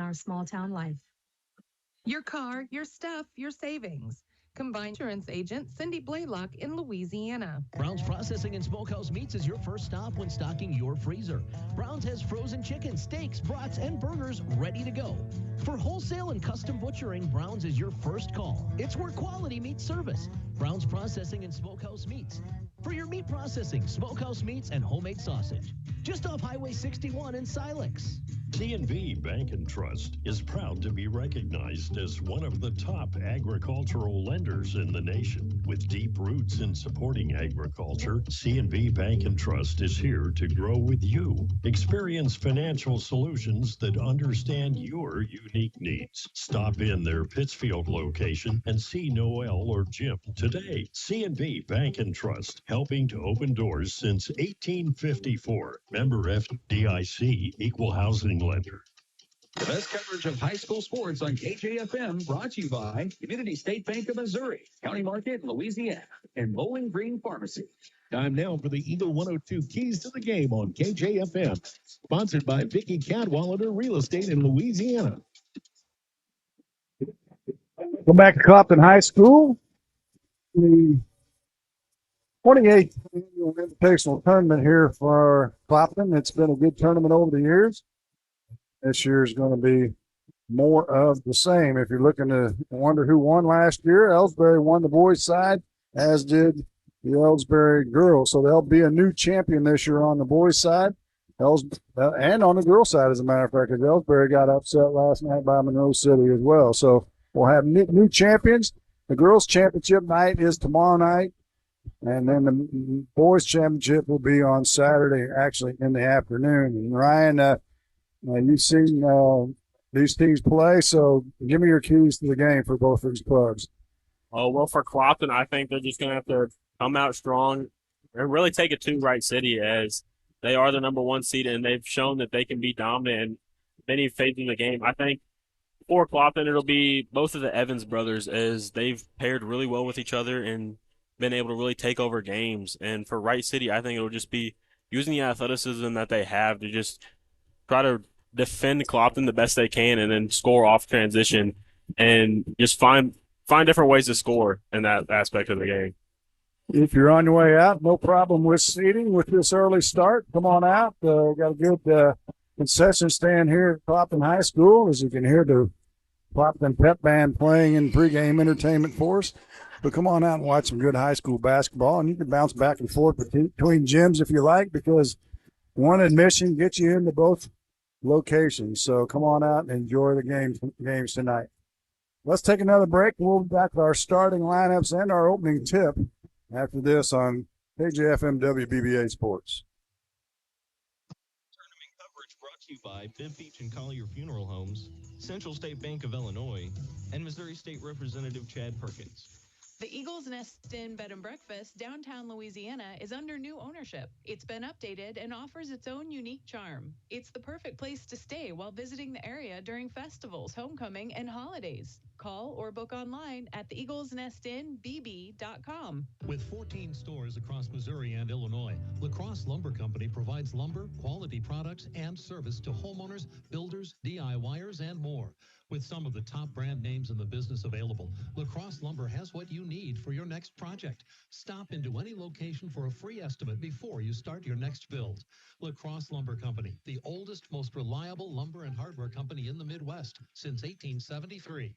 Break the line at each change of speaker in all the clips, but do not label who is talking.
our small town life.
Your car, your stuff, your savings. Combined insurance agent Cindy Blaylock in Louisiana.
Brown's Processing and Smokehouse Meats is your first stop when stocking your freezer. Brown's has frozen chicken, steaks, brats, and burgers ready to go. For wholesale and custom butchering, Brown's is your first call. It's where quality meets service. Brown's Processing and Smokehouse Meats. For your meat processing, smokehouse meats, and homemade sausage. Just off Highway 61 in Silex.
C&B Bank and Trust is proud to be recognized as one of the top agricultural lenders in the nation. With deep roots in supporting agriculture, C&B Bank and Trust is here to grow with you. Experience financial solutions that understand your unique needs. Stop in their Pittsfield location and see Noel or Jim today. C&B Bank and Trust, helping to open doors since 1854. Member FDIC, Equal Housing Lender.
The best coverage of high school sports on KJFM, brought to you by Community State Bank of Missouri, County Market, Louisiana, and Bowling Green Pharmacy.
Time now for the Eagle 102 Keys to the Game on KJFM, sponsored by Vicky Cadwallader Real Estate in Louisiana.
Go back to Clopton High School. The 28th annual invitational tournament here for Clopton. It's been a good tournament over the years. This year is going to be more of the same. If you're looking to wonder who won last year, Ellsbury won the boys' side, as did the Ellsbury girls. So there'll be a new champion this year on the boys' side, and on the girls' side, as a matter of fact, because Ellsbury got upset last night by Monroe City as well. So we'll have new champions. The girls' championship night is tomorrow night. And then the boys' championship will be on Saturday, actually in the afternoon. And Ryan, you've seen these teams play, so give me your keys to the game for both of these clubs.
Oh, well, for Clopton, I think they're just going to have to come out strong and really take it to Wright City, as they are the number one seed, and they've shown that they can be dominant in many phases of the game. I think for Clopton, it'll be both of the Evans brothers, as they've paired really well with each other and been able to really take over games. And for Wright City, I think it'll just be using the athleticism that they have to just try to defend Clopton the best they can and then score off transition and just find different ways to score in that aspect of the game.
If you're on your way out, no problem with seating with this early start. Come on out. Got a good concession stand here at Clopton High School, as you can hear the Clopton Pep Band playing in pregame entertainment for us. But come on out and watch some good high school basketball, and you can bounce back and forth between gyms if you like, because one admission gets you into both locations. So come on out and enjoy the games tonight. Let's take another break, and we'll be back with our starting lineups and our opening tip after this on KJFM WBBA Sports.
Tournament coverage brought to you by Bibb Beach and Collier Funeral Homes, Central State Bank of Illinois, and Missouri State Representative Chad Perkins.
The Eagles Nest Inn Bed and Breakfast, downtown Louisiana, is under new ownership. It's been updated and offers its own unique charm. It's the perfect place to stay while visiting the area during festivals, homecoming, and holidays. Call or book online at theeaglesnestinbb.com.
With 14 stores across Missouri and Illinois, La Crosse Lumber Company provides lumber, quality products, and service to homeowners, builders, DIYers, and more. With some of the top brand names in the business available, La Crosse Lumber has what you need for your next project. Stop into any location for a free estimate before you start your next build. La Crosse Lumber Company, the oldest, most reliable lumber and hardware company in the Midwest since 1873.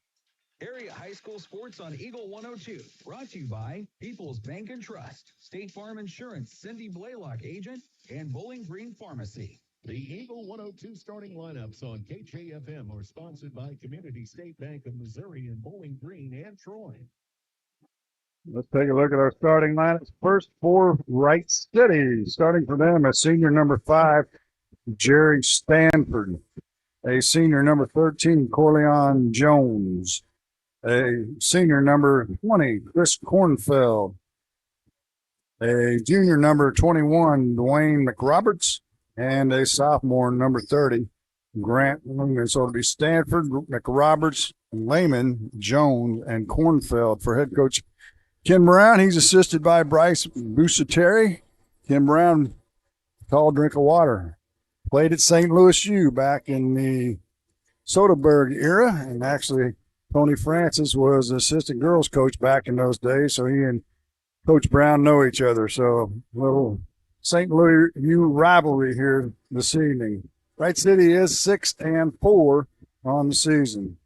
Area high school sports on Eagle 102, brought to you by People's Bank and Trust, State Farm Insurance, Cindy Blaylock agent, and Bowling Green Pharmacy.
The Eagle 102 starting lineups on KJFM are sponsored by Community State Bank of Missouri in Bowling Green and Troy.
Let's take a look at our starting lineups. First for Wright City, starting for them a senior number 5, Jerry Stanford. A senior number 13, Corleon Jones. A senior number 20, Chris Kornfeld. A junior number 21, Dwayne McRoberts. And a sophomore number 30, Grant Lehman. So it'll be Stanford, McRoberts, Lehman, Jones, and Kornfeld for head coach Ken Brown. He's assisted by Bryce Busateri. Ken Brown, tall drink of water. Played at St. Louis U back in the Soderberg era, and actually Tony Francis was assistant girls coach back in those days, so he and Coach Brown know each other. So a little St. Louis U rivalry here this evening. Wright City is 6-4 on the season.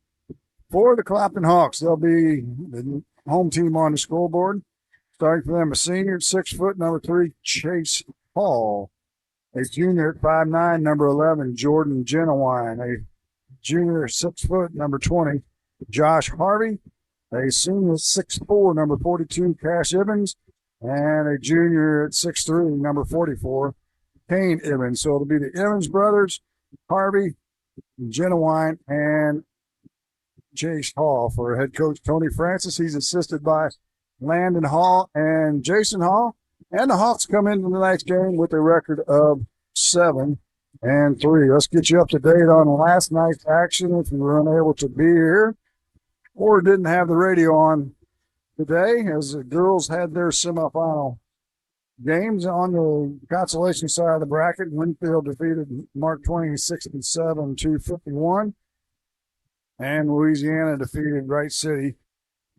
For the Clopton Hawks, they'll be the home team on the scoreboard. Starting for them, a senior at 6 foot, number 3, Chase Hall. A junior at 5'9", number 11, Jordan Genowine. A junior at 6 foot, number 20, Josh Harvey. A senior at 6'4", number 42, Cash Evans. And a junior at 6'3", number 44, Kane Evans. So it'll be the Evans brothers, Harvey, Genowine, and Chase Hall. For head coach Tony Francis, he's assisted by Landon Hall and Jason Hall. And the Hawks come into the next game with a record of 7-3. Let's get you up to date on last night's action if you were unable to be here or didn't have the radio on today, as the girls had their semifinal games. On the consolation side of the bracket, Winfield defeated Mark Twain 67-51. And Louisiana defeated Wright City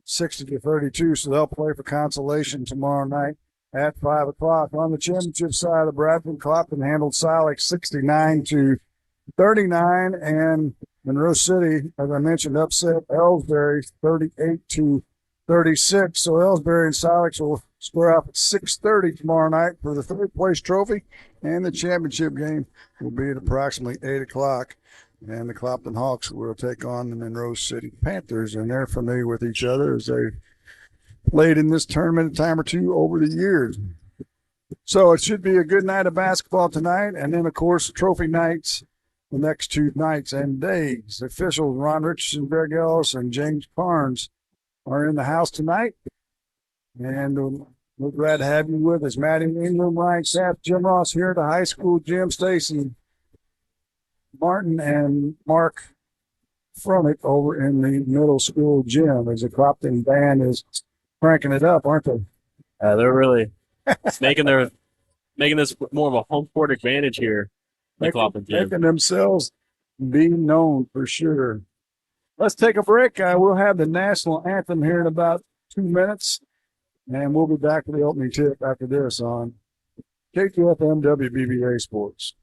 60-32. So they'll play for consolation tomorrow night at 5 o'clock. On the championship side of Bradford, Clopton handled Silex 69-39, and Monroe City, as I mentioned, upset Ellsbury 38-36. So Ellsbury and Silex will square off at 6:30 tomorrow night for the third place trophy, and the championship game will be at approximately 8 o'clock. And the Clopton Hawks will take on the Monroe City Panthers, and they're familiar with each other as they played in this tournament a time or two over the years. So it should be a good night of basketball tonight. And then, of course, trophy nights the next 2 nights and days. Officials Ron Richardson, Greg Ellis, and James Carnes are in the house tonight. And we're glad to have you with us. Maddie Ingram, Ryan Sapp, Jim Ross here at the high school gym, Stacy Martin, and Mark Frummick over in the middle school gym as the Clopton band is cranking it up, aren't they?
They're really making this more of a home court advantage here.
Making themselves be known for sure. Let's take a break. We'll have the national anthem here in about 2 minutes, and we'll be back with the opening tip after this on KJFM WBBA Sports.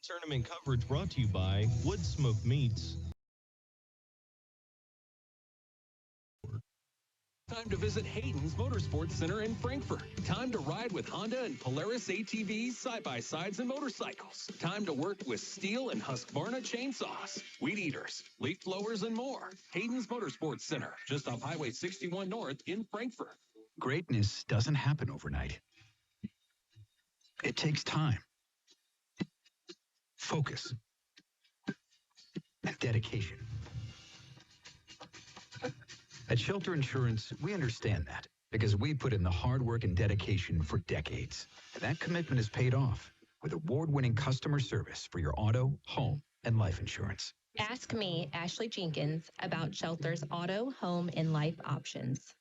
Tournament coverage brought to you by Wood Smoke Meats.
Time to visit Hayden's Motorsports Center in Frankfort. Time to ride with Honda and Polaris ATVs, side-by-sides, and motorcycles. Time to work with Steel and Husqvarna chainsaws, weed eaters, leaf blowers, and more. Hayden's Motorsports Center, just off Highway 61 North in Frankfort.
Greatness doesn't happen overnight. It takes time, focus, and dedication. At Shelter Insurance, we understand that because we put in the hard work and dedication for decades. And that commitment is paid off with award-winning customer service for your auto, home, and life insurance.
Ask me, Ashley Jenkins, about Shelter's auto, home, and life options.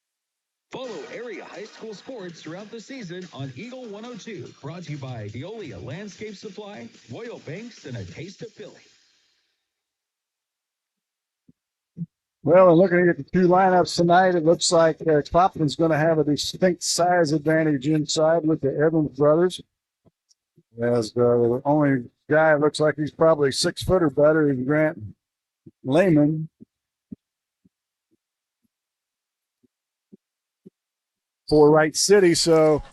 Follow area high school sports throughout the season on Eagle 102. Brought to you by Veolia Landscape Supply, Royal Banks, and a Taste of Philly.
Well, and looking at the 2 lineups tonight, it looks like Clopton's going to have a distinct size advantage inside with the Evans brothers. As the only guy looks like he's probably 6 foot or better is Grant Lehman. For Wright City, so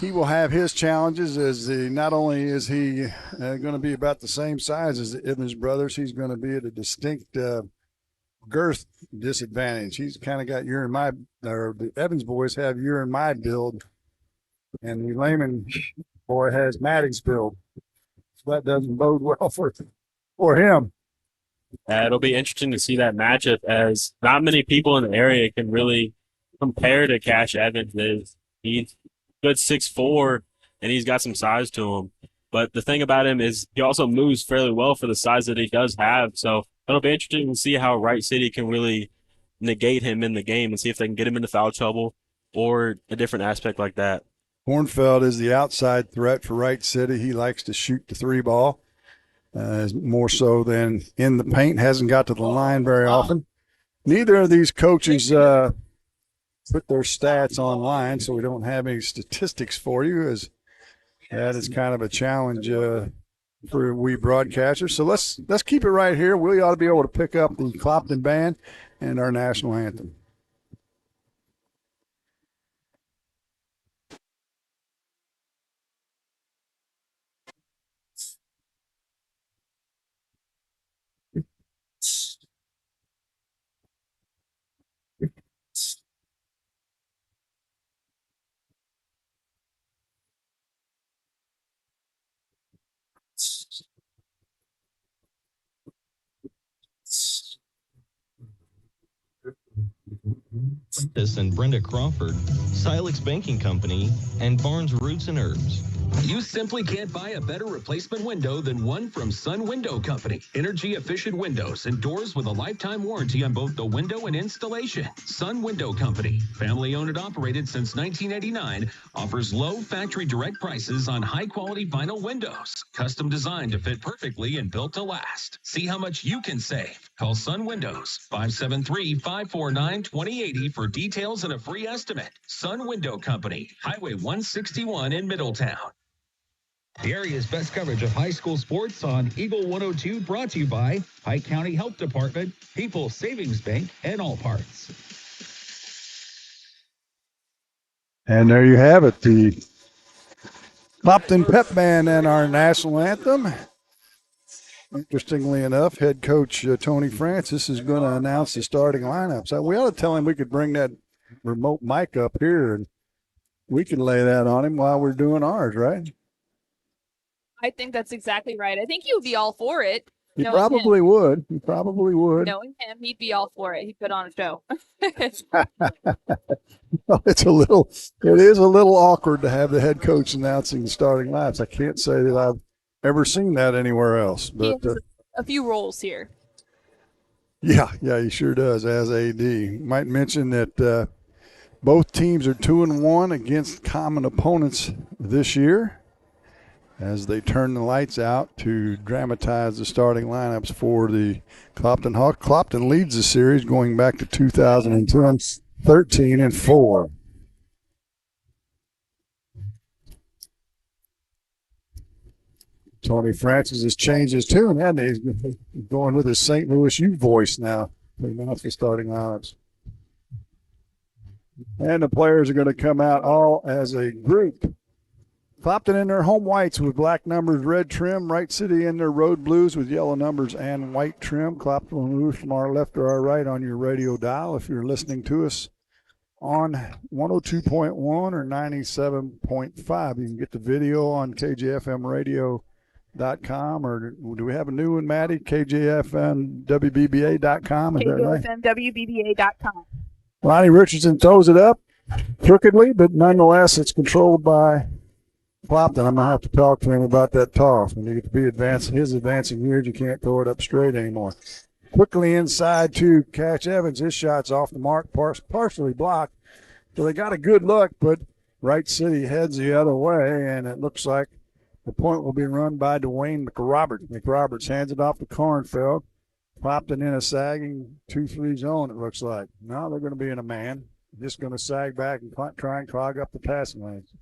he will have his challenges as not only is he going to be about the same size as the Evans brothers, he's going to be at a distinct girth disadvantage. He's kind of got the Evans boys have your and my build, and the Lehman boy has Maddie's build. So that doesn't bode well for him.
It'll be interesting to see that matchup, as not many people in the area can really compare to Cash Evans. He's good 6'4", and he's got some size to him. But the thing about him is he also moves fairly well for the size that he does have. So it'll be interesting to see how Wright City can really negate him in the game and see if they can get him into foul trouble or a different aspect like that.
Hornfeld is the outside threat for Wright City. He likes to shoot the 3 ball. more so than in the paint. Hasn't got to the line very often. Neither of these coaches put their stats online, so we don't have any statistics for you, as that is kind of a challenge for we broadcasters. So let's keep it right here. We ought to be able to pick up the Clopton band and our national anthem.
And Brenda Crawford, Silex Banking Company, and Barnes Roots and Herbs.
You simply can't buy a better replacement window than one from Sun Window Company. Energy-efficient windows and doors with a lifetime warranty on both the window and installation. Sun Window Company, family-owned and operated since 1989, offers low factory direct prices on high-quality vinyl windows. Custom designed to fit perfectly and built to last. See how much you can save. Call Sun Windows, 573-549-2080 for details and a free estimate. Sun Window Company, Highway 161 in Middletown.
The area's best coverage of high school sports on Eagle 102, brought to you by Pike County Health Department, People's Savings Bank, and All Parts.
And there you have it, the Clopton Pep Band and our national anthem. Interestingly enough, head coach Tony Francis is going to announce the starting lineup. So we ought to tell him we could bring that remote mic up here and we can lay that on him while we're doing ours, right?
I think that's exactly right. I think he would be all for it.
He probably would. He probably would.
Knowing him, he'd be all for it. He'd put on a show.
Well, it is a little awkward to have the head coach announcing the starting lineups. I can't say that I've ever seen that anywhere else. But
he has a few roles here.
Yeah, he sure does as AD. Might mention that both teams are 2-1 against common opponents this year, as they turn the lights out to dramatize the starting lineups for the Clopton Hawks. Clopton leads the series going back to 2010, 13-4. Tony Francis has changed his tune, hasn't he? He's going with his St. Louis U voice now. That's the starting lineups. And the players are going to come out all as a group. Clopton in their home whites with black numbers, red trim. Wright City in their road blues with yellow numbers and white trim. Clopton will move from our left to our right on your radio dial if you're listening to us on 102.1 or 97.5. You can get the video on KJFMradio.com, or do we have a new one, Maddie? KJFMWBBA.com. Is that right?
KJFMWBBA.com.
Lonnie Richardson throws it up crookedly, but nonetheless it's controlled by Clopton. I'm going to have to talk to him about that toss. When you get to be his advancing years, you can't throw it up straight anymore. Quickly inside to Cash Evans. His shot's off the mark, partially blocked. So they got a good look, but Wright City heads the other way, and it looks like the point will be run by Dwayne McRoberts. McRoberts hands it off to Kornfeld. Clopton in a sagging 2-3 zone, it looks like. Now they're going to be in a man. Just going to sag back and try and clog up the passing lanes.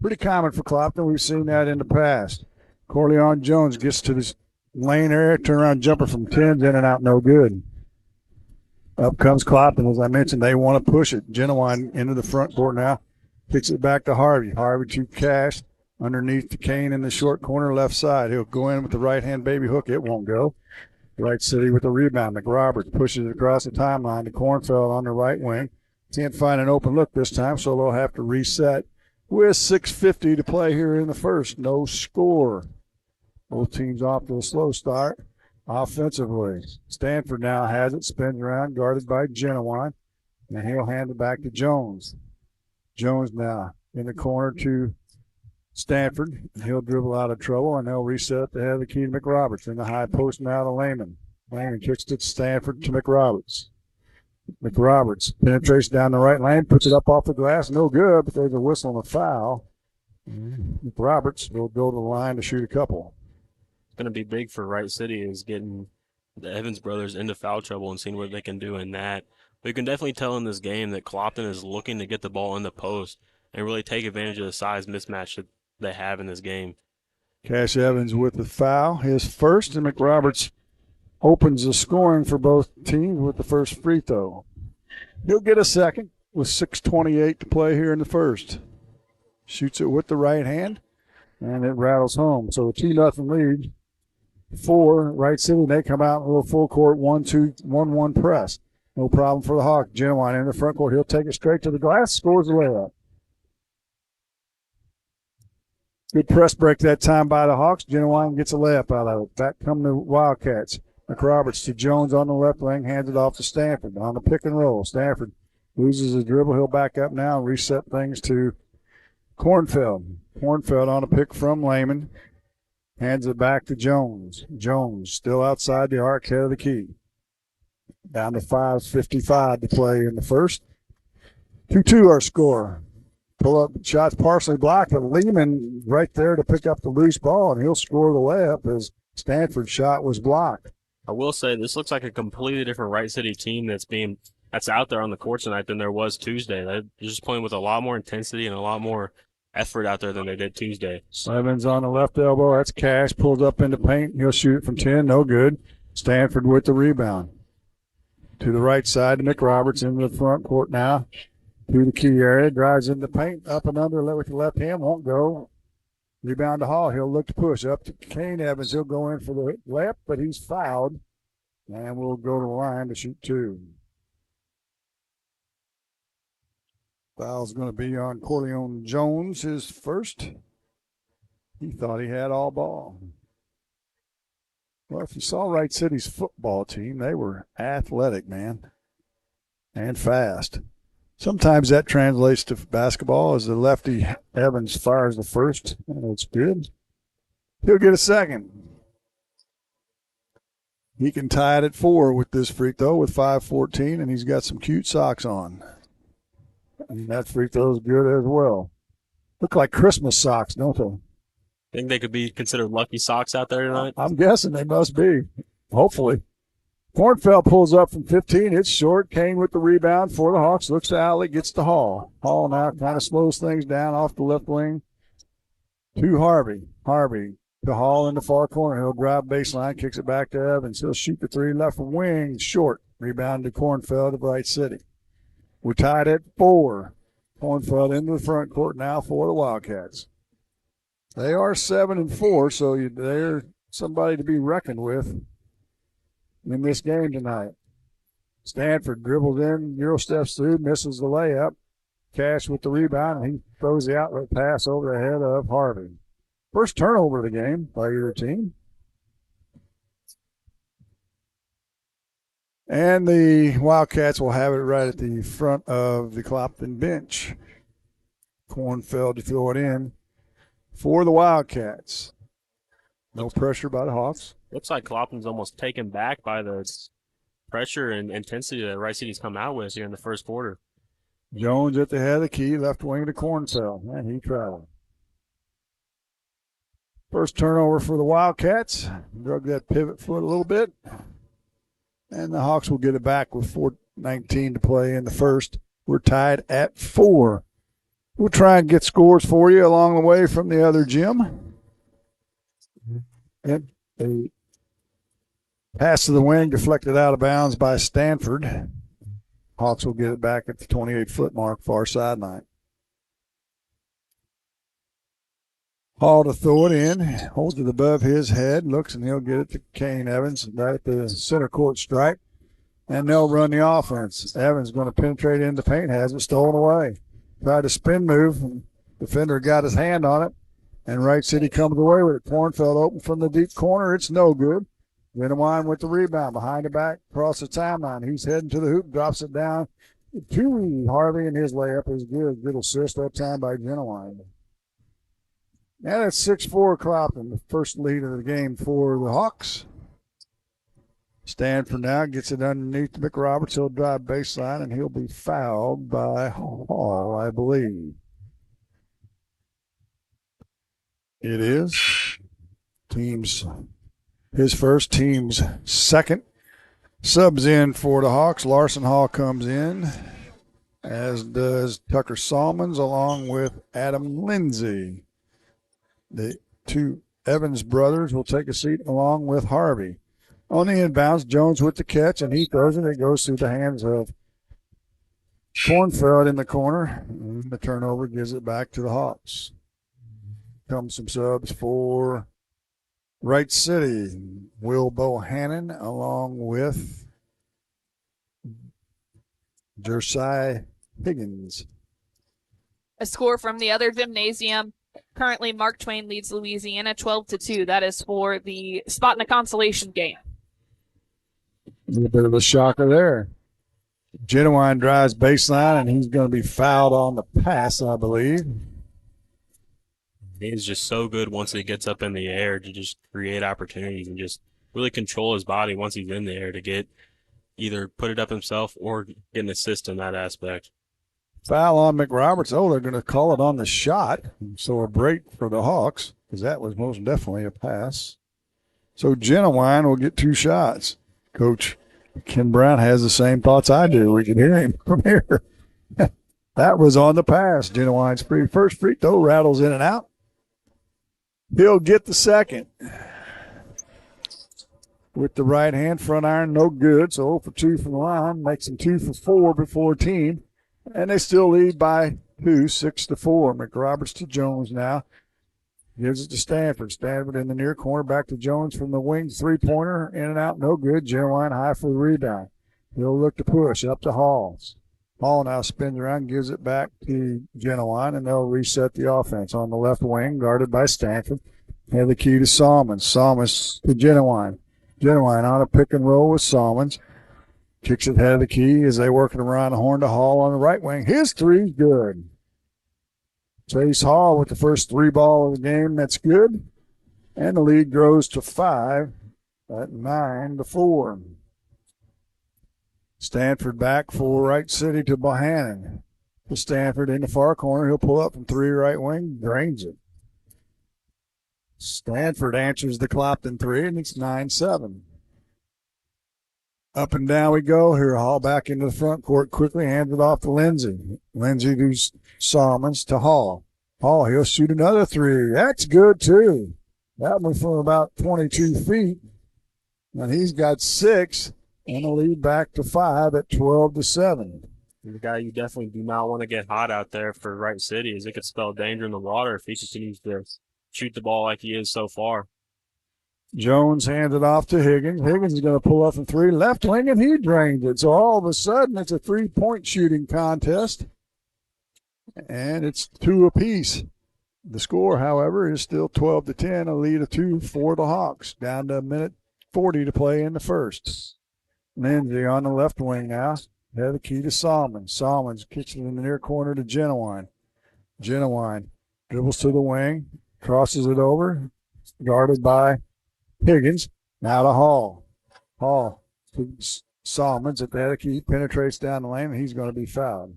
Pretty common for Clopton. We've seen that in the past. Corleone Jones gets to this lane area, turn around jumper from 10s, in and out, no good. Up comes Clopton. As I mentioned, they want to push it. Genuine into the front court now. Kicks it back to Harvey. Harvey to Cash. Underneath to Kane in the short corner left side. He'll go in with the right-hand baby hook. It won't go. Wright City with the rebound. McRoberts pushes it across the timeline to Kornfeld on the right wing. Can't find an open look this time, so they'll have to reset with 6:50 to play here in the first. No score. Both teams off to a slow start offensively. Stanford now has it, spins around, guarded by Genuine, and he'll hand it back to Jones. Jones now in the corner to Stanford. He'll dribble out of trouble, and they'll reset it to have the key to McRoberts. In the high post now to Lehman. Lehman kicks it to Stanford to McRoberts. McRoberts penetrates down the right lane, puts it up off the glass. No good, but there's a whistle and a foul. McRoberts will go to the line to shoot a couple.
going to be big for Wright City is getting the Evans brothers into foul trouble and seeing what they can do in that. But you can definitely tell in this game that Clopton is looking to get the ball in the post and really take advantage of the size mismatch that they have in this game.
Cash Evans with the foul, his first, and McRoberts opens the scoring for both teams with the first free throw. He'll get a second with 6:28 to play here in the first. Shoots it with the right hand, and it rattles home. So a 2-0 lead for Wright City. They come out in a little full court 1-2-1-1 press. No problem for the Hawks. Genuine in the front court. He'll take it straight to the glass, scores the layup. Good press break that time by the Hawks. Genuine gets a layup out of it. Back come the Wildcats. McRoberts to Jones on the left wing, hands it off to Stanford on the pick and roll. Stanford loses his dribble. He'll back up now and reset things to Cornfeld. Cornfeld on a pick from Lehman. Hands it back to Jones. Jones still outside the arc, head of the key. Down to 5:55 to play in the first. 2-2 our score. Pull up shots partially blocked, but Lehman right there to pick up the loose ball, and he'll score the layup as Stanford's shot was blocked.
I will say this looks like a completely different Wright City team that's out there on the court tonight than there was Tuesday. They're just playing with a lot more intensity and a lot more effort out there than they did Tuesday.
Evans on the left elbow. That's Cash. Pulled up into paint. He'll shoot it from 10. No good. Stanford with the rebound. To the right side to McRoberts into the front court now. To the key area. Drives in the paint. Up and under with the left hand. Won't go. Rebound to Hall. He'll look to push. Up to Kane Evans. He'll go in for the left, but he's fouled. And we'll go to the line to shoot 2. Foul's going to be on Corleone Jones, his first. He thought he had all ball. Well, if you saw Wright City's football team, they were athletic, man, and fast. Sometimes that translates to basketball as the lefty Evans fires the first, and it's good. He'll get a second. He can tie it at 4 with this free throw with 5:14, and he's got some cute socks on. And that free throw is good as well. Look like Christmas socks, don't they?
Think they could be considered lucky socks out there tonight?
I'm guessing they must be, hopefully. Cornfeld pulls up from 15. It's short. Kane with the rebound for the Hawks. Looks to Alley, gets to Hall. Hall now kind of slows things down off the left wing to Harvey. Harvey to Hall in the far corner. He'll drive baseline, kicks it back to Evans. He'll shoot the 3 left wing, short. Rebound to Cornfeld of Wright City. We're tied at 4. Cornfeld into the front court now for the Wildcats. They are 7-4, so they're somebody to be reckoned with in this game tonight. Stanford dribbles in, Euro steps through, misses the layup. Cash with the rebound, and he throws the outlet pass over the head of Harvey. First turnover of the game by either team. And the Wildcats will have it right at the front of the Clopton bench. Cornfeld to throw it in for the Wildcats. No pressure by the Hawks.
Looks like Clopton's almost taken back by the pressure and intensity that Wright City's come out with here in the first quarter.
Jones at the head of the key, left wing to Cornfeld. Man, he traveled. First turnover for the Wildcats. Drug that pivot foot a little bit. And the Hawks will get it back with 4:19 to play in the first. We're tied at 4. We'll try and get scores for you along the way from the other gym. And a pass to the wing deflected out of bounds by Stanford. Hawks will get it back at the 28-foot mark, far sideline. Hall to throw it in, holds it above his head, looks, and he'll get it to Kane Evans right at the center court stripe, and they'll run the offense. Evans going to penetrate into paint, has it stolen away. Tried a spin move, and defender got his hand on it, and Wright City comes away with it. Cornfeld open from the deep corner. It's no good. Genuine with the rebound, behind the back, across the timeline. He's heading to the hoop, drops it down to Harvey, and his layup is good. Good assist that time by Genuine. And it's 6-4 Clopton, the first lead of the game for the Hawks. Stanford now gets it underneath McRoberts. He'll drive baseline, and he'll be fouled by Hall, I believe. It is. Teams his first, team's second. Subs in for the Hawks. Larson Hall comes in, as does Tucker Salmons, along with Adam Lindsay. The two Evans brothers will take a seat along with Harvey. On the inbounds, Jones with the catch, and he throws it. It goes through the hands of Kornfeld in the corner. And the turnover gives it back to the Hawks. Comes some subs for Wright City. Will Bohannon along with Josiah Higgins.
A score from the other gymnasium. Currently, Mark Twain leads Louisiana 12-2. That is for the spot in the consolation game.
A little bit of a shocker there. Genuine drives baseline, and he's going to be fouled on the pass, I believe.
He is just so good once he gets up in the air to just create opportunities and just really control his body once he's in the air to get either put it up himself or get an assist in that aspect.
Foul on McRoberts. Oh, they're going to call it on the shot. So a break for the Hawks, because that was most definitely a pass. So Genuine will get 2 shots. Coach Ken Brown has the same thoughts I do. We can hear him from here. That was on the pass. Genuine's first free throw rattles in and out. He'll get the second. With the right hand, front iron, no good. So 0 for 2 from the line. Makes him 2 for 4 before team. And they still lead by 2, 6-4. McRoberts to Jones now. Gives it to Stanford. Stanford in the near corner. Back to Jones from the wing. 3-pointer. In and out. No good. Genuine high for the rebound. He'll look to push up to Halls. Hall now spins around, gives it back to Genuine, and they'll reset the offense on the left wing, guarded by Stanford. Have the key to Salmons. Salmons to Genuine. Genuine on a pick and roll with Salmons. Kicks it head of the key as they working around the horn to Hall on the right wing. His three's good. Chase Hall with the first 3 ball of the game. That's good. And the lead grows to 5 at 9-4. Stanford back for Wright City to Bohannon. To Stanford in the far corner. He'll pull up from 3 right wing. Drains it. Stanford answers the Clopton 3, and it's 9-7. Up and down we go here. Hall back into the front court quickly. Hands it off to Lindsay. Lindsay to Salmons to Hall. Hall, he'll shoot another 3. That's good, too. That one from about 22 feet. And he's got 6. And a lead back to 5 at 12-7.
The guy you definitely do not want to get hot out there for Wright City, as it could spell danger in the water if he continues to shoot the ball like he is so far.
Jones hands it off to Higgins. Higgins is going to pull up from 3 left wing, and he drains it. So all of a sudden, it's a 3-point shooting contest, and it's 2 apiece. The score, however, is still 12-10, a lead of 2 for the Hawks. Down to a minute 40 to play in the first. Lindsay on the left wing now. Have the key to Salmons. Salmons kicks it in the near corner to Genuine. Genuine dribbles to the wing, crosses it over, guarded by Higgins. Now to Hall. Hall to Salmons at the head of key, penetrates down the lane, and he's going to be fouled.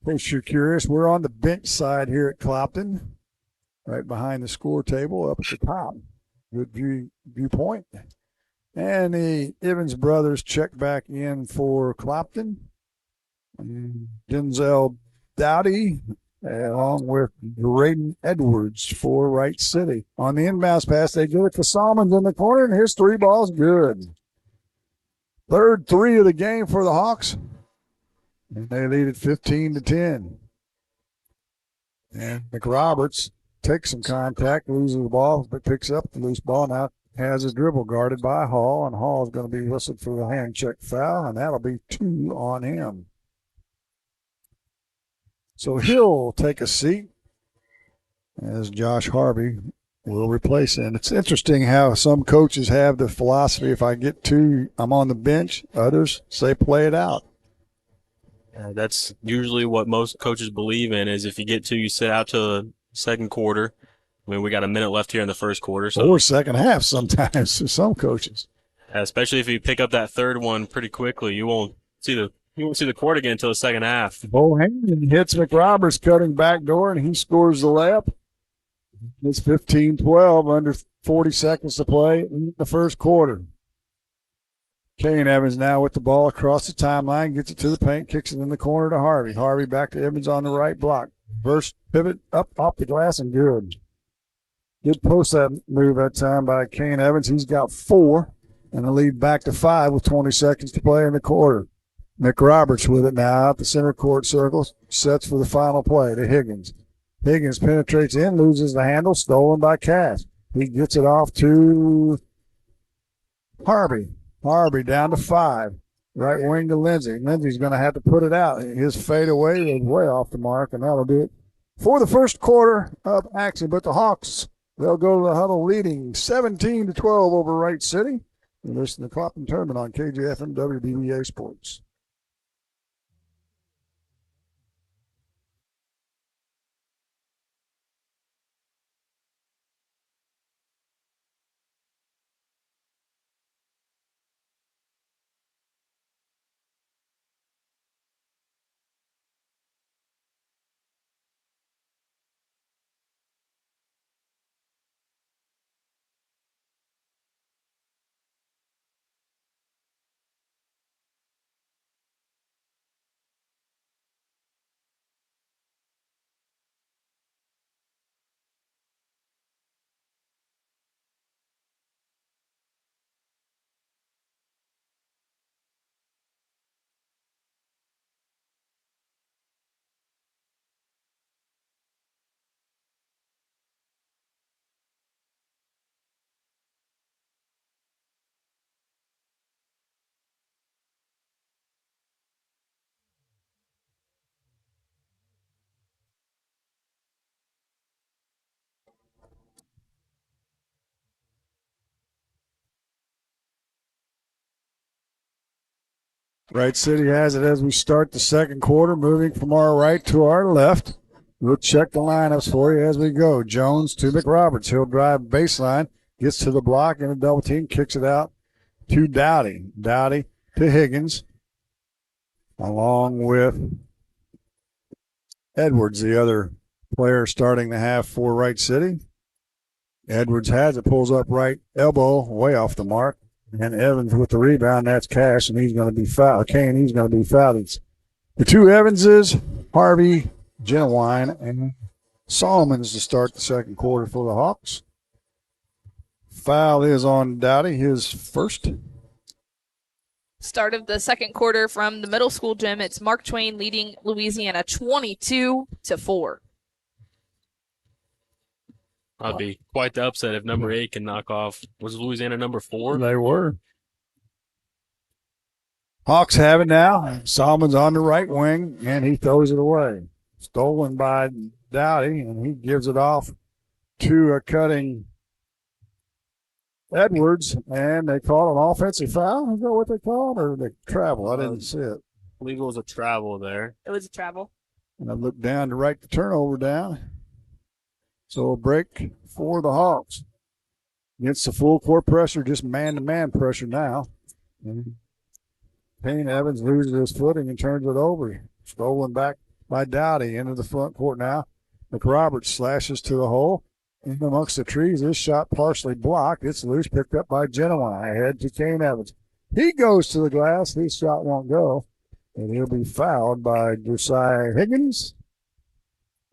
In case you're curious, we're on the bench side here at Clopton, right behind the score table up at the top. Good viewpoint. And the Evans brothers check back in for Clopton. Denzel Dowdy, along with Braden Edwards for Wright City. On the inbounds pass, they give it to Salmons in the corner, and his 3 ball's good. Third 3 of the game for the Hawks. And they lead at 15-10. And McRoberts takes some contact, loses the ball, but picks up the loose ball. Now has a dribble guarded by Hall, and Hall is going to be whistled for the hand check foul, and that'll be 2 on him. So he'll take a seat as Josh Harvey will replace him. It's interesting how some coaches have the philosophy, if I get 2, I'm on the bench. Others say play it out.
That's usually what most coaches believe in, is if you get 2, you sit out to the second quarter. I mean, we got a minute left here in the first quarter. So,
or second half sometimes for some coaches.
Especially if you pick up that third one pretty quickly, you won't see the court again until the second half.
Bohannon hits McRoberts cutting back door, and he scores the layup. It's 15-12, under 40 seconds to play in the first quarter. Kane Evans now with the ball across the timeline, gets it to the paint, kicks it in the corner to Harvey. Harvey back to Evans on the right block. First pivot up off the glass and good. Good post that move that time by Kane Evans. He's got 4 and the lead back to 5 with 20 seconds to play in the quarter. McRoberts with it now out the center court circle, sets for the final play to Higgins. Higgins penetrates in, loses the handle, stolen by Cass. He gets it off to Harvey. Harvey down to 5. Right wing to Lindsey. Lindsey's going to have to put it out. His fadeaway is way off the mark, and that'll do it for the first quarter of action. But the Hawks, they'll go to the huddle leading 17-12 over Wright City. You listen to the Clopton Tournament on KJFM WBBA Sports. Wright City has it as we start the second quarter, moving from our right to our left. We'll check the lineups for you as we go. Jones to McRoberts. He'll drive baseline, gets to the block in a double team, kicks it out to Dowdy. Dowdy to Higgins, along with Edwards, the other player starting the half for Wright City. Edwards has it, pulls up right elbow, way off the mark. And Evans with the rebound, that's Cash, and he's going to be fouled. Kane, he's going to be fouled. It's the two Evanses, Harvey, Genuine, and Solomons to start the second quarter for the Hawks. Foul is on Dowdy, his first.
Start of the second quarter from the middle school gym. It's Mark Twain leading Louisiana 22-4.
I'd be quite the upset if number 8 can knock off. Was Louisiana number 4?
They were. Hawks have it now. Solomon's on the right wing, and he throws it away. Stolen by Dowdy, and he gives it off to a cutting Edwards, and they call an offensive foul. Is that what they call it, or they travel? I didn't see it.
I believe it was a travel there.
It was a travel.
And I looked down to write the turnover down. So a break for the Hawks. Against the full court pressure, just man-to-man pressure now. And Payne Evans loses his footing and turns it over. Stolen back by Dowdy into the front court now. McRoberts slashes to the hole. In amongst the trees, this shot partially blocked. It's loose, picked up by Genuine. Ahead to Kane Evans. He goes to the glass. His shot won't go. And he'll be fouled by Josiah Higgins.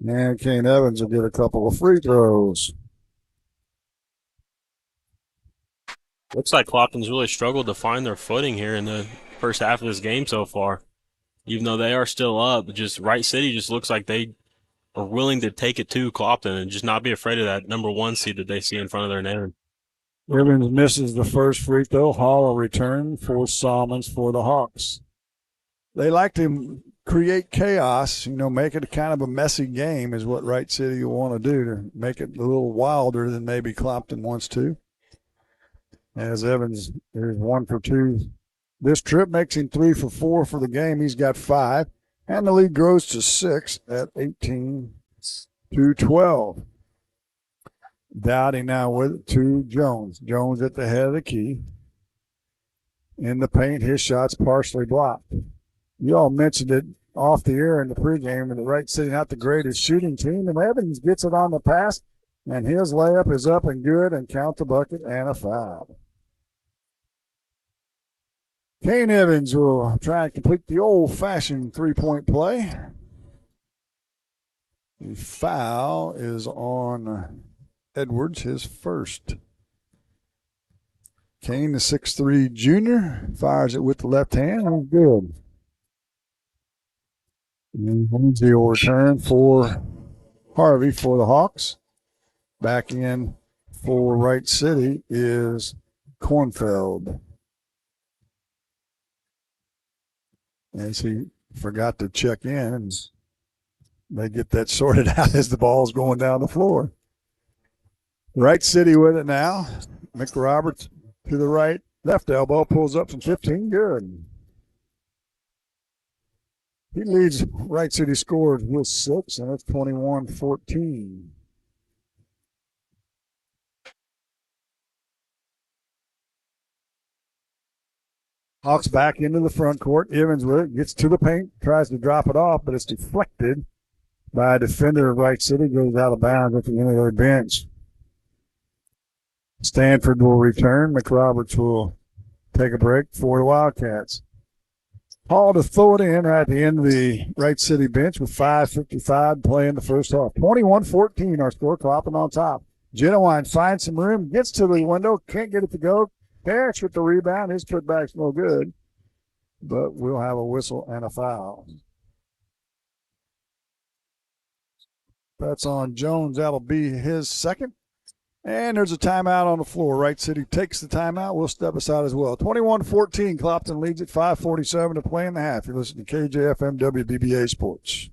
And Kane Evans will get a couple of free throws.
Looks like Clopton's really struggled to find their footing here in the first half of this game so far. Even though they are still up, just Wright City just looks like they are willing to take it to Clopton and just not be afraid of that number 1 seed that they see in front of their name.
Evans misses the first free throw. Hall will return for Solomons for the Hawks. They like to create chaos, make it a kind of a messy game is what Wright City will want to do, to make it a little wilder than maybe Clopton wants to. As Evans is 1 for 2. This trip makes him 3 for 4 for the game. He's got 5, and the lead grows to 6 at 18-12. Dowdy now with it to Jones. Jones at the head of the key. In the paint, his shot's partially blocked. You all mentioned it off the air in the pregame, and the Wright City not the greatest shooting team, and Evans gets it on the pass And his layup is up and good, and count the bucket and a foul. Kane Evans will try and complete the old-fashioned three-point play. The foul is on Edwards, his first. Kane, the 6'3 junior, fires it with the left hand, and good. And Lindsay will return for Harvey for the Hawks. Back in for Wright City is Kornfeld. As he forgot to check in, and they get that sorted out as the ball's going down the floor. Wright City with it now. McRoberts to the right. Left elbow pulls up from 15. Good. He leads Wright City scores with 6, and it's 21-14. Hawks back into the front court. Evans with it. Gets to the paint. Tries to drop it off, but it's deflected by a defender of Wright City. Goes out of bounds at the end of their bench. Stanford will return. McRoberts will take a break for the Wildcats. Hall to throw it in right at the end of the Wright City bench with 5:55 to play in the first half. 21-14 our score. Clopton on top. Genowine finds some room. Gets to the window. Can't get it to go. Parrish with the rebound. His putback's no good. But we'll have a whistle and a foul. That's on Jones. That'll be his second. And there's a timeout on the floor. Wright City takes the timeout. We'll step aside as well. 21-14. Clopton leads at 5:47 to play in the half. You're listening to KJFM WBBA Sports.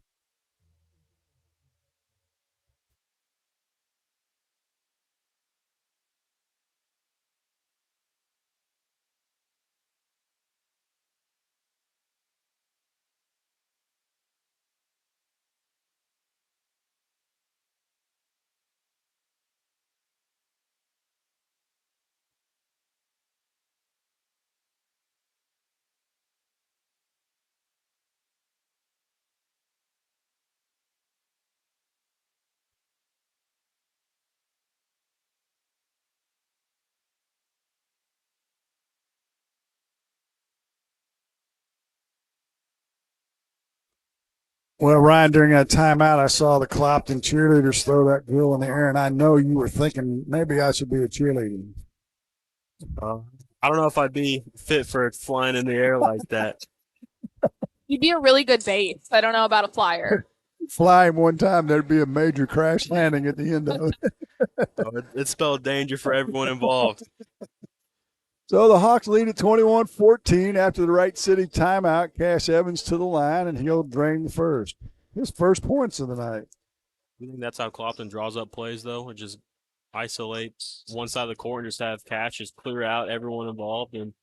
Well, Ryan, during that timeout, I saw the Clopton cheerleaders throw that girl in the air, and I know you were thinking maybe I should be a cheerleader.
I don't know if I'd be fit for flying in the air like that.
You'd be a really good base. I don't know about a flyer.
Fly him one time, there'd be a major crash landing at the end of it.
It spelled danger for everyone involved.
So the Hawks lead at 21-14 after the Wright City timeout. Cash Evans to the line, and he'll drain the first. His first points of the night.
You think that's how Clopton draws up plays, though? It just isolates one side of the court and just have Cash just clear out everyone involved. And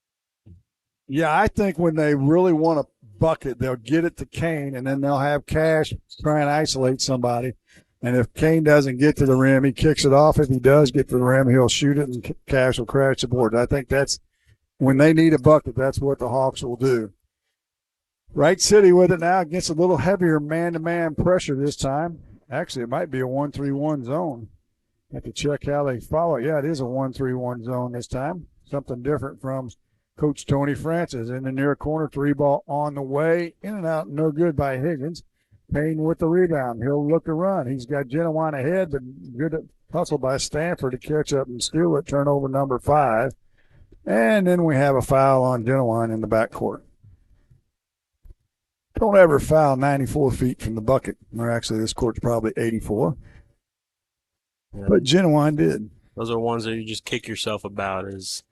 yeah, I think when they really want a bucket, they'll get it to Kane, and then they'll have Cash try and isolate somebody. And if Kane doesn't get to the rim, he kicks it off. If he does get to the rim, he'll shoot it, and Cash will crash the board. I think that's when they need a bucket, that's what the Hawks will do. Wright City with it now against a little heavier man-to-man pressure this time. Actually, it might be a 1-3-1 zone. Have to check how they follow. Yeah, it is a 1-3-1 zone this time. Something different from Coach Tony Francis. In the near corner, 3-ball on the way. In and out, no good by Higgins. Payne with the rebound. He'll look to run. He's got Genowine ahead, but good hustle by Stanford to catch up and steal it. Turnover number 5. And then we have a foul on Genowine in the backcourt. Don't ever foul 94 feet from the bucket. Or actually, this court's probably 84. Yeah. But Genowine did.
Those are ones that you just kick yourself about. Is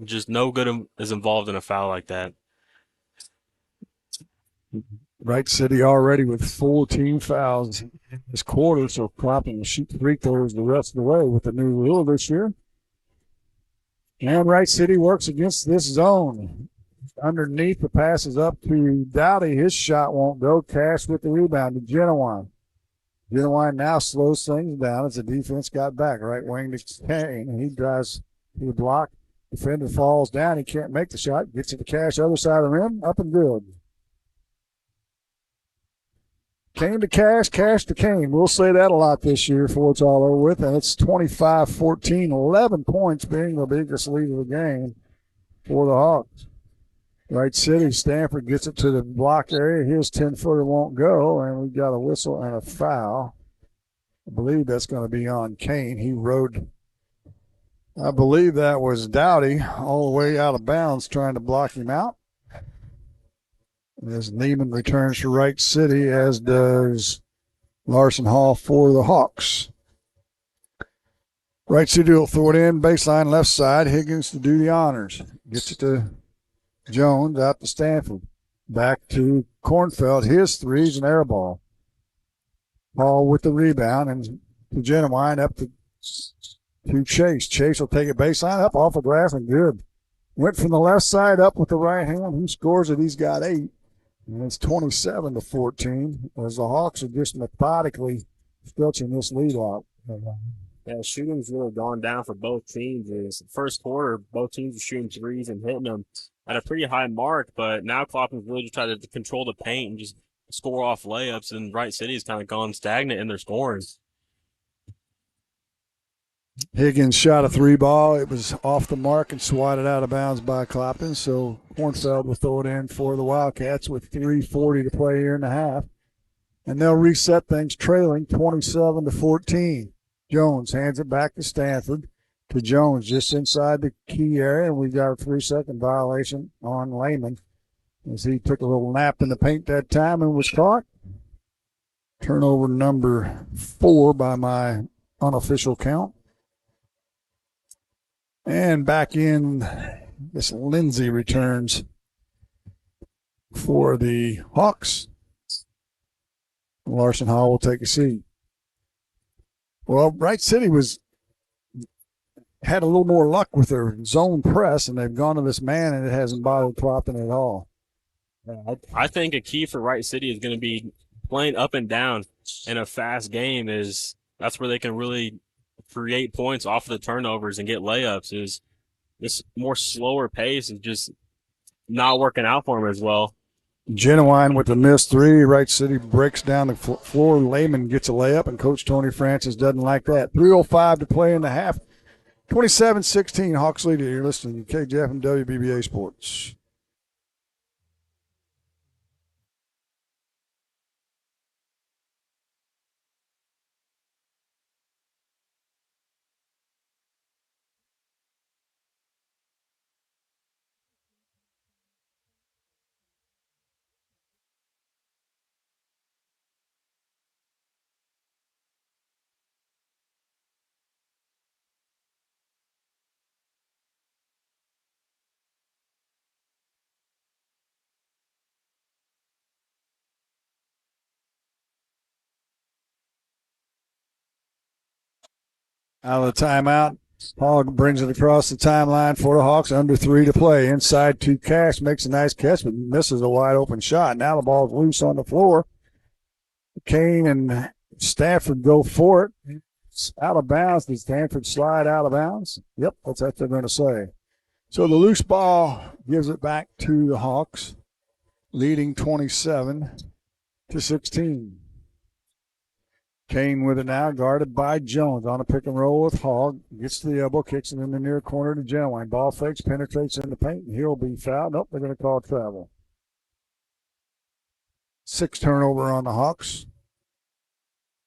just no good is involved in a foul like that.
Wright City already with 4 team fouls this quarter, so Clopton will shoot free throws the rest of the way with the new rule this year. And Wright City works against this zone. Underneath, the pass is up to Dowdy. His shot won't go. Cash with the rebound to Genowine. Genowine now slows things down as the defense got back. Right wing to Kane, and he drives to the block. Defender falls down. He can't make the shot. Gets to the Cash, other side of the rim. Up and good. Kane to Cash, Cash to Kane. We'll say that a lot this year before it's all over with. And it's 25-14, 11 points being the biggest lead of the game for the Hawks. Wright City, Stanford gets it to the block area. His 10-footer won't go, and we've got a whistle and a foul. I believe that's going to be on Kane. He rode, I believe that was Dowdy, all the way out of bounds trying to block him out. As Neiman returns to Wright City, as does Larson Hall for the Hawks. Wright City will throw it in, baseline left side. Higgins to do the honors. Gets it to Jones, out to Stanford. Back to Kornfeld. His three's an air ball. Hall with the rebound, and to Genuine up to Chase. Chase will take it baseline up off the glass and good. Went from the left side up with the right hand. He scores it. He's got 8. And it's 27-14 as the Hawks are just methodically stretching this lead out.
Yeah, shooting's really gone down for both teams. It's the first quarter, both teams are shooting threes and hitting them at a pretty high mark, but now Clopton's really just trying to control the paint and just score off layups, and Wright City's kind of gone stagnant in their scoring.
Higgins shot a 3 ball. It was off the mark and swatted out of bounds by Clopton. So Kornfeld will throw it in for the Wildcats with 3:40 to play here in the half. And they'll reset things trailing 27-14. Jones hands it back to Stanford. To Jones just inside the key area. And we've got a 3-second violation on Lehman as he took a little nap in the paint that time and was caught. Turnover number 4 by my unofficial count. And back in, this Lindsay returns for the Hawks. Larson Hall will take a seat. Well, Wright City had a little more luck with their zone press, and they've gone to this man, and it hasn't bothered Clopton at all.
I think a key for Wright City is going to be playing up and down in a fast game. That's where they can really create points off of the turnovers and get layups. Is this more slower pace is just not working out for them as well.
Genuine with the missed 3. Wright City breaks down the floor. Lehman gets a layup, and Coach Tony Francis doesn't like that. 3:05 to play in the half. 27-16, Hawks lead. You're listening to KJFM WBBA Sports. Out of the timeout, Hall brings it across the timeline for the Hawks. Under 3 to play. Inside to Cash, makes a nice catch, but misses a wide open shot. Now the ball's loose on the floor. Kane and Stanford go for it. It's out of bounds. Did Stanford slide out of bounds? Yep, that's what they're going to say. So the loose ball gives it back to the Hawks, leading 27-16. Kane with it now, guarded by Jones on a pick and roll with Hall. Gets to the elbow, kicks it in the near corner to Genuine. Ball fakes, penetrates in the paint, and he'll be fouled. Nope, they're going to call travel. 6 turnover on the Hawks.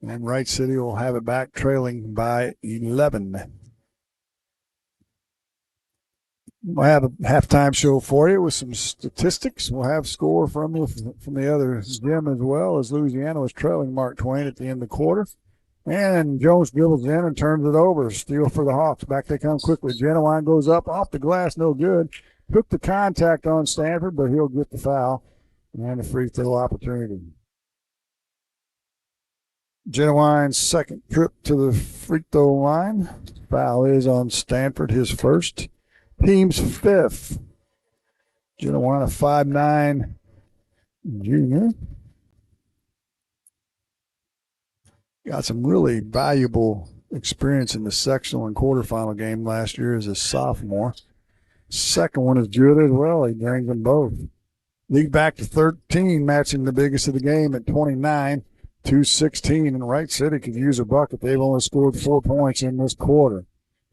And Wright City will have it back, trailing by 11. We'll have a halftime show for you with some statistics. We'll have score from you from the other gym as well, as Louisiana was trailing Mark Twain at the end of the quarter. And Jones dribbles in and turns it over. Steal for the Hawks. Back they come quickly. Genuine goes up off the glass, no good. Took the contact on Stanford, but he'll get the foul and a free throw opportunity. Genuine's second trip to the free throw line. Foul is on Stanford, his first. Team's 5th. Genuine, a 5'9" junior. Got some really valuable experience in the sectional and quarterfinal game last year as a sophomore. Second one is good as well. He brings them both. Lead back to 13, matching the biggest of the game at 29. 2:16, and Wright City could use a bucket. They've only scored 4 points in this quarter.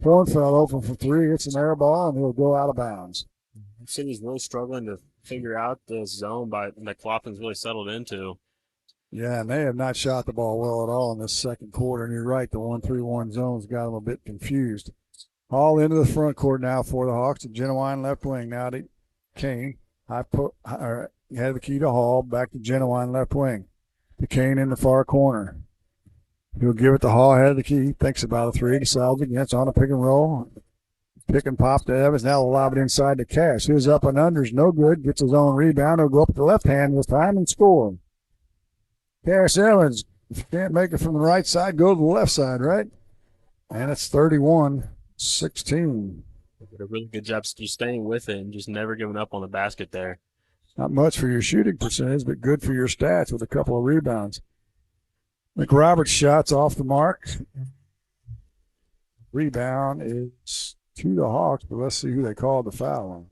Hornfeld open for three. It's an air ball, and he'll go out of bounds.
City's really struggling to figure out the zone that Clopton's really settled into.
Yeah, and they have not shot the ball well at all in this second quarter. And you're right, the 1-3-1 zone's got them a bit confused. Hall into the front court now for the Hawks. Genuine left wing now to Kane. Had the key to Hall. Back to Genuine left wing. To Kane in the far corner. He'll give it to Hall. Had the key. Thinks about a three. Decides against on a pick and roll. Pick and pop to Evans. Now they'll lob it inside to Cash. His up and under's no good. Gets his own rebound. He'll go up with the left hand this time and score. Cash Evans. If you can't make it from the right side, go to the left side, right? And it's 31-16.
Did a really good job just staying with it and just never giving up on the basket there.
Not much for your shooting percentage, but good for your stats with a couple of rebounds. McRoberts' shot's off the mark. Rebound is to the Hawks, but let's see who they called the foul on.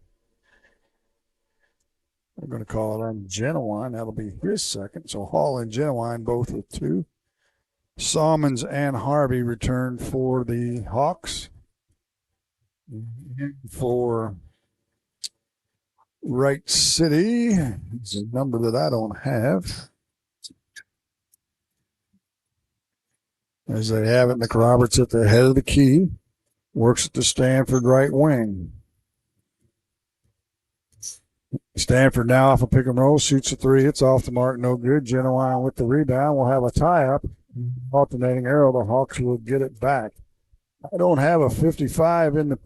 They're going to call it on Genuine. That'll be his second. So Hall and Genuine both with two. Salmons and Harvey return for the Hawks. For Wright City, it's a number that I don't have. As they have it, McRoberts at the head of the key. Works at the Stanford right wing. Stanford now off a pick and roll, shoots a three. It's off the mark, no good. Genuine with the rebound. We'll have a tie-up. Alternating arrow, the Hawks will get it back. I don't have a 55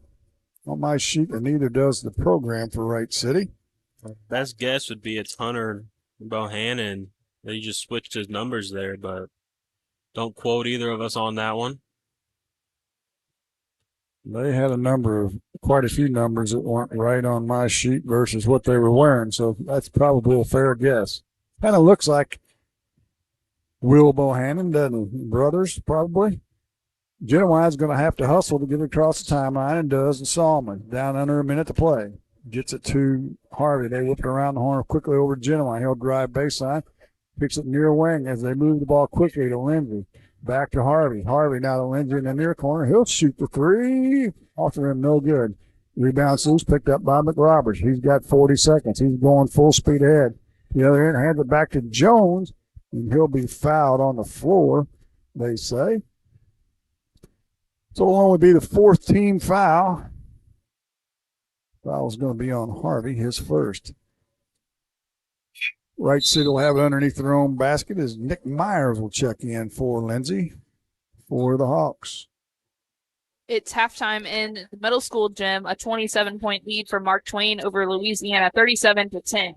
on my sheet, and neither does the program for Wright City.
Best guess would be it's Hunter Bohannon. He just switched his numbers there, but don't quote either of us on that one.
They had quite a few numbers that weren't right on my sheet versus what they were wearing, so that's probably a fair guess. Kind of looks like Will Bohannon, doesn't it? Brothers, probably. Genuine's going to have to hustle to get across the timeline, and does, and Salmon down under a minute to play. Gets it to Harvey. They whip it around the horn quickly over to Genuine. He'll drive baseline, picks it near wing as they move the ball quickly to Lindsay. Back to Harvey. Harvey now to Lindsay in the near corner. He'll shoot the three. Off to him, no good. Rebound loose, picked up by McRoberts. He's got 40 seconds. He's going full speed ahead. The other end, hands it back to Jones, and he'll be fouled on the floor, they say. So it'll only be the fourth team foul. Foul's going to be on Harvey, his first. Wright City will have it underneath their own basket as Nick Myers will check in for Lindsay for the Hawks.
It's halftime in the middle school gym, a 27-point lead for Mark Twain over Louisiana, 37-10.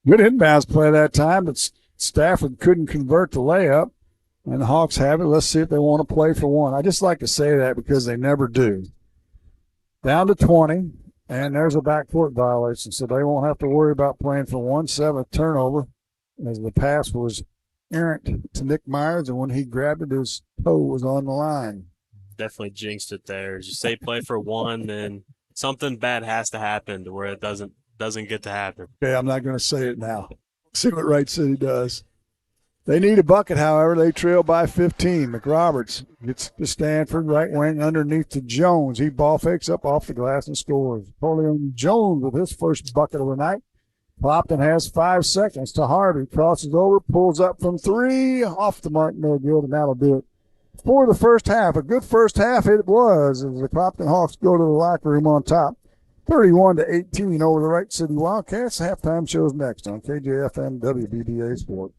Good inbounds play that time, but Stafford couldn't convert the layup, and the Hawks have it. Let's see if they want to play for one. I just like to say that because they never do. Down to 20. And there's a backcourt violation, so they won't have to worry about playing for 1/7 turnover, as the pass was errant to Nick Myers, and when he grabbed it, his toe was on the line.
Definitely jinxed it there. Just say play for one, then something bad has to happen to where it doesn't get to happen.
Okay, I'm not going to say it now. See what Wright City does. They need a bucket, however. They trail by 15. McRoberts gets to Stanford, right wing underneath to Jones. He ball fakes up off the glass and scores. Napoleon Jones with his first bucket of the night. Clopton has 5 seconds to Harvey. Crosses over, pulls up from three. Off the mark, no good, and that'll do it for the first half. A good first half it was as the Clopton Hawks go to the locker room on top. 31-18 over the Wright City Wildcats. Halftime show's next on KJFM WBBA Sport.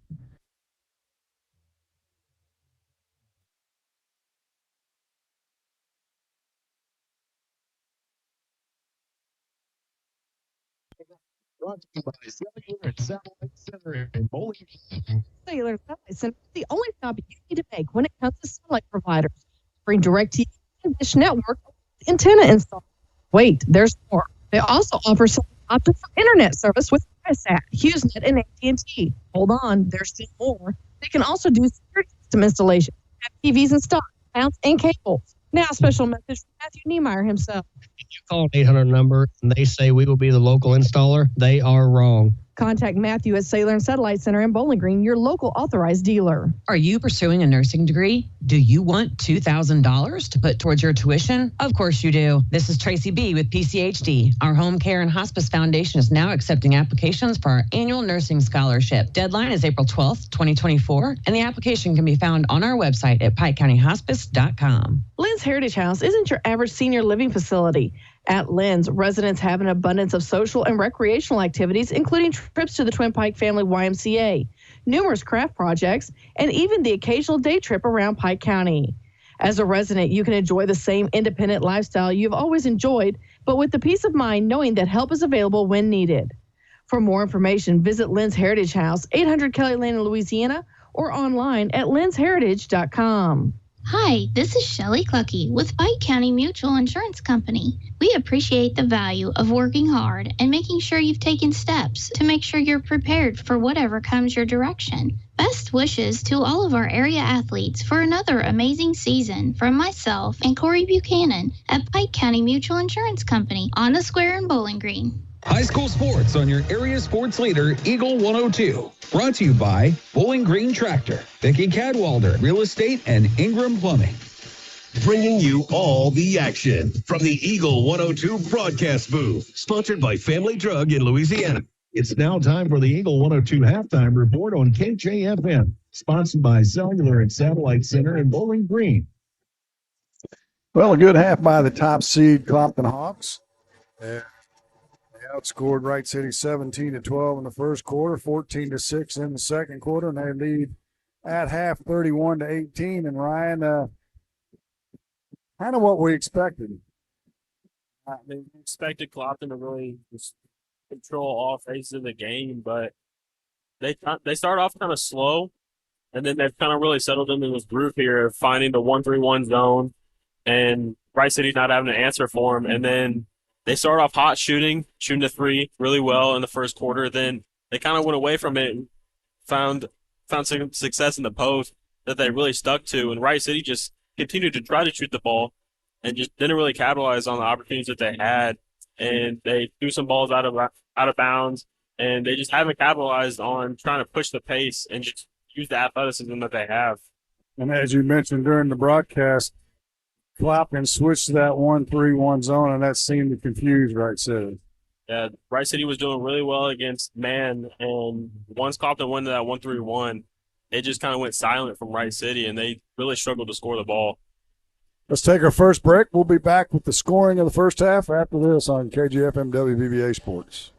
Brought to you by Cellular Satellite Center in Bowling.
Cellular Satellite Center is the only stop you need to make when it comes to satellite providers. Bring DirecTV and Dish Network antenna install. Wait, there's more. They also offer some options for internet service with Viasat, HughesNet, and AT&T. Hold on, there's still more. They can also do security system installation, have TVs in stock, mounts, and cables. Now, a special message from Matthew Niemeyer himself.
If you call an 800 number and they say we will be the local installer, they are wrong.
Contact Matthew at Sailor and Satellite Center in Bowling Green, your local authorized dealer.
Are you pursuing a nursing degree? Do you want $2,000 to put towards your tuition? Of course you do. This is Tracy B. with PCHD. Our Home Care and Hospice Foundation is now accepting applications for our annual nursing scholarship. Deadline is April 12th, 2024, and the application can be found on our website at PikeCountyHospice.com.
Lynn's Heritage House isn't your average senior living facility. At Lynn's, residents have an abundance of social and recreational activities, including trips to the Twin Pike Family YMCA, numerous craft projects, and even the occasional day trip around Pike County. As a resident, you can enjoy the same independent lifestyle you've always enjoyed, but with the peace of mind knowing that help is available when needed. For more information, visit Lynn's Heritage House, 800 Kelly Lane in Louisiana, or online at lynsheritage.com.
Hi, this is Shelley Clucky with Pike County Mutual Insurance Company. We appreciate the value of working hard and making sure you've taken steps to make sure you're prepared for whatever comes your direction. Best wishes to all of our area athletes for another amazing season from myself and Corey Buchanan at Pike County Mutual Insurance Company on the square in Bowling Green.
High school sports on your area sports leader, Eagle 102. Brought to you by Bowling Green Tractor, Vicki Cadwalder Real Estate, and Ingram Plumbing.
Bringing you all the action from the Eagle 102 broadcast booth, sponsored by Family Drug in Louisiana.
It's now time for the Eagle 102 halftime report on KJFM, sponsored by Cellular and Satellite Center in Bowling Green.
Well, a good half by the top seed Clopton Hawks. They outscored Wright City 17-12 in the first quarter, 14-6 in the second quarter, and they lead at half 31-18. And Ryan, kind of what we expected.
They expected Clopton to really just control all phases of the game, but they start off kind of slow, and then they've kind of really settled into this groove here of finding the 1-3-1 zone, and Wright City's not having to answer for them, and then they start off hot shooting the three really well in the first quarter. Then they kind of went away from it and found some success in the post that they really stuck to. And Wright City just continued to try to shoot the ball and just didn't really capitalize on the opportunities that they had. And they threw some balls out of bounds, and they just haven't capitalized on trying to push the pace and just use the athleticism that they have.
And as you mentioned during the broadcast, Clopton switched to that 1-3-1 zone, and that seemed to confuse Wright City.
Yeah, Wright City was doing really well against man, and once Clopton went to that 1-3-1, it just kind of went silent from Wright City, and they really struggled to score the ball.
Let's take our first break. We'll be back with the scoring of the first half after this on KJFM WBBA Sports.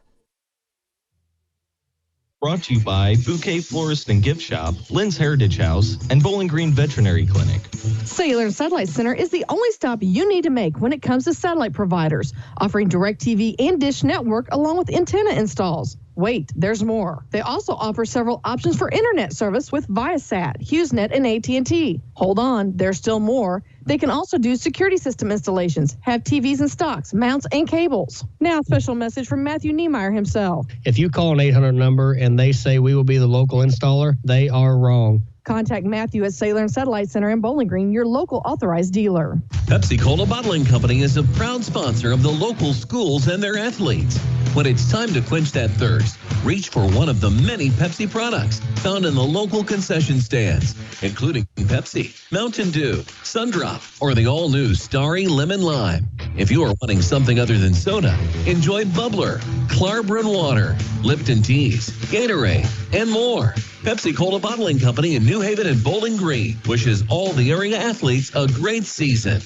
Brought to you by Bouquet Florist and Gift Shop, Lynn's Heritage House, and Bowling Green Veterinary Clinic.
Sailor and Satellite Center is the only stop you need to make when it comes to satellite providers, offering DirecTV and Dish Network along with antenna installs. Wait, there's more. They also offer several options for internet service with Viasat, HughesNet, and AT&T. Hold on, there's still more. They can also do security system installations, have TVs in stocks, mounts, and cables. Now, a special message from Matthew Niemeyer himself.
If you call an 800 number and they say we will be the local installer, they are wrong.
Contact Matthew at Sailor and Satellite Center in Bowling Green, your local authorized dealer.
Pepsi Cola Bottling Company is a proud sponsor of the local schools and their athletes. When it's time to quench that thirst, reach for one of the many Pepsi products found in the local concession stands, including Pepsi, Mountain Dew, Sundrop, or the all-new Starry Lemon Lime. If you are wanting something other than soda, enjoy Bubbler, Clarbrun Water, Lipton Teas, Gatorade, and more. Pepsi Cola Bottling Company in New Haven and Bowling Green wishes all the area athletes a great season.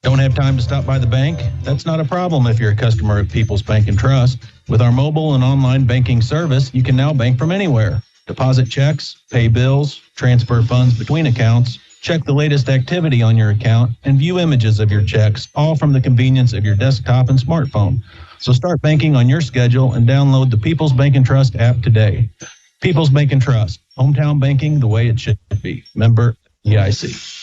Don't have time to stop by the bank? That's not a problem if you're a customer of People's Bank and Trust. With our mobile and online banking service, you can now bank from anywhere. Deposit checks, pay bills, transfer funds between accounts, check the latest activity on your account, and view images of your checks, all from the convenience of your desktop and smartphone. So start banking on your schedule and download the People's Bank and Trust app today. People's Bank and Trust, hometown banking the way it should be. Member EIC.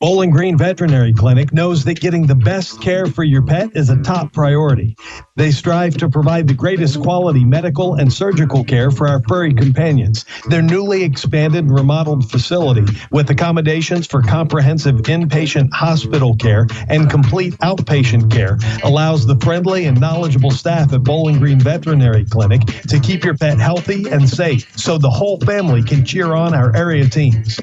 Bowling Green Veterinary Clinic knows that getting the best care for your pet is a top priority. They strive to provide the greatest quality medical and surgical care for our furry companions. Their newly expanded and remodeled facility with accommodations for comprehensive inpatient hospital care and complete outpatient care allows the friendly and knowledgeable staff at Bowling Green Veterinary Clinic to keep your pet healthy and safe so the whole family can cheer on our area teams.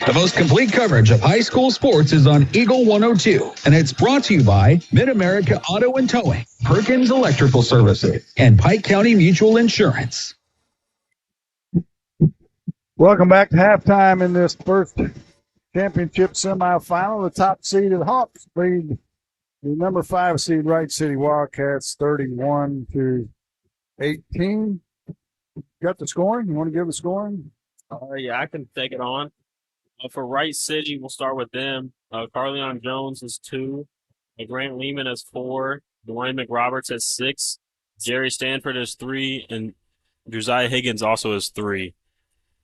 The most complete coverage of high school sports is on Eagle 102, and it's brought to you by Mid-America Auto and Towing, Perkins Electrical Services, and Pike County Mutual Insurance.
Welcome back to halftime in this first championship semifinal. The top seeded Hawks lead the number 5 seed Wright City Wildcats 31-18. Got the scoring? You want to give the scoring?
Yeah, I can take it on. For Wright City, we'll start with them. Carleon Jones is 2. Grant Lehman is 4. Dwayne McRoberts has 6. Jerry Stanford is 3. And Josiah Higgins also is 3.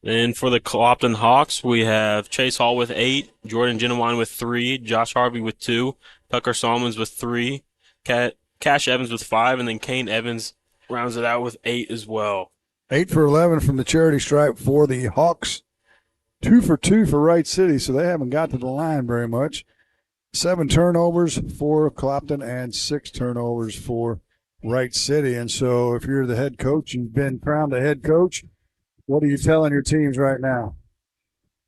Then for the Clopton Hawks, we have Chase Hall with 8. Jordan Genowine with 3. Josh Harvey with 2. Tucker Salmons with 3. Cash Evans with 5. And then Kane Evans rounds it out with 8 as well.
8 for 11 from the charity stripe for the Hawks. 2 for 2 for Wright City, so they haven't got to the line very much. 7 turnovers for Clopton and 6 turnovers for Wright City. And so if you're the head coach, you've been crowned the head coach, what are you telling your teams right now?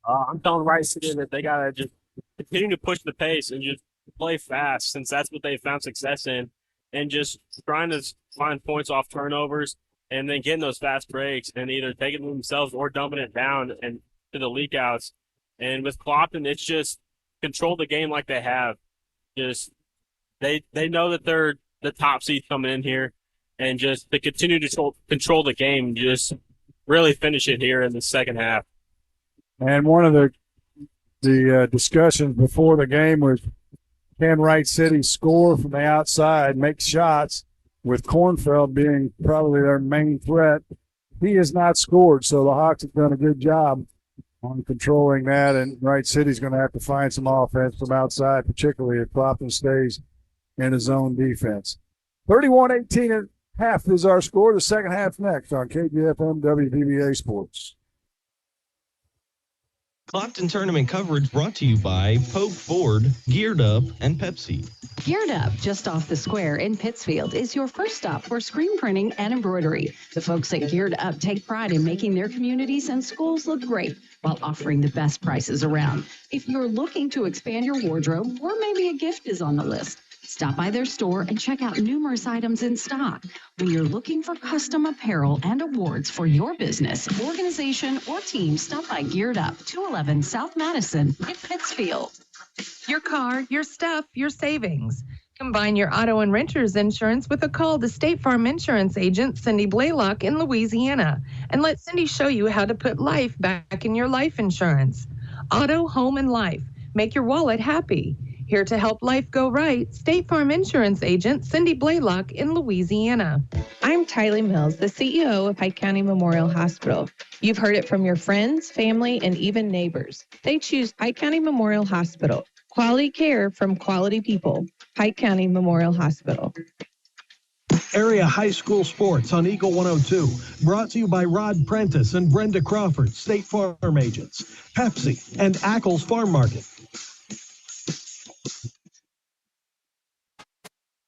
I'm telling Wright City that they got to just continue to push the pace and just play fast, since that's what they found success in, and just trying to find points off turnovers and then getting those fast breaks and either taking them themselves or dumping it down and to the leak outs. And with Clopton, it's just control the game like they have. Just they know that they're the top seed coming in here, and just to continue to control the game, just really finish it here in the second half.
And one of the discussions before the game was, can Wright City score from the outside, make shots, with Kornfeld being probably their main threat. He has not scored, so the Hawks have done a good job on controlling that, and Wright City's going to have to find some offense from outside, particularly if Clopton stays in his own defense. 31-18 at half is our score. The second half next on KJFM WBBA Sports.
Clopton tournament coverage brought to you by Poke Ford, Geared Up, and Pepsi.
Geared Up, just off the square in Pittsfield, is your first stop for screen printing and embroidery. The folks at Geared Up take pride in making their communities and schools look great while offering the best prices around. If you're looking to expand your wardrobe, or maybe a gift is on the list, stop by their store and check out numerous items in stock. When you're looking for custom apparel and awards for your business, organization, or team, stop by Geared Up, 211 South Madison in Pittsfield.
Your car, your stuff, your savings. Combine your auto and renter's insurance with a call to State Farm Insurance agent Cindy Blaylock in Louisiana, and let Cindy show you how to put life back in your life insurance. Auto, home, and life. Make your wallet happy. Here to help life go right, State Farm Insurance agent Cindy Blaylock in Louisiana.
I'm Tylee Mills, the CEO of Pike County Memorial Hospital. You've heard it from your friends, family, and even neighbors. They choose Pike County Memorial Hospital. Quality care from quality people. Pike County Memorial Hospital.
Area high school sports on Eagle 102. Brought to you by Rod Prentice and Brenda Crawford, State Farm agents, Pepsi, and Ackles Farm Market.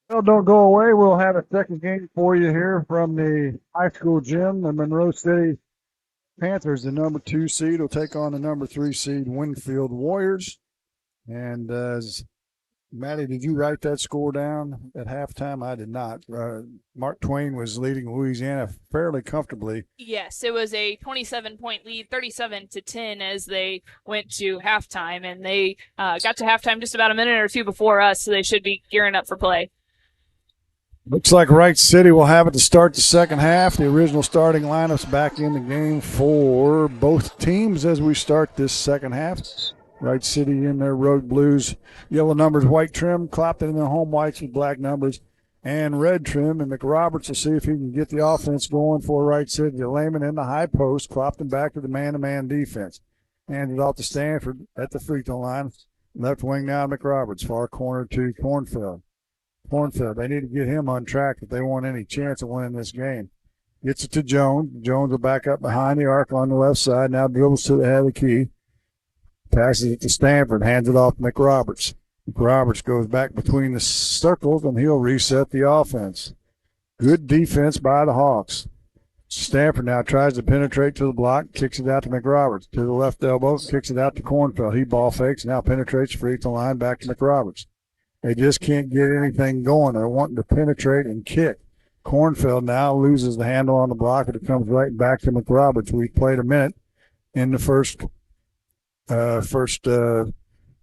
Well, don't go away. We'll have a second game for you here from the high school gym. The Monroe City Panthers, the number 2 seed, will take on the number 3 seed Winfield Warriors. And Maddie, did you write that score down at halftime? I did not. Mark Twain was leading Louisiana fairly comfortably.
Yes, it was a 27-point lead, 37-10 as they went to halftime, and they got to halftime just about a minute or two before us, so they should be gearing up for play.
Looks like Wright City will have it to start the second half. The original starting lineup's back in the game for both teams as we start this second half. Wright City in their road blues, yellow numbers, white trim. Clopton in their home whites with black numbers and red trim. And McRoberts will see if he can get the offense going for Wright City. Lehman in the high post. Clopton back to the man-to-man defense. Handed off to Stanford at the free throw line. Left wing now, McRoberts. Far corner to Cornfield. Cornfield, they need to get him on track if they want any chance of winning this game. Gets it to Jones. Jones will back up behind the arc on the left side. Now dribbles to the head of the key. Passes it to Stanford. Hands it off to McRoberts. McRoberts goes back between the circles, and he'll reset the offense. Good defense by the Hawks. Stanford now tries to penetrate to the block, kicks it out to McRoberts. To the left elbow, kicks it out to Cornfield. He ball fakes, now penetrates free throw line back to McRoberts. They just can't get anything going. They're wanting to penetrate and kick. Cornfield now loses the handle on the block, and it comes right back to McRoberts. We played a minute in the first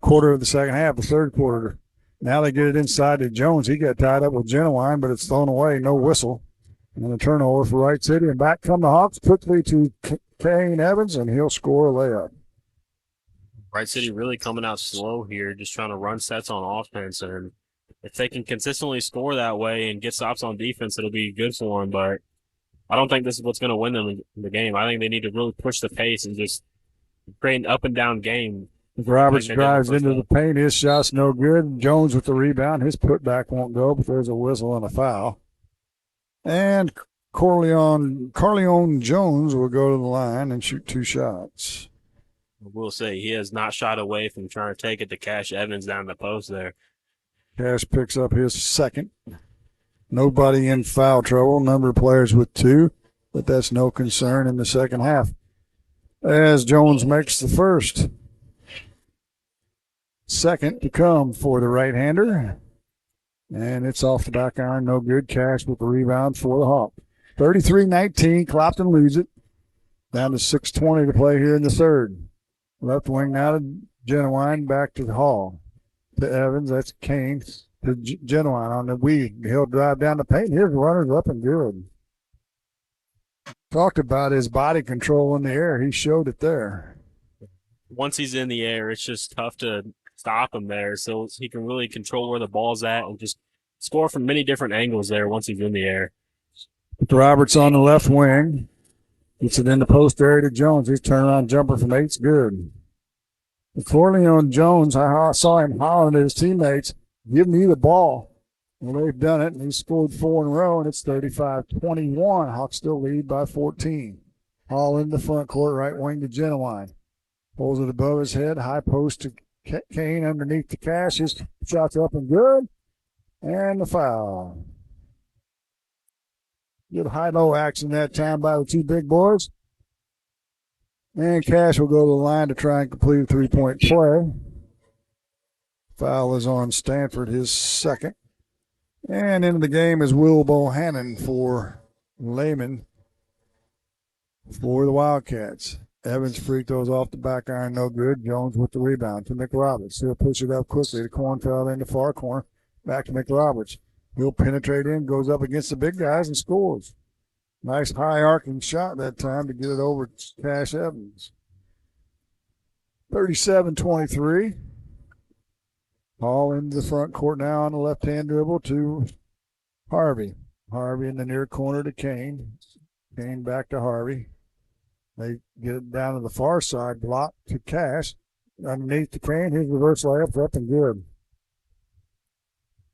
quarter of the second half, the third quarter. Now they get it inside to Jones. He got tied up with Genuine, but it's thrown away. No whistle. And a turnover for Wright City. And back come the Hawks quickly to Kane Evans, and he'll score a layup.
Wright City really coming out slow here, just trying to run sets on offense. And if they can consistently score that way and get stops on defense, it'll be good for them. But I don't think this is what's going to win them in the game. I think they need to really push the pace and just create an up-and-down game.
Roberts drives into the paint. His shot's no good. Jones with the rebound. His putback won't go, but there's a whistle and a foul. And Carleon Jones will go to the line and shoot 2 shots.
I will say he has not shot away from trying to take it to Cash Evans down the post there.
Cash picks up his second. Nobody in foul trouble. Number of players with 2, but that's no concern in the second half. As Jones makes the first. Second to come for the right-hander. And it's off the back iron. No good. Cash with the rebound for the Hawks. 33-19. Clopton leads it. Down to 6:20 to play here in the third. Left wing now to Genuine. Back to the Hall. To Evans. That's Kane. To Genuine on the weed. He'll drive down the paint. His runner's up and good. Talked about his body control in the air. He showed it there.
Once he's in the air, it's just tough to stop him there. So he can really control where the ball's at and just score from many different angles there once he's in the air.
Roberts on the left wing. Gets it in the post area to Jones. His turnaround jumper from 8's good. Corleone Jones, I saw him hollering at his teammates, give me the ball. Well, they've done it, and he scored 4 in a row, and it's 35-21. Hawks still lead by 14. Hall in the front court, right wing to Genuine. Pulls it above his head, high post to Kane underneath the Cash. His shot's up and good. And the foul. Good high-low action that time by the 2 big boys. And Cash will go to the line to try and complete a 3-point play. Foul is on Stanford, his second. And into the game is Will Bohannon for Lehman for the Wildcats. Evans free throws off the back iron, no good. Jones with the rebound to McRoberts. He'll push it up quickly to Cornfield in the far corner. Back to McRoberts. He'll penetrate in, goes up against the big guys and scores. Nice high arcing shot that time to get it over to Cash Evans. 37-23. Hall into the front court now on the left-hand dribble to Harvey. Harvey in the near corner to Kane. Kane back to Harvey. They get it down to the far side, block to Cash. Underneath the Kane, his reverse layup's up and good.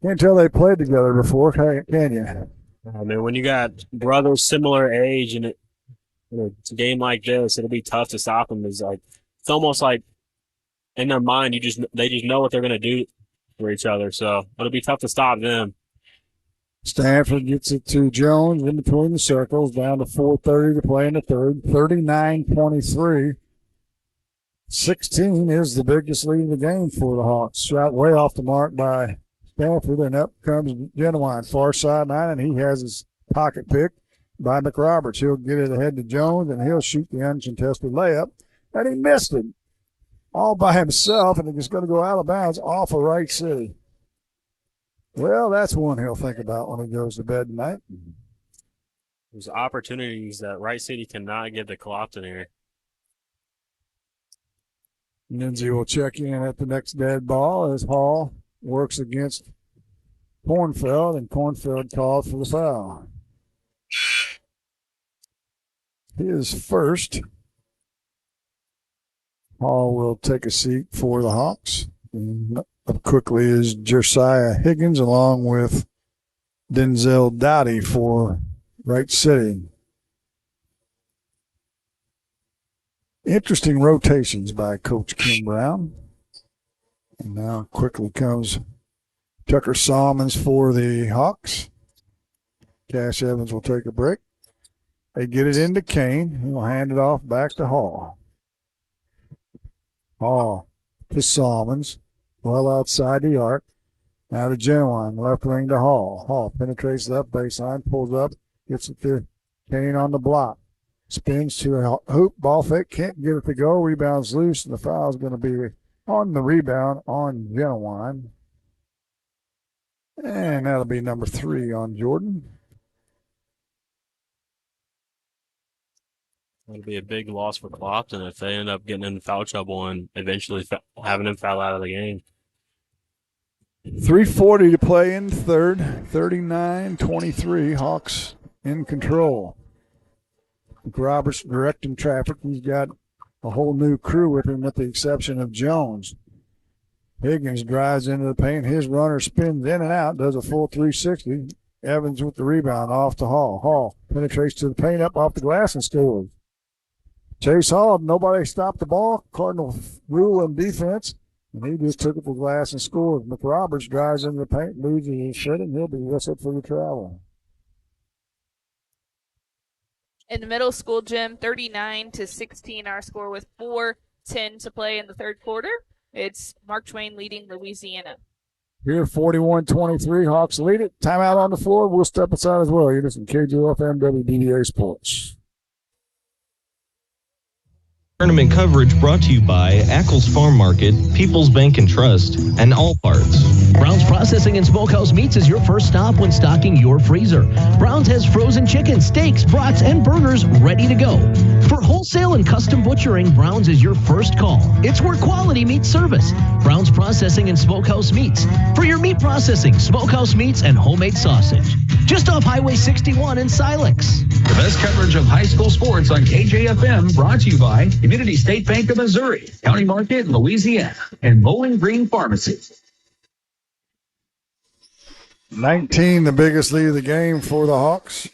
Can't tell they played together before, can you?
I mean, when you got brothers similar age and it's a game like this, it'll be tough to stop them. It's almost like in their mind, they just know what they're going to do for each other. So it'll be tough to stop them.
Stanford gets it to Jones in between the circles, down to 4:30 to play in the third. 39-23. 16 is the biggest lead in the game for the Hawks. Shot way off the mark by Stanford, and up comes Genuine, far sideline, and he has his pocket pick by McRoberts. He'll get it ahead to Jones, and he'll shoot the uncontested layup, and he missed it all by himself, and it's going to go out of bounds off of Wright City. Well, that's one he'll think about when he goes to bed tonight.
There's opportunities that Wright City cannot give to Clopton here.
Lindsay will check in at the next dead ball as Hall works against Cornfield, and Cornfield called for the foul. His first. Hall will take a seat for the Hawks. Up quickly is Josiah Higgins along with Denzel Dowdy for Wright City. Interesting rotations by Coach Kim Brown. And now quickly comes Tucker Salmons for the Hawks. Cash Evans will take a break. They get it into Kane. He'll hand it off back to Hall. Hall to Salmons. Well outside the arc. Now to Genuine. Left wing to Hall. Hall penetrates left baseline. Pulls up. Gets it to Kane on the block. Spins to a hoop. Ball fake. Can't get it to go. Rebounds loose. And the foul is going to be on the rebound on Genuine. And that'll be number 3 on Jordan.
It'll be a big loss for Clopton if they end up getting in foul trouble and eventually having him foul out of the game.
3:40 to play in third. 39-23. Hawks in control. Roberts directing traffic. He's got a whole new crew with him with the exception of Jones. Higgins drives into the paint. His runner spins in and out, does a full 360. Evans with the rebound off to Hall. Hall penetrates to the paint, up off the glass and scores. Chase Hall, nobody stopped the ball. Cardinal rule in defense, and he just took it to the glass and scored. McRoberts drives into the paint, loses his shit, and he'll be whistled for the travel.
In the middle school gym, 39-16 our score with 4:10 to play in the third quarter. It's Mark Twain leading Louisiana.
Here, 41-23, Hawks lead it. Timeout on the floor. We'll step aside as well. You're listening to KJFM WBBA Sports.
Tournament coverage brought to you by Ackles Farm Market, People's Bank and Trust, and All Parts.
Brown's Processing and Smokehouse Meats is your first stop when stocking your freezer. Brown's has frozen chicken, steaks, brats, and burgers ready to go. For wholesale and custom butchering, Brown's is your first call. It's where quality meets service. Brown's Processing and Smokehouse Meats. For your meat processing, smokehouse meats, and homemade sausage. Just off Highway 61 in Silex.
The best coverage of high school sports on KJFM brought to you by Community State Bank of Missouri, County Market in Louisiana, and Bowling Green Pharmacy.
19, the biggest lead of the game for the Hawks.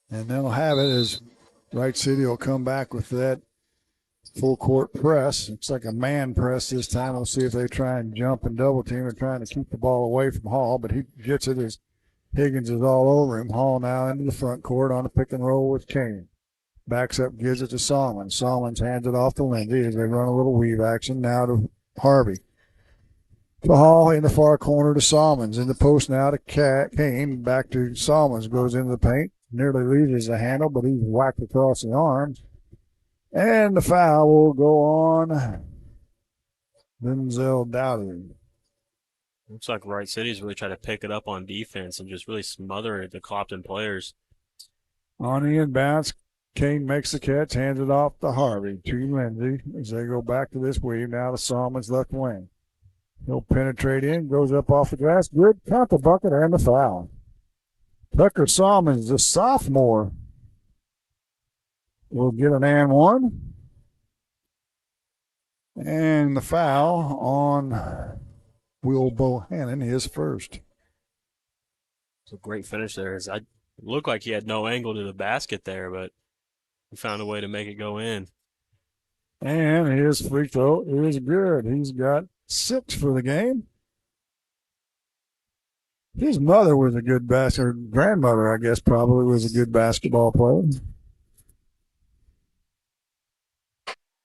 And they'll have it as Wright City will come back with that full court press. It's like a man press this time. We'll see if they try and jump and double team and trying to keep the ball away from Hall, but he gets it as Higgins is all over him. Hall now into the front court on a pick and roll with Kane. Backs up, gives it to Salmons. Salmons hands it off to Lindsay as they run a little weave action. Now to Harvey. To Hall in the far corner to Salmons. In the post now to Kane. Back to Salmons. Goes into the paint. Nearly loses the handle, but he's whacked across the arms. And the foul will go on Denzel Dowdy.
Looks like Wright City's really trying to pick it up on defense and just really smother the Clopton players.
On the inbounds, Kane makes the catch, hands it off to Harvey, to Lindsay, as they go back to this weave, now to Salmons left wing. He'll penetrate in, goes up off the glass, good, count the bucket and the foul. Tucker Salmons, the sophomore, will get an and one. And the foul on Will Bohannon, his first.
It's a great finish there. It looked like he had no angle to the basket there, but he found a way to make it go in.
And his free throw is good. He's got 6 for the game. His mother was a good grandmother, I guess, probably was a good basketball player.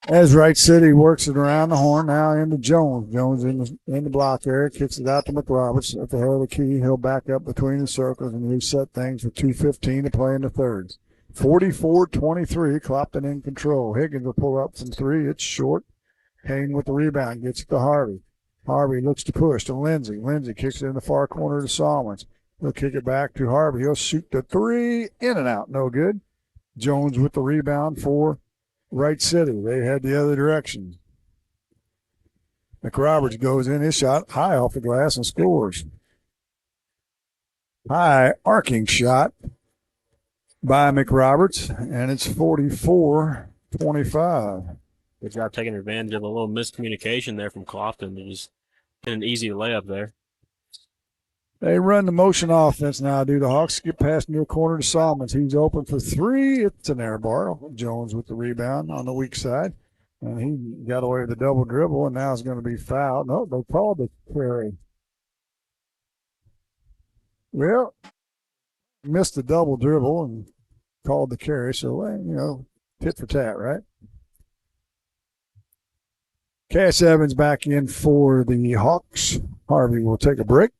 As Wright City works it around the horn, now into Jones. Jones in the block area, kicks it out to McRoberts at the head of the key. He'll back up between the circles and reset things for 2:15 to play in the third. 44-23, Clopton in control. Higgins will pull up from 3. It's short. Kane with the rebound, gets it to Harvey. Harvey looks to push to Lindsay. Lindsay kicks it in the far corner to Salmons. He'll kick it back to Harvey. He'll shoot the 3, in and out, no good. Jones with the rebound for Wright City. They head the other direction. McRoberts goes in his shot high off the glass and scores. High arcing shot by McRoberts, and it's 44-25.
Good job taking advantage of a little miscommunication there from Clopton to just get an easy layup there.
They run the motion offense now, do the Hawks. Get past near corner to Solomons. He's open for three. It's an air bar. Jones with the rebound on the weak side. And he got away with the double dribble, and now it's going to be fouled. No, they called the carry. Well, missed the double dribble and called the carry. So, tit for tat, right? Cash Evans back in for the Hawks. Harvey will take a break.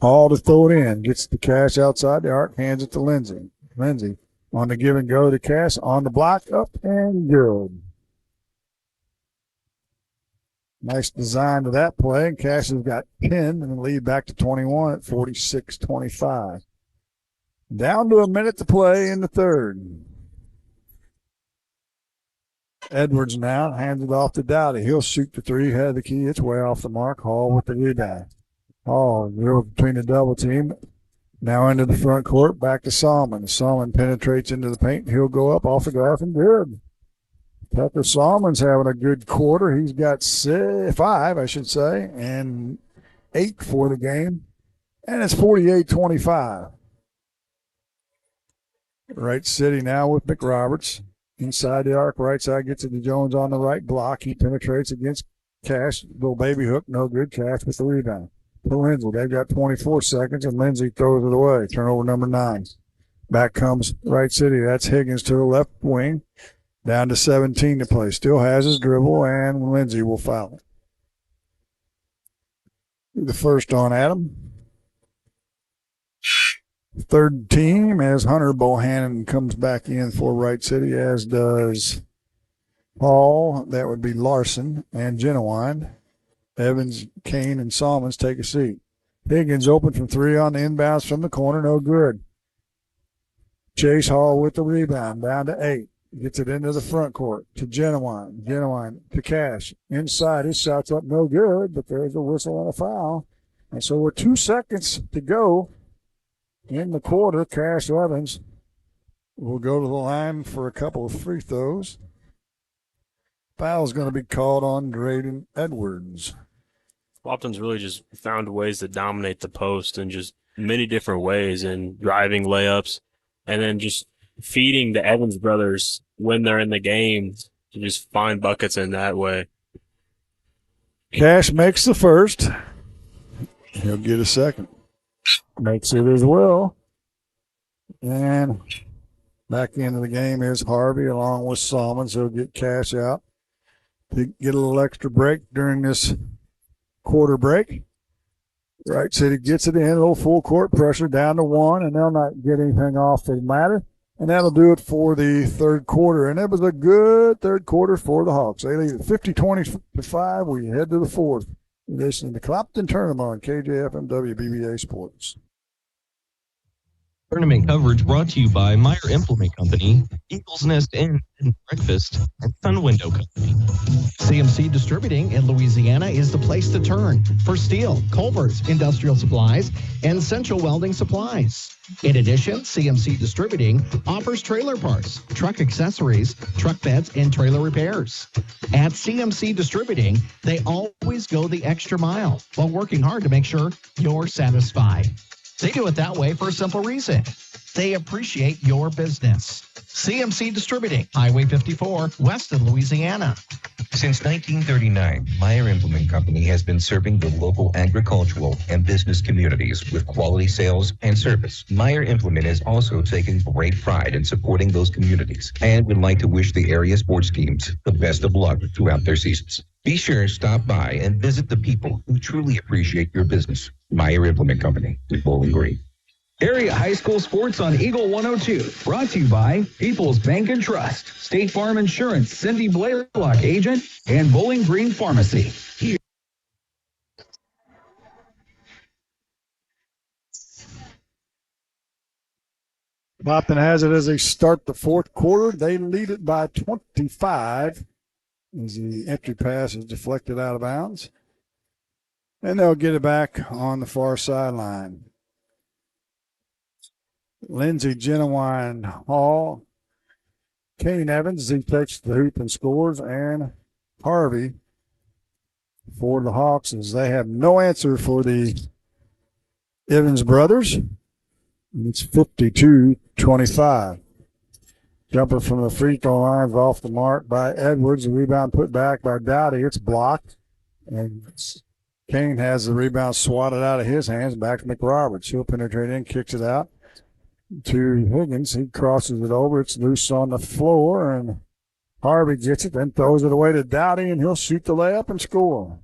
Hall to throw it in. Gets the Cash outside the arc. Hands it to Lindsey. Lindsey on the give and go to Cash. On the block. Up and good. Nice design to that play. And Cash has got 10 and the lead back to 21 at 46-25. Down to a minute to play in the third. Edwards now hands it off to Dowdy. He'll shoot the three. Had the key. It's way off the mark. Hall with the rebound. Hall drills between the double team. Now into the front court. Back to Solomon. Solomon penetrates into the paint. He'll go up off the glass and good. Tucker Solomon's having a good quarter. He's got 5, and 8 for the game. And it's 48-25. Wright City now with McRoberts. Inside the arc, right side gets it to Jones on the right block. He penetrates against Cash. Little baby hook, no good. Cash with the rebound. To Lindsey. They've got 24 seconds, and Lindsey throws it away. Turnover number 9. Back comes Wright City. That's Higgins to the left wing. Down to 17 to play. Still has his dribble, and Lindsey will foul it. The first on Adam. Third team as Hunter Bohannon comes back in for Wright City, as does Hall. That would be Larson and Genuine. Evans, Kane, and Solomons take a seat. Higgins open from 3 on the inbounds from the corner. No good. Chase Hall with the rebound. Down to 8. Gets it into the front court to Genuine. Genuine to Cash. Inside, his shot's up, no good, but there's a whistle and a foul. And so with 2 seconds to go in the quarter, Cash Evans will go to the line for a couple of free throws. Foul's going to be called on Drayden Edwards.
Clopton's really just found ways to dominate the post in just many different ways, and driving layups, and then just feeding the Evans brothers when they're in the game to just find buckets in that way.
Cash makes the first. He'll get a second. Makes it as well. And back into the game is Harvey along with Solomons. He'll get Cash out to get a little extra break during this quarter break. Wright City gets it in, a little full court pressure down to 1, and they'll not get anything off that matter. And that'll do it for the third quarter. And it was a good third quarter for the Hawks. They lead at 50-25. We head to the fourth. You're listening to Clopton Tournament on KJFM WBBA Sports.
Tournament coverage brought to you by Meyer Implement Company, Eagles Nest Inn and Breakfast, and Sun Window Company.
CMC Distributing in Louisiana is the place to turn for steel, culverts, industrial supplies, and central welding supplies. In addition, CMC Distributing offers trailer parts, truck accessories, truck beds, and trailer repairs. At CMC Distributing, they always go the extra mile while working hard to make sure you're satisfied. They do it that way for a simple reason. They appreciate your business. CMC Distributing, Highway 54, west of Louisiana.
Since 1939, Meyer Implement Company has been serving the local agricultural and business communities with quality sales and service. Meyer Implement has also taken great pride in supporting those communities and would like to wish the area sports teams the best of luck throughout their seasons. Be sure to stop by and visit the people who truly appreciate your business. Meyer Implement Company in Bowling Green.
Area high school sports on Eagle 102. Brought to you by People's Bank and Trust, State Farm Insurance, Cindy Blaylock agent, and Bowling Green Pharmacy. Here.
Clopton has it as they start the fourth quarter. They lead it by 25 as the entry pass is deflected out of bounds. And they'll get it back on the far sideline. Lindsey, Genuine, Hall, Kane Evans, he takes the hoop and scores, and Harvey for the Hawks, as they have no answer for the Evans brothers. It's 52-25. Jumper from the free throw line is off the mark by Edwards. The rebound put back by Dowdy. It's blocked. And Kane has the rebound swatted out of his hands. Back to McRoberts. He'll penetrate in, kicks it out to Higgins. He crosses it over. It's loose on the floor, and Harvey gets it, then throws it away to Dowdy, and he'll shoot the layup and score.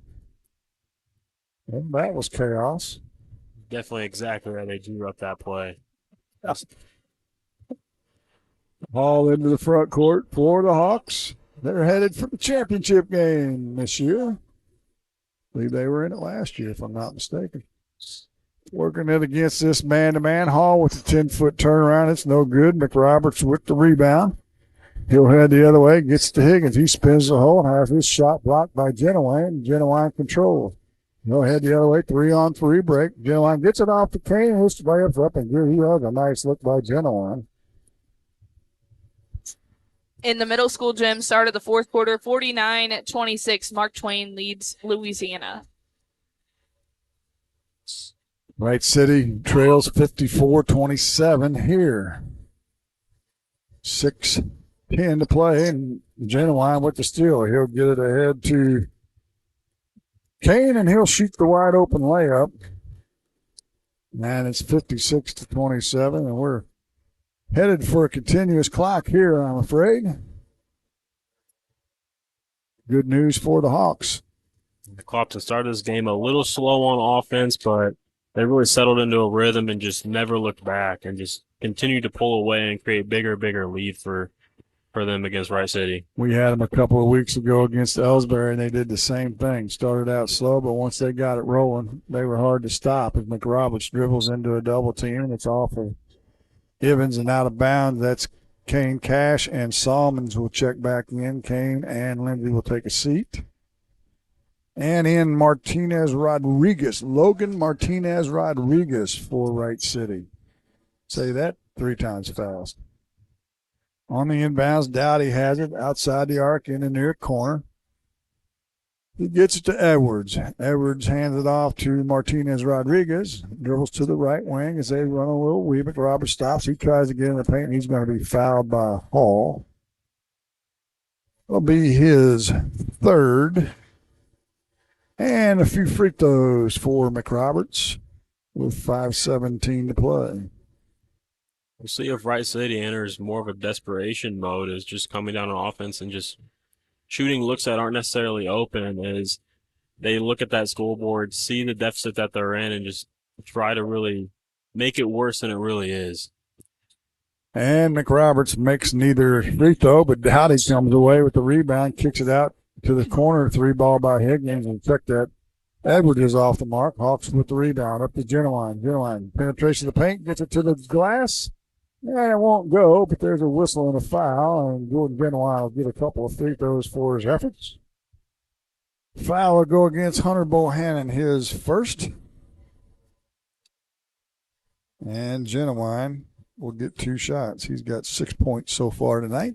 And that was chaos.
Definitely exactly how they drew up that play.
Ball into the front court for the Hawks. They're headed for the championship game this year. I believe they were in it last year, if I'm not mistaken. Working it against this man-to-man. Hall with the 10-foot turnaround. It's no good. McRoberts with the rebound. He'll head the other way, gets to Higgins. He spins the hole and has his shot blocked by Genowine. Genowine controls. He'll head the other way, 3-on-3 break. Genowine gets it off the Kane. His layups up and good. He has a nice look by Genowine.
In the middle school gym, start of the fourth quarter, 49-26. Mark Twain leads Louisiana.
Wright City trails 54-27 here. 6:10 to play, and Genowine with the steal. He'll get it ahead to Kane, and he'll shoot the wide open layup. And it's 56-27, and we're headed for a continuous clock here, I'm afraid. Good news for the Hawks.
The Clopton started this game a little slow on offense, but they really settled into a rhythm and just never looked back and just continued to pull away and create bigger and bigger lead for them against Wright City.
We had them a couple of weeks ago against Ellsbury, and they did the same thing. Started out slow, but once they got it rolling, they were hard to stop. As McRoberts dribbles into a double team, and it's off of Evans and out of bounds. That's Kane Cash, and Salmons will check back in. Kane and Lindsay will take a seat. And in Martinez Rodriguez, Logan Martinez Rodriguez for Wright City. Say that 3 times fast. On the inbounds, Dowdy has it outside the arc in the near corner. He gets it to Edwards. Edwards hands it off to Martinez Rodriguez. Dribbles to the right wing as they run a little wee. McRoberts stops. He tries to get in the paint. He's going to be fouled by Hall. It'll be his third. And a few free throws for McRoberts with 5:17 to play.
We'll see if Wright City enters more of a desperation mode, is just coming down on offense and just shooting looks that aren't necessarily open, as they look at that scoreboard, see the deficit that they're in, and just try to really make it worse than it really is.
And McRoberts makes neither free throw, but Dowdy comes away with the rebound, kicks it out to the corner, 3 ball by Higgins, and check that. Edwards is off the mark. Hawks with the rebound up to Genowine. Genowine penetration of the paint, gets it to the glass. And it won't go, but there's a whistle and a foul, and Jordan Genowine will get a couple of free throws for his efforts. Foul will go against Hunter Bohannon, his first. And Genowine will get 2 shots. He's got 6 points so far tonight.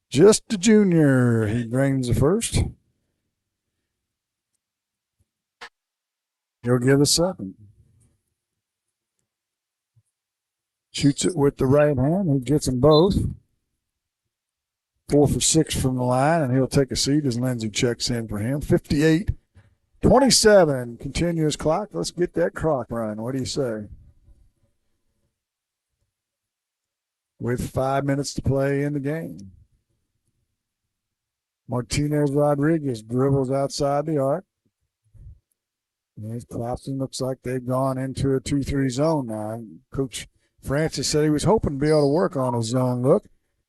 Just a junior. He drains the first. He'll give a second. Shoots it with the right hand. He gets them both. 4 for 6 from the line, and he'll take a seat as Lindsay checks in for him. 58-27. Continuous clock. Let's get that clock running. What do you say? With 5 minutes to play in the game. Martinez Rodriguez dribbles outside the arc. And Clopton looks like they've gone into a 2-3 zone now. Coach Francis said he was hoping to be able to work on a zone look.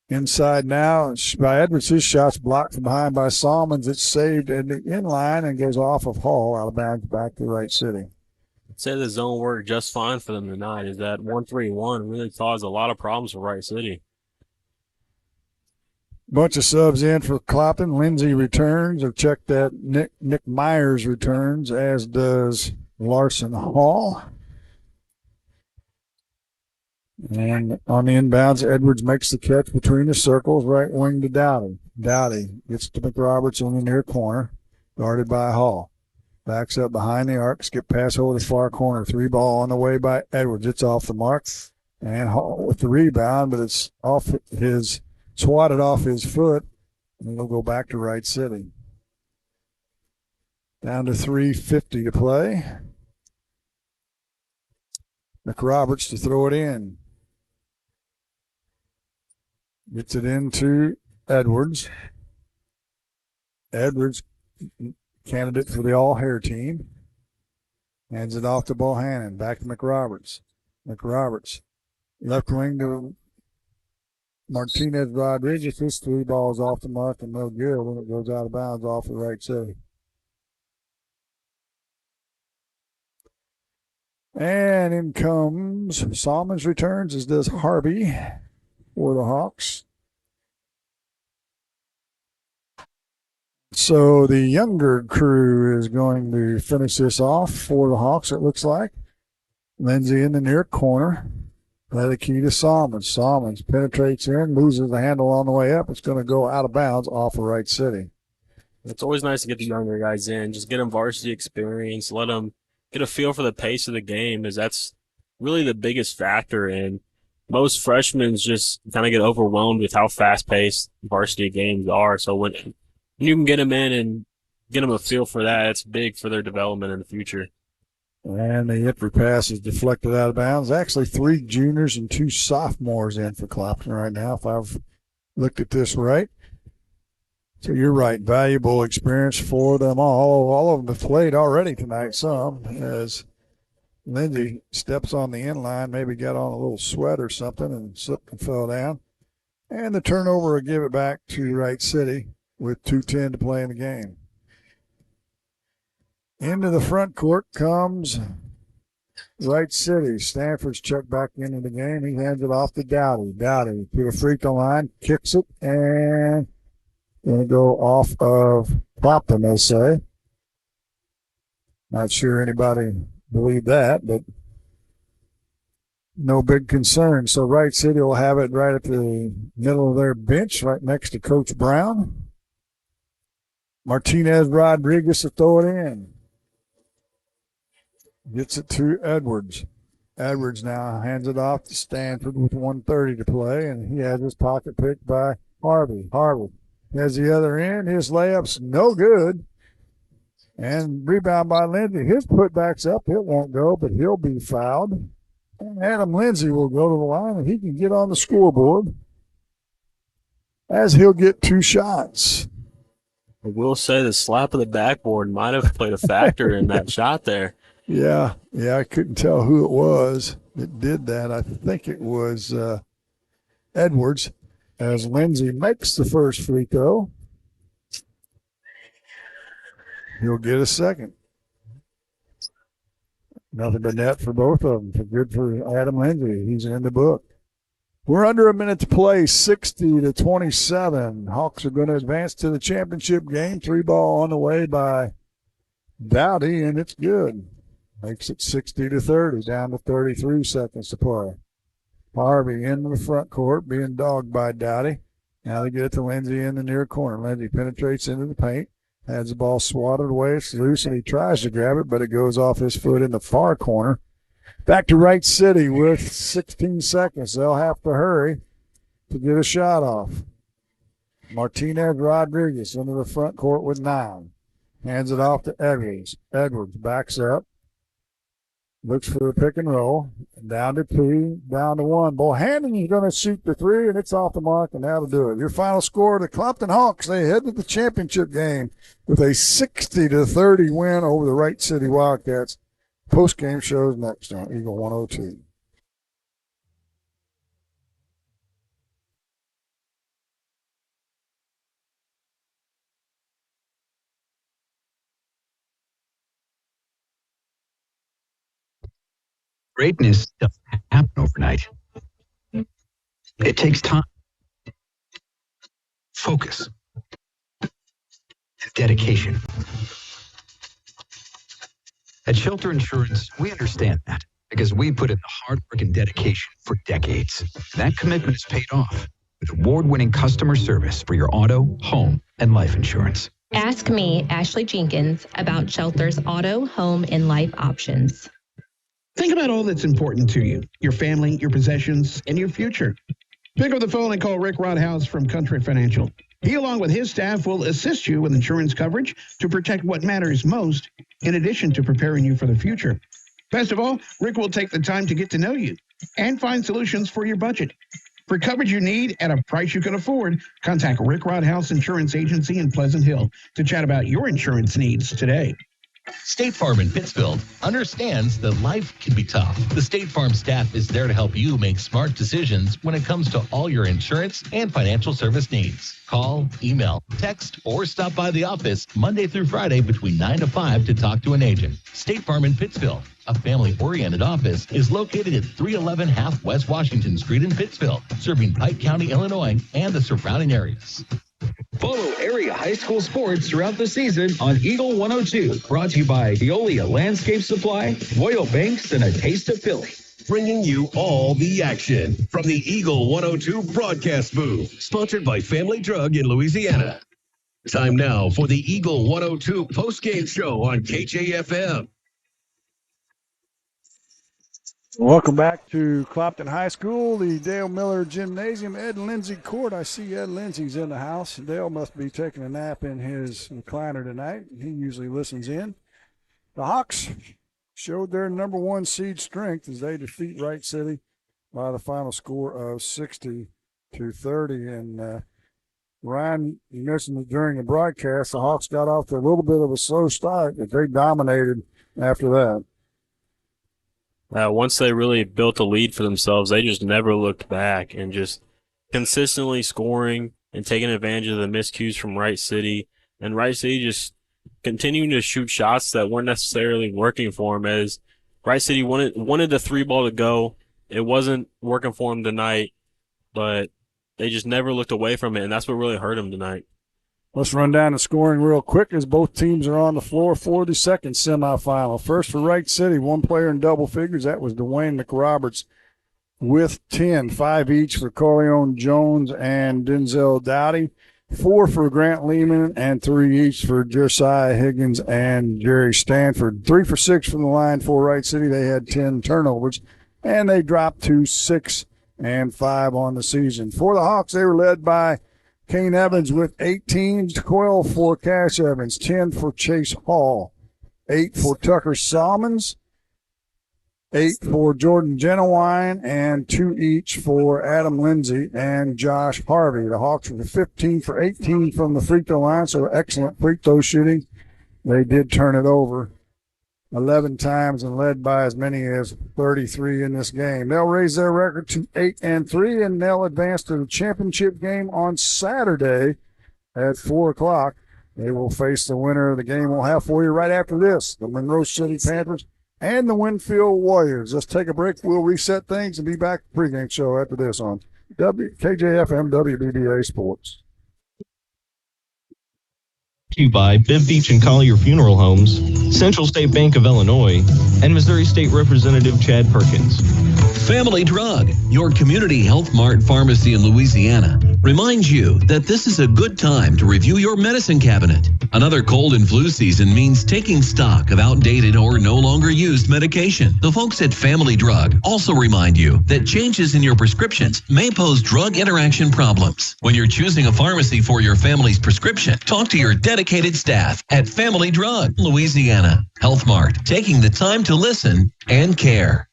Inside now by Edwards. His shot's blocked from behind by Salmons. It's saved in the inline and goes off of Hall out of bounds back to Wright City.
I'd say the zone worked just fine for them tonight. Is that 1-3-1 really caused a lot of problems for Wright City.
Bunch of subs in for Clopton. Lindsay returns, or check that. Nick Myers returns, as does Larson Hall. And on the inbounds, Edwards makes the catch between the circles, right wing to Dowdy. Dowdy gets to McRoberts in the near corner, guarded by Hall. Backs up behind the arc, skip pass over the far corner. 3 ball on the way by Edwards. It's off the mark. And Hall with the rebound, but it's swatted off his foot. And it'll go back to Wright City. Down to 3:50 to play. McRoberts to throw it in. Gets it into Edwards. Edwards, candidate for the all-hair team. Hands it off to Bohannon. Back to McRoberts. McRoberts. Left wing to Martinez Rodriguez. His 3 balls off the mark and no good when it goes out of bounds off the right side. And in comes Salmons returns, as does Harvey for the Hawks. So the younger crew is going to finish this off for the Hawks, it looks like. Lindsay in the near corner. Play the key to Salmons. Salmons penetrates in, loses the handle on the way up. It's going to go out of bounds off of Wright City.
It's always nice to get the younger guys in, just get them varsity experience, let them get a feel for the pace of the game, as that's really the biggest factor. And most freshmen just kind of get overwhelmed with how fast-paced varsity games are. So when you can get them in and get them a feel for that, it's big for their development in the future.
And the entry pass is deflected out of bounds. Actually, 3 juniors and 2 sophomores in for Clopton right now, if I've looked at this right. So you're right, valuable experience for them all. All of them have played already tonight, some, as Lindsay steps on the end line, maybe got on a little sweat or something and slipped and fell down. And the turnover will give it back to Wright City with 2:10 to play in the game. Into the front court comes Wright City. Stanford's checked back into the game. He hands it off to Dowdy. Dowdy to the free throw line, kicks it, and going to go off of Clopton, they say. Not sure anybody believed that, but no big concern. So Wright City will have it right at the middle of their bench, right next to Coach Brown. Martinez Rodriguez to throw it in. Gets it to Edwards. Edwards now hands it off to Stanford with 1:30 to play, and he has his pocket picked by Harvey. Harvey has the other end. His layup's no good. And rebound by Lindsay. His putback's up. It won't go, but he'll be fouled. And Adam Lindsay will go to the line, and he can get on the scoreboard as he'll get 2 shots.
I will say the slap of the backboard might have played a factor in that shot there.
Yeah, I couldn't tell who it was that did that. I think it was Edwards, as Lindsay makes the first free throw. He'll get a second. Nothing but net for both of them. Good for Adam Lindsay. He's in the book. We're under a minute to play, 60-27. Hawks are going to advance to the championship game. 3 ball on the way by Dowdy, and it's good. Makes it 60-30, down to 33 seconds to play. Harvey into the front court, being dogged by Dowdy. Now they get it to Lindsay in the near corner. Lindsay penetrates into the paint, has the ball swatted away. It's loose, and he tries to grab it, but it goes off his foot in the far corner. Back to Wright City with 16 seconds. They'll have to hurry to get a shot off. Martinez Rodriguez into the front court with 9. Hands it off to Edwards. Edwards backs up. Looks for a pick and roll. Down to 2, down to 1. Bohannon is going to shoot the 3, and it's off the mark, and that'll do it. Your final score, the Clopton Hawks, they head to the championship game with a 60-30 win over the Wright City Wildcats. Postgame shows next on Eagle 102.
Greatness doesn't happen overnight. It takes time, focus, and dedication. At Shelter Insurance, we understand that because we put in the hard work and dedication for decades. That commitment is paid off with award-winning customer service for your auto, home, and life insurance.
Ask me, Ashley Jenkins, about Shelter's auto, home, and life options.
Think about all that's important to you, your family, your possessions, and your future. Pick up the phone and call Rick Rodhouse from Country Financial. He, along with his staff, will assist you with insurance coverage to protect what matters most, in addition to preparing you for the future. Best of all, Rick will take the time to get to know you and find solutions for your budget. For coverage you need at a price you can afford, contact Rick Rodhouse Insurance Agency in Pleasant Hill to chat about your insurance needs today.
State Farm in Pittsfield understands that life can be tough. The State Farm staff is there to help you make smart decisions when it comes to all your insurance and financial service needs. Call, email, text, or stop by the office Monday through Friday between 9 to 5 to talk to an agent. State Farm in Pittsfield, a family-oriented office, is located at 311 Half West Washington Street in Pittsfield, serving Pike County, Illinois, and the surrounding areas.
Follow area high school sports throughout the season on Eagle 102. Brought to you by Veolia Landscape Supply, Royal Banks, and a taste of Philly.
Bringing you all the action from the Eagle 102 broadcast booth. Sponsored by Family Drug in Louisiana. Time now for the Eagle 102 postgame show on KJFM.
Welcome back to Clopton High School, the Dale Miller Gymnasium, Ed Lindsay Court. I see Ed Lindsay's in the house. Dale must be taking a nap in his recliner tonight. He usually listens in. The Hawks showed their number one seed strength as they defeat Wright City by the final score of 60-30. And Ryan, you mentioned it during the broadcast, the Hawks got off to a little bit of a slow start, but they dominated after that.
Once they really built a lead for themselves, they just never looked back and just consistently scoring and taking advantage of the miscues from Wright City. And Wright City just continuing to shoot shots that weren't necessarily working for them, as Wright City wanted the three ball to go. It wasn't working for them tonight, but they just never looked away from it, and that's what really hurt them tonight.
Let's run down the scoring real quick as both teams are on the floor for the second semifinal. First for Wright City, one player in double figures. That was Dwayne McRoberts with 10, 5 each for Corleone Jones and Denzel Dowdy, 4 for Grant Lehman, and 3 each for Josiah Higgins and Jerry Stanford. 3 for 6 from the line for Wright City. They had 10 turnovers, and they dropped to 6 and 5 on the season. For the Hawks, they were led by Kane Evans with 18, 12 for Cash Evans, 10 for Chase Hall, 8 for Tucker Salmons, 8 for Jordan Genowine, and 2 each for Adam Lindsay and Josh Harvey. The Hawks were 15 for 18 from the free throw line, so excellent free throw shooting. They did turn it over 11 times and led by as many as 33 in this game. They'll raise their record to 8-3, and they'll advance to the championship game on Saturday at 4 o'clock. They will face the winner of the game we'll have for you right after this, the Monroe City Panthers and the Winfield Warriors. Let's take a break. We'll reset things and be back to the pregame show after this on KJFM WBBA Sports.
To you by Bibb Beach and Collier Funeral Homes, Central State Bank of Illinois, and Missouri State Representative Chad Perkins.
Family Drug, your community health mart pharmacy in Louisiana, reminds you that this is a good time to review your medicine cabinet. Another cold and flu season means taking stock of outdated or no longer used medication. The folks at Family Drug also remind you that changes in your prescriptions may pose drug interaction problems. When you're choosing a pharmacy for your family's prescription, talk to your dedicated staff at Family Drug, Louisiana. Health Mart, taking the time to listen and care.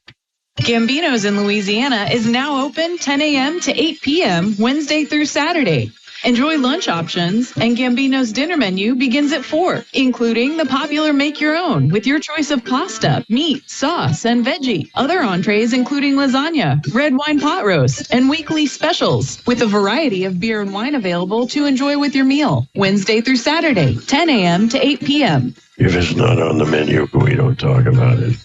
Gambino's in Louisiana is now open 10 a.m. to 8 p.m. Wednesday through Saturday. Enjoy lunch options, and Gambino's dinner menu begins at 4, including the popular Make Your Own with your choice of pasta, meat, sauce, and veggie. Other entrees including lasagna, red wine pot roast, and weekly specials with a variety of beer and wine available to enjoy with your meal. Wednesday through Saturday, 10 a.m. to 8 p.m.
If it's not on the menu, we don't talk about it.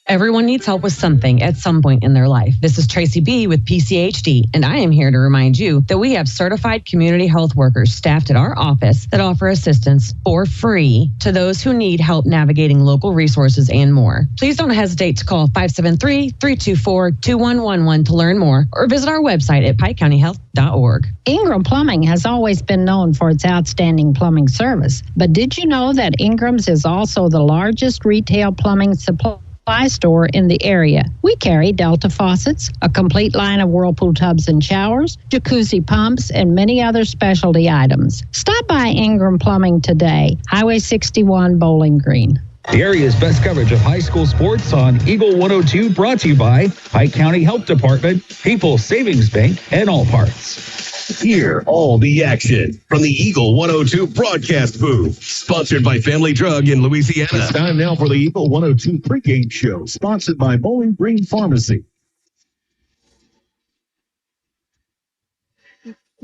Everyone needs help with something at some point in their life. This is Tracy B. with PCHD, and I am here to remind you that we have certified community health workers staffed at our office that offer assistance for free to those who need help navigating local resources and more. Please don't hesitate to call 573-324-2111 to learn more or visit our website at PikeCountyHealth.org.
Ingram Plumbing has always been known for its outstanding plumbing service, but did you know that Ingram's is also the largest retail plumbing supply store in the area? We carry Delta faucets, a complete line of Whirlpool tubs and showers, jacuzzi pumps, and many other specialty items. Stop by Ingram Plumbing today, Highway 61, Bowling Green.
The area's best coverage of high school sports on Eagle 102, brought to you by Pike County Health Department, People's Savings Bank, and All Parts.
Hear all the action from the Eagle 102 broadcast booth, sponsored by Family Drug in Louisiana.
It's time now for the Eagle 102 pregame show, sponsored by Bowling Green Pharmacy.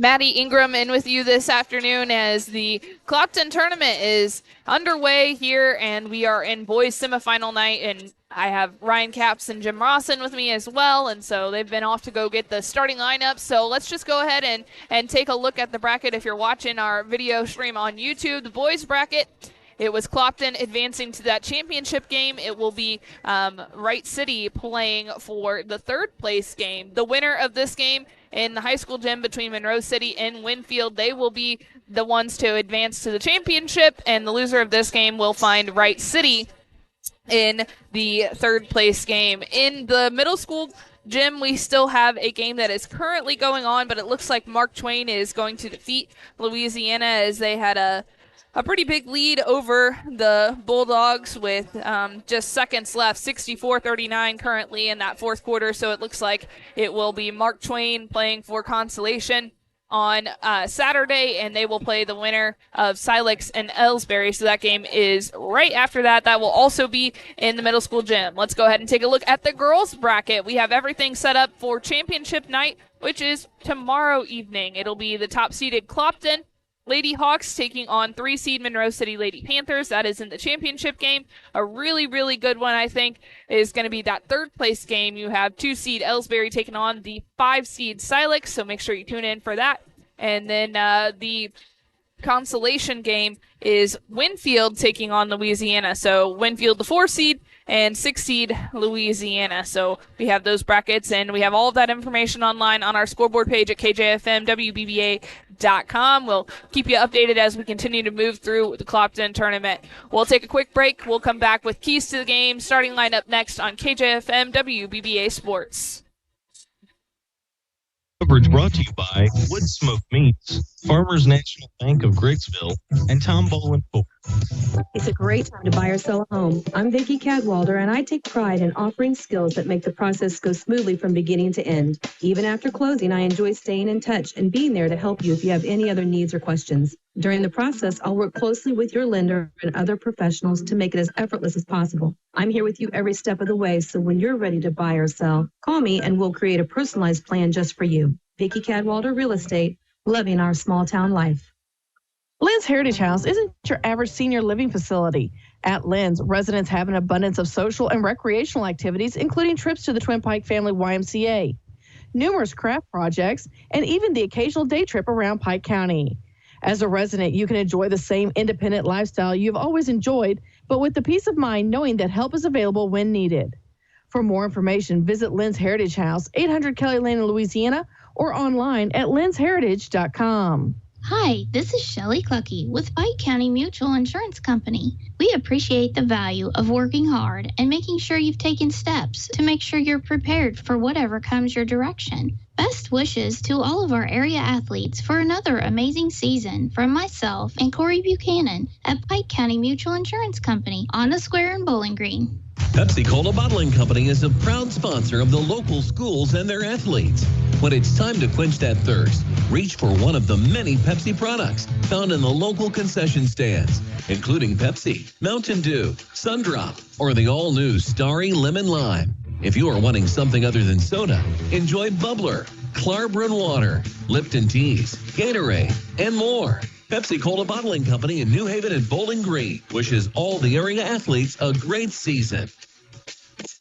Maddie Ingram in with you this afternoon as the Clopton tournament is underway here, and we are in boys semifinal night, and I have Ryan Capps and Jim Rawson with me as well, and so they've been off to go get the starting lineup. So let's just go ahead and take a look at the bracket. If you're watching our video stream on YouTube, the boys bracket, it was Clopton advancing to that championship game. It will be Wright City playing for the third place game. The winner of this game in the high school gym between Monroe City and Winfield, they will be the ones to advance to the championship, and the loser of this game will find Wright City in the third place game. In the middle school gym, we still have a game that is currently going on, but it looks like Mark Twain is going to defeat Louisiana as they had a pretty big lead over the Bulldogs with just seconds left, 64-39 currently in that fourth quarter. So it looks like it will be Mark Twain playing for consolation on Saturday, and they will play the winner of Silex and Ellsbury. So that game is right after that. That will also be in the middle school gym. Let's go ahead and take a look at the girls bracket. We have everything set up for championship night, which is tomorrow evening. It'll be the top-seeded Clopton Lady Hawks taking on 3-seed Monroe City Lady Panthers. That is in the championship game. A really, really good one, I think, is going to be that third-place game. You have 2-seed Ellsbury taking on the 5-seed Silex, so make sure you tune in for that. And then the consolation game is Winfield taking on Louisiana. So Winfield, the 4-seed, and 6-seed Louisiana. So we have those brackets, and we have all of that information online on our scoreboard page at KJFM WBBA.com. We'll keep you updated as we continue to move through the Clopton tournament. We'll take a quick break. We'll come back with keys to the game, starting lineup next on KJFM WBBA Sports.
Coverage brought to you by Wood Smoke Meats, Farmers National Bank of Griggsville, and Tom Bolin Ford.
It's a great time to buy or sell a home. I'm Vicki Cadwalder, and I take pride in offering skills that make the process go smoothly from beginning to end. Even after closing, I enjoy staying in touch and being there to help you if you have any other needs or questions. During the process, I'll work closely with your lender and other professionals to make it as effortless as possible. I'm here with you every step of the way, so when you're ready to buy or sell, call me and we'll create a personalized plan just for you. Vicki Cadwalder Real Estate, loving our small town life.
Lynn's Heritage House isn't your average senior living facility. At Lynn's, residents have an abundance of social and recreational activities, including trips to the Twin Pike Family YMCA, numerous craft projects, and even the occasional day trip around Pike County. As a resident, you can enjoy the same independent lifestyle you've always enjoyed, but with the peace of mind knowing that help is available when needed. For more information, visit Lynn's Heritage House, 800 Kelly Lane in Louisiana, or online at lynsheritage.com.
Hi, this is Shelley Clucky with Pike County Mutual Insurance Company. We appreciate the value of working hard and making sure you've taken steps to make sure you're prepared for whatever comes your direction. Best wishes to all of our area athletes for another amazing season from myself and Corey Buchanan at Pike County Mutual Insurance Company on the Square in Bowling Green.
Pepsi Cola Bottling Company is a proud sponsor of the local schools and their athletes. When it's time to quench that thirst, reach for one of the many Pepsi products found in the local concession stands, including Pepsi, Mountain Dew, Sundrop, or the all-new Starry Lemon Lime. If you are wanting something other than soda, enjoy Bubbler, Clarbrun Water, Lipton Teas, Gatorade, and more. Pepsi Cola Bottling Company in New Haven and Bowling Green wishes all the area athletes a great season.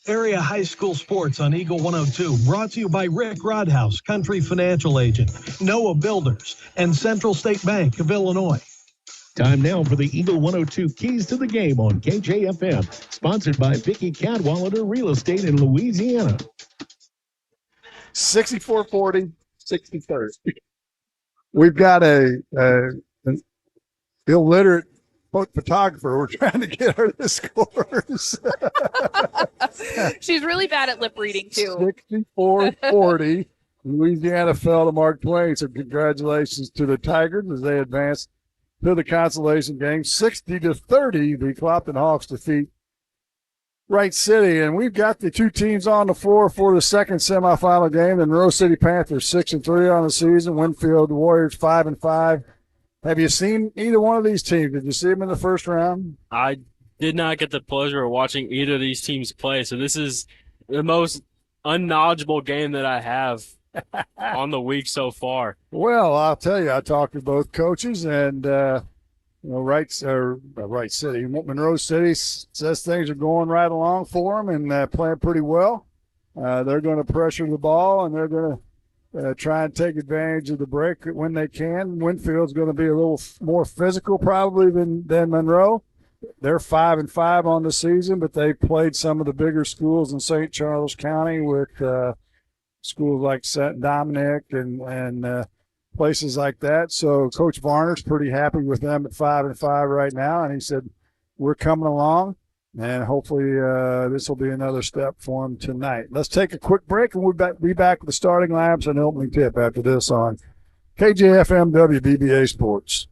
Area high school sports on Eagle 102, brought to you by Rick Rodhouse, Country Financial Agent, Noah Builders, and Central State Bank of Illinois.
Time now for the Eagle 102 Keys to the Game on KJFM, sponsored by Vicky Cadwallader Real Estate in Louisiana.
64-40, 63rd. We've got a illiterate photographer. We're trying to get her the scores.
She's really bad at lip reading, too.
64-40. Louisiana fell to Mark Twain, so congratulations to the Tigers as they advance to the consolation game. 60-30, the Clopton Hawks defeat Wright City. And we've got the two teams on the floor for the second semifinal game. The Monroe City Panthers 6-3 on the season. Winfield Warriors 5-5. Have you seen either one of these teams? Did you see them in the first round?
I did not get the pleasure of watching either of these teams play, so this is the most unknowledgeable game that I have on the week so far.
Well, I'll tell you, I talked to both coaches, and Wright City, Monroe City says things are going right along for them and playing pretty well. They're going to pressure the ball, and they're going to try and take advantage of the break when they can. Winfield's going to be a little more physical probably than Monroe. They're 5-5 on the season, but they played some of the bigger schools in St. Charles County with schools like St. Dominic and places like that. So Coach Varner's pretty happy with them at 5-5 right now, and he said, we're coming along. And hopefully this will be another step for him tonight. Let's take a quick break, and we'll be back with the starting lineups and opening tip after this on KJFM WBBA Sports.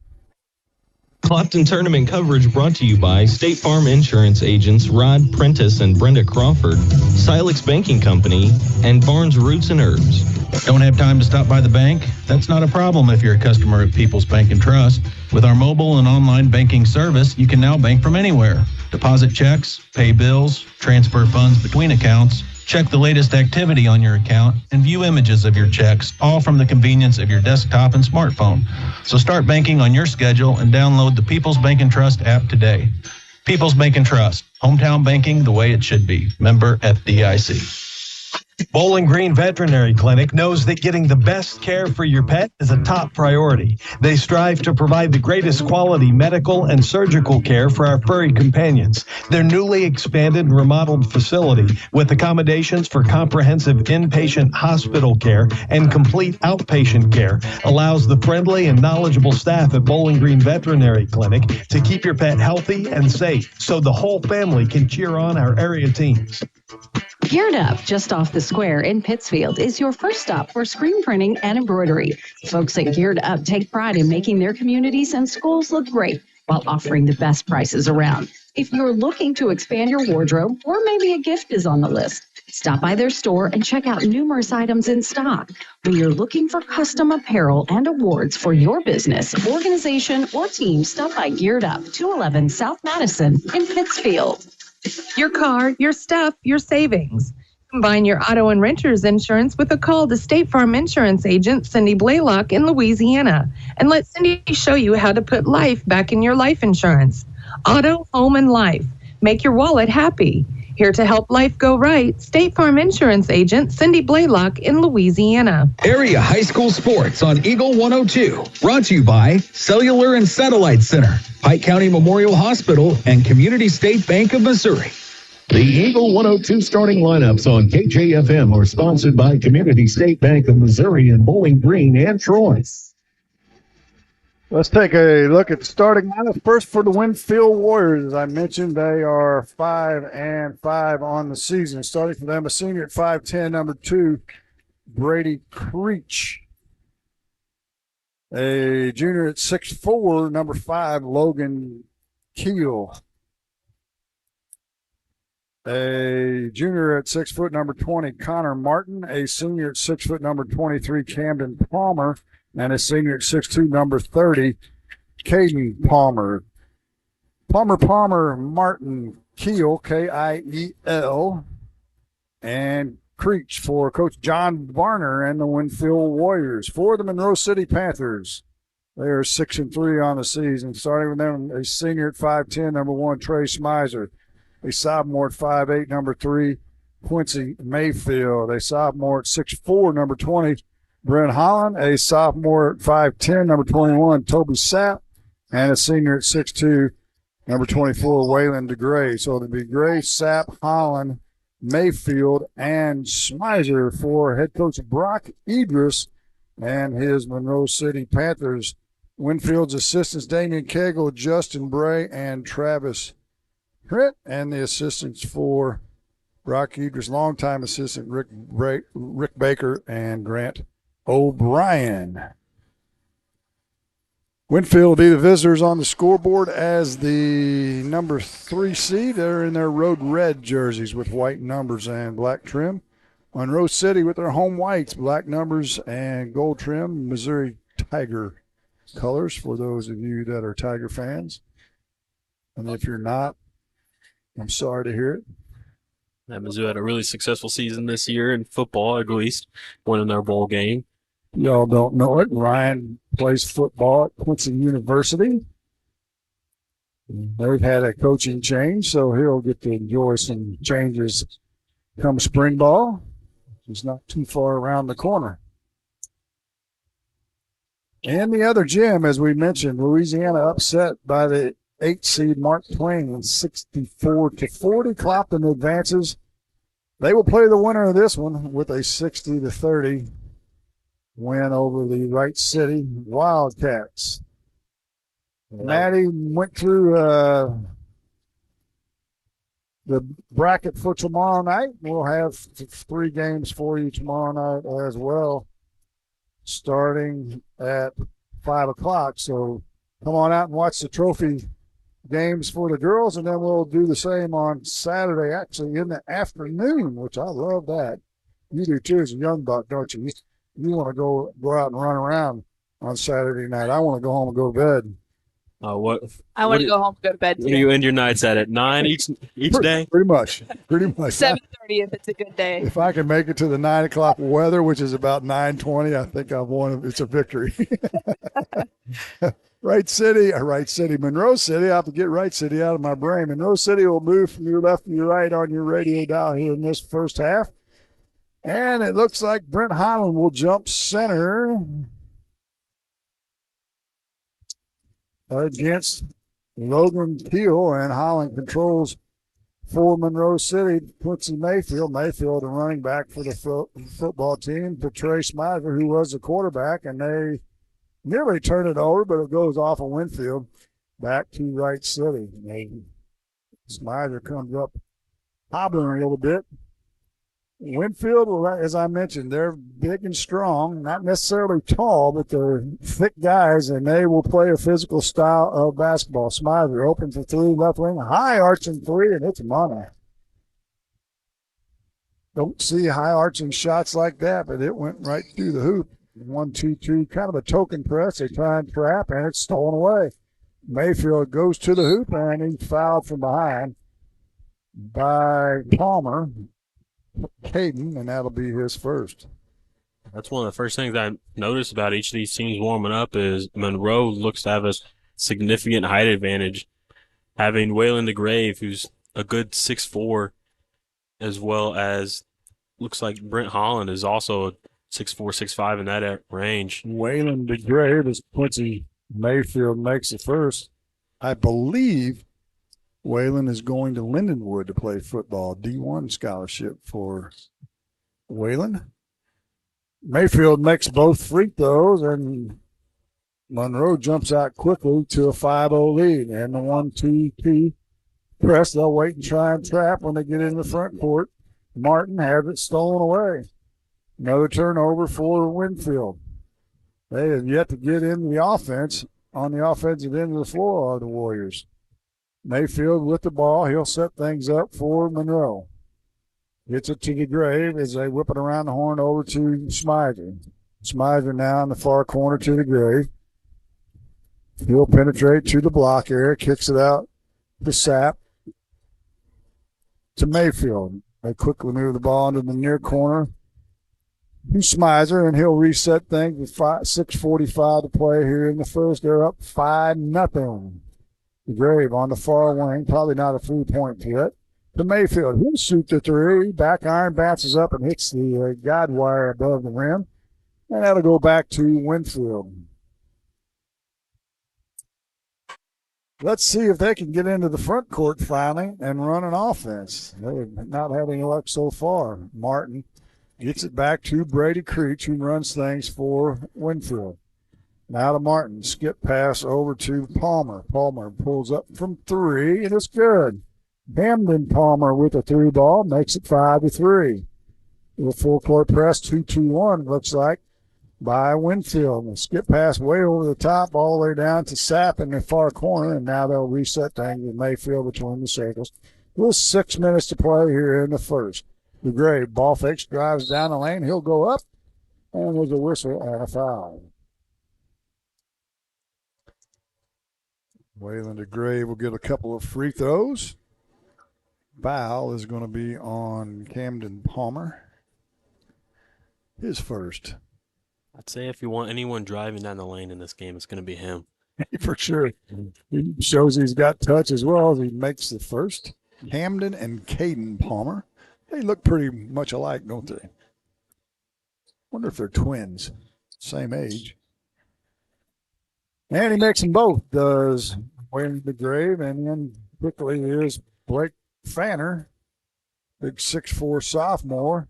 Clopton tournament coverage brought to you by State Farm Insurance agents Rod Prentice and Brenda Crawford, Silex Banking Company, and Barnes Roots and Herbs.
Don't have time to stop by the bank? That's not a problem if you're a customer of People's Bank and Trust. With our mobile and online banking service, you can now bank from anywhere. Deposit checks, pay bills, transfer funds between accounts, check the latest activity on your account, and view images of your checks, all from the convenience of your desktop and smartphone. So start banking on your schedule and download the People's Bank and Trust app today. People's Bank and Trust, hometown banking the way it should be. Member FDIC.
Bowling Green Veterinary Clinic knows that getting the best care for your pet is a top priority. They strive to provide the greatest quality medical and surgical care for our furry companions. Their newly expanded and remodeled facility with accommodations for comprehensive inpatient hospital care and complete outpatient care allows the friendly and knowledgeable staff at Bowling Green Veterinary Clinic to keep your pet healthy and safe so the whole family can cheer on our area teams.
Geared Up, just off the square in Pittsfield, is your first stop for screen printing and embroidery. Folks at Geared Up take pride in making their communities and schools look great while offering the best prices around. If you're looking to expand your wardrobe, or maybe a gift is on the list, stop by their store and check out numerous items in stock. When you're looking for custom apparel and awards for your business, organization, or team, stop by Geared Up, 211 South Madison in Pittsfield.
Your car, your stuff, your savings. Combine your auto and renter's insurance with a call to State Farm Insurance agent Cindy Blaylock in Louisiana, and let Cindy show you how to put life back in your life insurance. Auto, home, and life. Make your wallet happy. Here to help life go right, State Farm Insurance agent Cindy Blaylock in Louisiana.
Area high school sports on Eagle 102. Brought to you by Cellular and Satellite Center, Pike County Memorial Hospital, and Community State Bank of Missouri.
The Eagle 102 starting lineups on KJFM are sponsored by Community State Bank of Missouri in Bowling Green and Troy.
Let's take a look at the starting lineup. First for the Winfield Warriors. As I mentioned, they are 5-5 on the season. Starting for them, a senior at 5'10", number 2, Brady Creech. A junior at 6'4", number 5, Logan Keel. A junior at 6 foot, number 20, Connor Martin. A senior at 6 foot, number 23, Camden Palmer. And a senior at 6'2", number 30, Caden Palmer. Palmer, Martin, Keel, Kiel, and Creech for Coach John Varner and the Winfield Warriors. For the Monroe City Panthers, they are 6-3 on the season. Starting with them, a senior at 5'10", number 1, Trey Smizer. A sophomore at 5'8", number 3, Quincy Mayfield, a sophomore at 6'4", number 20, Brent Holland, a sophomore at 5'10", number 21, Toby Sapp, and a senior at 6'2", number 24, Waylon DeGray. So it'll be Gray, Sapp, Holland, Mayfield, and Schmeiser for head coach Brock Idris and his Monroe City Panthers. Winfield's assistants Damian Cagle, Justin Bray, and Travis Trent, and the assistants for Brock Idris, longtime assistant Rick Baker and Grant O'Brien. Winfield will be the visitors on the scoreboard as the number 3 seed. They're in their road red jerseys with white numbers and black trim. Monroe City with their home whites, black numbers and gold trim. Missouri Tiger colors for those of you that are Tiger fans. And if you're not, I'm sorry to hear it.
Mizzou had a really successful season this year in football, at least, winning their bowl game.
Y'all don't know it. Ryan plays football at Quincy University. They've had a coaching change, so he'll get to enjoy some changes come spring ball. He's not too far around the corner. And the other gym, as we mentioned, Louisiana upset by the 8 seed Mark Twain 64-40. Clopton advances. They will play the winner of this one with a 60-30 win over the Wright City Wildcats. Maddie went through the bracket for tomorrow night. We'll have 3 games for you tomorrow night as well, starting at 5 o'clock. So come on out and watch the trophy games for the girls, and then we'll do the same on Saturday, actually in the afternoon, which I love that. You do too as a young buck, don't you? You want to go out and run around on Saturday night. I want to go home and go to bed.
I want to go home and go to bed too.
What do you end your nights at 9 each day?
Pretty much.
7:30 if it's a good day.
If I can make it to the 9 o'clock weather, which is about 9:20, I think I've won. It's a victory. Monroe City. I have to get Wright City out of my brain. Monroe City will move from your left to your right on your radio dial here in this first half. And it looks like Brent Holland will jump center against Logan Keel, and Holland controls for Monroe City. Quincy Mayfield, the running back for the football team, for Trey Schmeiser, who was the quarterback, and they nearly turn it over, but it goes off of Winfield back to Wright City. Schmeiser comes up hobbling a little bit. Winfield, as I mentioned, they're big and strong, not necessarily tall, but they're thick guys, and they will play a physical style of basketball. Schmeiser open for 3, left wing, high arching 3, and it's money. Don't see high arching shots like that, but it went right through the hoop. 1-2-2, kind of a token press. They try and trap, and it's stolen away. Mayfield goes to the hoop, and he's fouled from behind by Palmer. Caden, and that'll be his first.
That's one of the first things I noticed about each of these teams warming up is Monroe looks to have a significant height advantage, having Waylon DeGrave, who's a good 6'4", as well as looks like Brent Holland is also a 6'4", 6'5" in that range.
Waylon DeGrave, as Quincy Mayfield makes the first. I believe Waylon is going to Lindenwood to play football. D1 scholarship for Waylon. Mayfield makes both free throws, and Monroe jumps out quickly to a 5-0 lead. And the 1-2-2 press, they'll wait and try and trap when they get in the front court. Martin has it stolen away. Another turnover for Winfield. They have yet to get into the offense. On the offensive end of the floor are the Warriors. Mayfield with the ball. He'll set things up for Monroe. Gets it to the grave as they whip it around the horn over to Schmeiser. Schmeiser now in the far corner to the grave. He'll penetrate to the block area. Kicks it out to Sapp. To Mayfield. They quickly move the ball into the near corner to Schmeiser, and he'll reset things with 6:45 to play here in the first. They're up 5-0. The Grave on the far wing, probably not a 3-point threat. to Mayfield. He'll shoot the three. Back iron bounces up and hits the guide wire above the rim. And that'll go back to Winfield. Let's see if they can get into the front court finally and run an offense. They've not had any luck so far. Martin gets it back to Brady Creech, who runs things for Winfield. Now to Martin. Skip pass over to Palmer. Palmer pulls up from three, and it's good. Hamden Palmer with a three ball makes it 5-3. The full court press, 2-2-1, looks like, by Winfield. The skip pass way over the top, all the way down to Sapp in the far corner, and now they'll reset things with Mayfield between the circles. With 6 minutes to play here in the first. DeGray, ball fakes, drives down the lane. He'll go up, and there's a whistle and a foul. Waylon DeGray will get a couple of free throws. Foul is going to be on Camden Palmer. His first.
I'd say if you want anyone driving down the lane in this game, it's going to be him.
For sure. He shows he's got touch as well as he makes the first. Hamden and Caden Palmer. They look pretty much alike, don't they? Wonder if they're twins. Same age. And he makes them both, does Wayne DeGrave. And then quickly here's Blake Fanner, big 6'4" sophomore.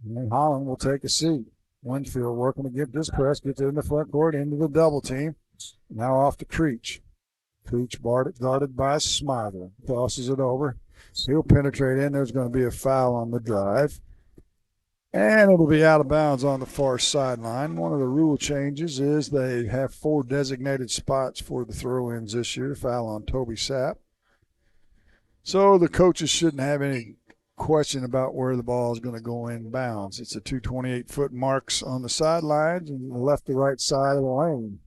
And Holland will take a seat. Winfield working to get this press, gets it in the front court, into the double team. Now off to Creech. Creech guarded by Smither. Tosses it over. He'll penetrate in. There's going to be a foul on the drive. And it'll be out of bounds on the far sideline. One of the rule changes is they have 4 designated spots for the throw-ins this year. Foul on Toby Sapp. So the coaches shouldn't have any question about where the ball is going to go in bounds. It's a 228-foot marks on the sidelines and the left to right side of the lane.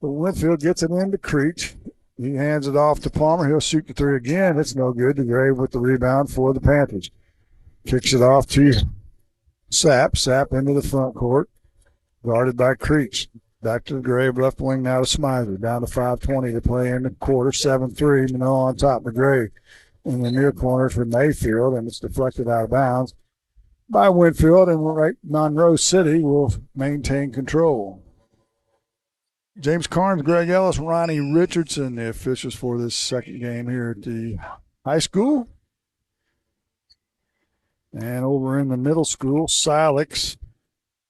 But Winfield gets it into Creech. He hands it off to Palmer. He'll shoot the three again. It's no good. DeGray with the rebound for the Panthers. Kicks it off to Sapp. Sapp into the front court. Guarded by Creech. Back to DeGray, left wing now to Smither. Down to 5:20 to play in the quarter. 7-3. Monroe on top. DeGray in the near corner for Mayfield, and it's deflected out of bounds by Winfield, and Wright Monroe City will maintain control. James Carnes, Greg Ellis, Ronnie Richardson, the officials for this second game here at the high school. And over in the middle school, Silex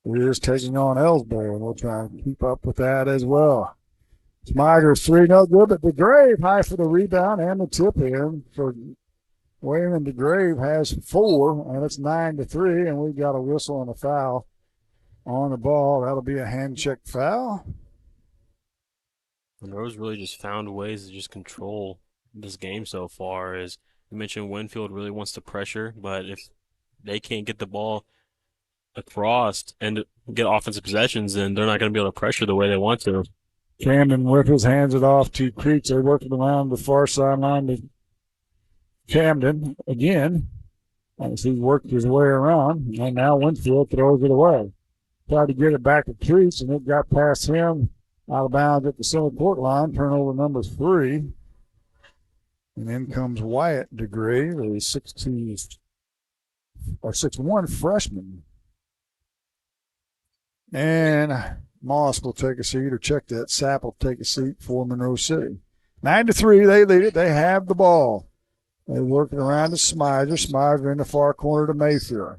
is taking on Ellsbury, and we'll try and keep up with that as well. Smiger's 3 no good, but DeGrave high for the rebound and the tip in for Wayman. DeGrave has 4, and it's 9-3, and we've got a whistle and a foul on the ball. That'll be a hand check foul.
Monroe's really just found ways to just control this game so far. As you mentioned, Winfield really wants to pressure, but if they can't get the ball across and get offensive possessions, then they're not going to be able to pressure the way they want to.
Camden with his hands it off to Creech. They work it around the far sideline to Camden again as he worked his way around. And now Winfield throws it away. Tried to get it back to Creech, and it got past him out of bounds at the center court line. Turnover number 3. And in comes Wyatt DeGray, the 6'1" freshman. And Moss will take a seat, or check that. Sapp will take a seat for Monroe City. 9-3, they lead it. They have the ball. They're working around to Smiger. Smiger in the far corner to Mayfield.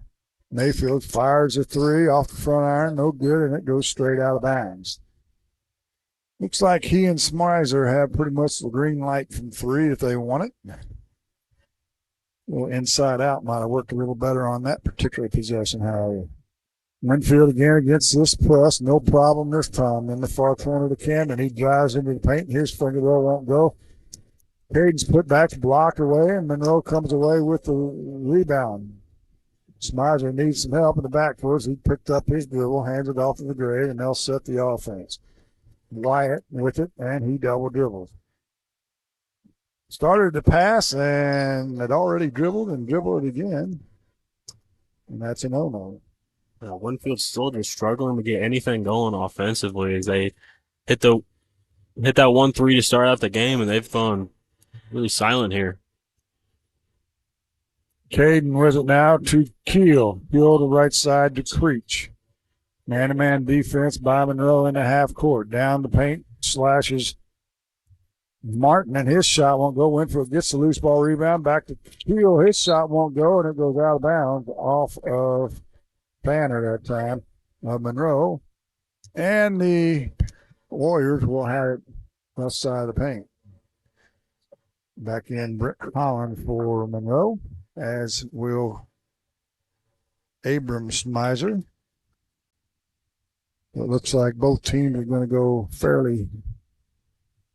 Mayfield fires a 3 off the front iron. No good, and it goes straight out of bounds. Looks like he and Smizer have pretty much the green light from 3 if they want it. A little inside out might have worked a little better on that particular possession, however. Winfield again against this press. No problem this time. In the far corner to Camden. He drives into the paint. His finger roll won't go. Caden's put back, blocked away, and Monroe comes away with the rebound. Smizer needs some help in the backcourt. He picked up his dribble, hands it off to the grade, and they'll set the offense. Wyatt with it, and he double dribbles. Started to pass, and had already dribbled and dribbled it again. And that's a no-no.
Winfield's still just struggling to get anything going offensively as they hit that 1-3 to start out the game, and they've gone really silent here.
Caden with it now to Keel. Keel to right side to Creech. Man-to-man defense by Monroe in the half court. Down the paint, slashes Martin, and his shot won't go. Winfield gets the loose ball rebound. Back to Keel. His shot won't go, and it goes out of bounds off of Banner that time of Monroe. And the Warriors will have it left side of the paint. Back in Britt Collins for Monroe, as will Abrams Miser. It looks like both teams are going to go fairly,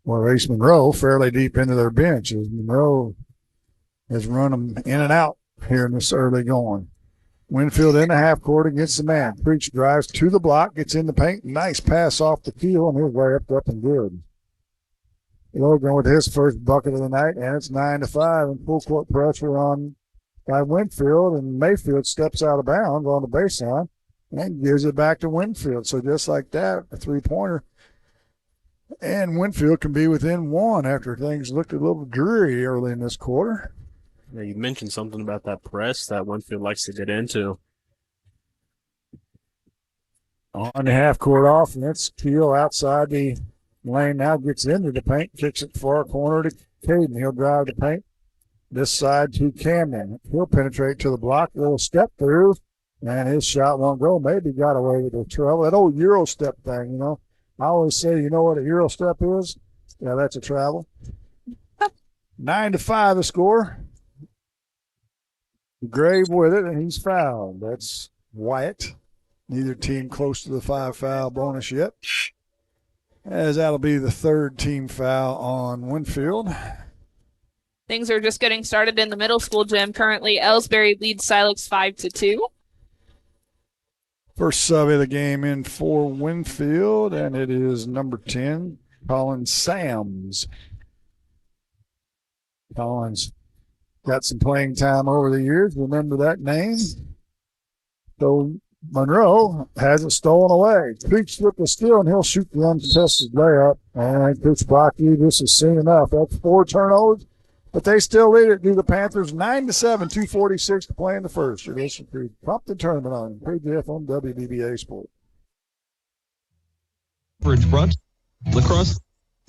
well, Ace Monroe fairly deep into their bench, as Monroe has run them in and out here in this early going. Winfield in the half court against the man. Creech drives to the block, gets in the paint. Nice pass off the keel, and his way up and good. Logan with his first bucket of the night, and it's 9-5, and full court pressure on by Winfield, and Mayfield steps out of bounds on the baseline and gives it back to Winfield. So just like that, a three-pointer. And Winfield can be within one after things looked a little dreary early in this quarter.
Yeah, you mentioned something about that press that Winfield likes to get into.
On the half-court offense, Keel outside the lane now gets into the paint, kicks it far corner to Caden. He'll drive the paint this side to Camden. He'll penetrate to the block, little step through, and his shot won't go. Maybe got away with the trouble. That old Euro step thing, you know. I always say, you know what a Euro step is? Yeah, that's a travel. 9-5 the score. Grave with it, and he's fouled. That's Wyatt. Neither team close to the 5-foul bonus yet, as that'll be the third team foul on Winfield.
Things are just getting started in the middle school gym. Currently, Ellsbury leads Silex 5-2.
First sub of the game in for Winfield, and it is number 10, Colin Sams. Colin's got some playing time over the years. Remember that name? So Monroe has it stolen away. Creech with the steal, and he'll shoot the uncontested layup. And Coach Brocky, this is soon enough. That's 4 turnovers, but they still lead it to the Panthers 9-7, 2:46 to play in the first. You're listening to Clopton Tournament on KJFM WBBA Sport.
Coverage brought to Lacrosse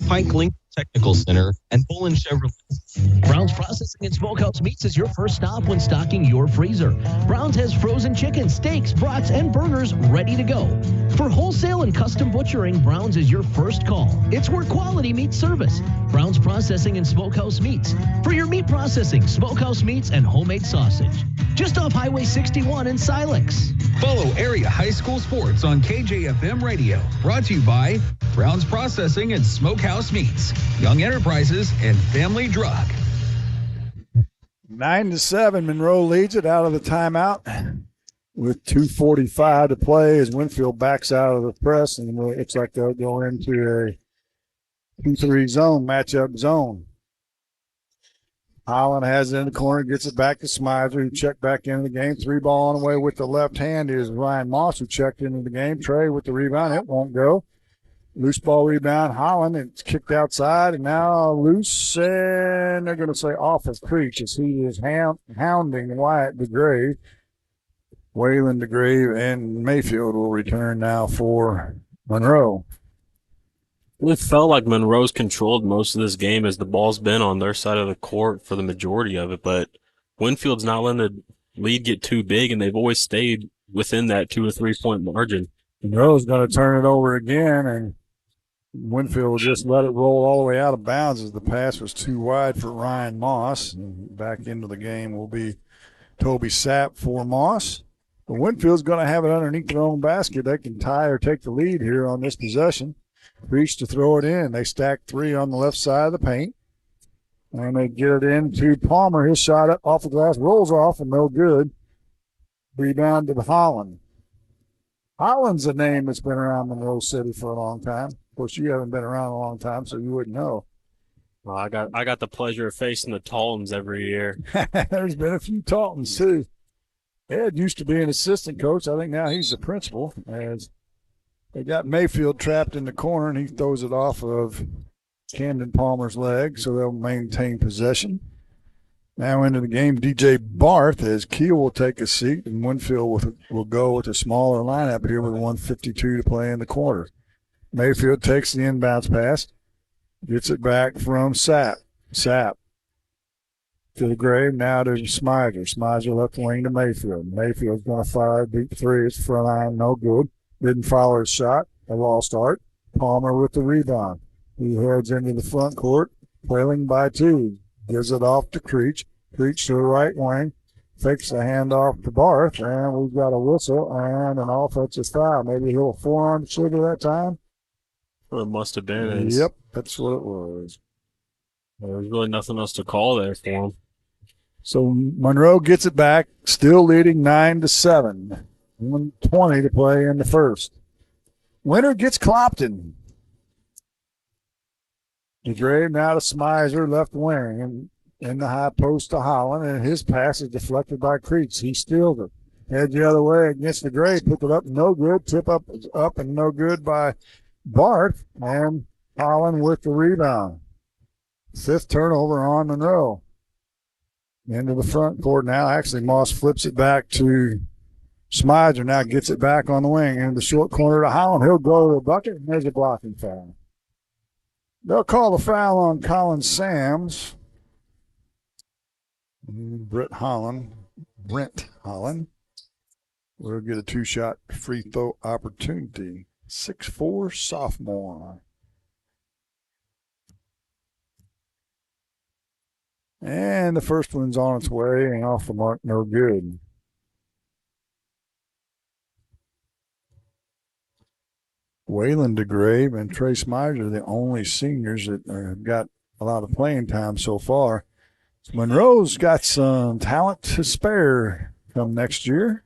Pike Link Technical Center and Bolin Chevrolet.
Brown's Processing and Smokehouse Meats is your first stop when stocking your freezer. Brown's has frozen chicken, steaks, brats, and burgers ready to go. For wholesale and custom butchering, Brown's is your first call. It's where quality meets service. Brown's Processing and Smokehouse Meats. For your meat processing, smokehouse meats, and homemade sausage. Just off Highway 61 in Silex.
Follow area high school sports on KJFM Radio. Brought to you by Brown's Processing and Smokehouse Meats, Young Enterprises, and Family Drug.
9-7, Monroe leads it out of the timeout with 2:45 to play as Winfield backs out of the press, and it looks like they'll go into a 2-3 zone, matchup zone. Holland has it in the corner, gets it back to Smizer, who checked back into the game. 3 ball on the way with the left hand is Ryan Moss, who checked into the game. Trey with the rebound. It won't go. Loose ball rebound, Holland. It's kicked outside, and now loose, and they're going to say off of Creech as he is hounding Wyatt DeGrave. Waylon DeGrave and Mayfield will return now for Monroe.
It felt like Monroe's controlled most of this game as the ball's been on their side of the court for the majority of it, but Winfield's not letting the lead get too big, and they've always stayed within that 2 or 3 point margin.
Monroe's going to turn it over again, and Winfield will just let it roll all the way out of bounds as the pass was too wide for Ryan Moss. And back into the game will be Toby Sapp for Moss. But Winfield's going to have it underneath their own basket. They can tie or take the lead here on this possession. Reach to throw it in. They stack 3 on the left side of the paint. And they get it into Palmer. His shot up off the glass, rolls off, and no good. Rebound to Holland. Holland's a name that's been around Monroe City for a long time. Of course, you haven't been around a long time, so you wouldn't know.
Well, I got the pleasure of facing the Taltons every year.
There's been a few Taltons, too. Ed used to be an assistant coach. I think now he's the principal, as they got Mayfield trapped in the corner, and he throws it off of Camden Palmer's leg, so they'll maintain possession. Now into the game, DJ Barth, as Keel will take a seat, and Winfield will go with a smaller lineup here with 1:52 to play in the quarter. Mayfield takes the inbounds pass, gets it back from Sapp. Sapp to the Grave, now to Smizer. Smizer left wing to Mayfield. Mayfield's going to fire a deep three. It's front line, no good. Didn't follow his shot. A lost start. Palmer with the rebound. He heads into the front court, trailing by 2. Gives it off to Creech. Creech to the right wing. Fakes the handoff to Barth, and we've got a whistle and an offensive foul. Maybe he'll forearm trigger that time.
Well, it must have been.
Yep, that's what it was.
There's really nothing else to call there for him.
So Monroe gets it back, still leading 9-7. 1:20 to play in the first. Winner gets Clopton. DeGrave now to Smizer, left wing, and in the high post to Holland, and his pass is deflected by Creech. He steals it. Head the other way against DeGrave, pick it up, no good. Tip up and no good by Barth, and Holland with the rebound. 5th turnover on Monroe. Into the front court now. Actually, Moss flips it back to Smizer. Now gets it back on the wing. Into the short corner to Holland. He'll go to the bucket, and there's a blocking foul. They'll call the foul on Colin Sams. Brent Holland will get a 2-shot free throw opportunity. 6'4" sophomore. And the first one's on its way and off the mark, no good. Waylon DeGrave and Trace Smizer are the only seniors that have got a lot of playing time so far. Monroe's got some talent to spare come next year.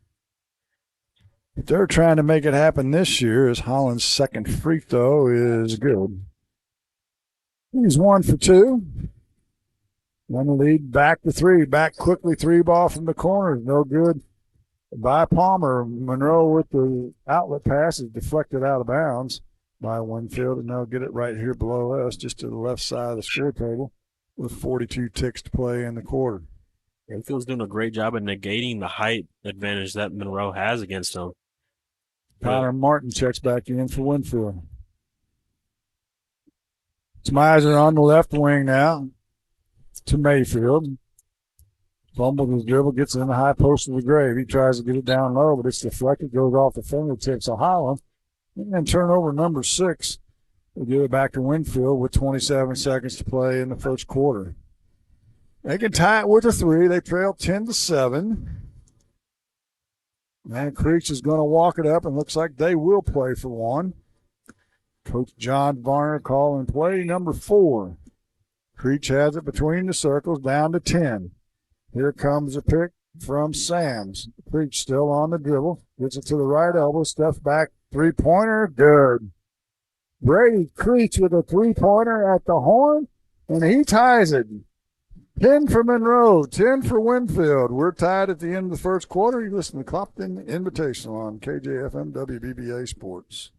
But they're trying to make it happen this year as Holland's second free throw is good. He's 1 for 2. One lead, back to 3. Back quickly, 3 ball from the corner. No good by Palmer. Monroe with the outlet pass is deflected out of bounds by Winfield, and they'll get it right here below us, just to the left side of the score table, with 42 ticks to play in the quarter.
Winfield's doing a great job of negating the height advantage that Monroe has against him.
Connor Martin checks back in for Winfield. Smizer on the left wing now to Mayfield. Fumbles his dribble, gets in the high post of the Grave. He tries to get it down low, but it's deflected, goes off the fingertips of Holland. And then turnover number 6. We'll give it back to Winfield with 27 seconds to play in the first quarter. They can tie it with a 3. They trail 10-7. And Creech is going to walk it up, and looks like they will play for 1. Coach John Varner calling play number 4. Creech has it between the circles, down to 10. Here comes a pick from Sams. Creech still on the dribble. Gets it to the right elbow. Steps back. 3-pointer. Good. Brady Creech with a 3-pointer at the horn, and he ties it. 10 for Monroe, 10 for Winfield. We're tied at the end of the first quarter. You listen to Clopton Invitational on KJFM WBBA Sports.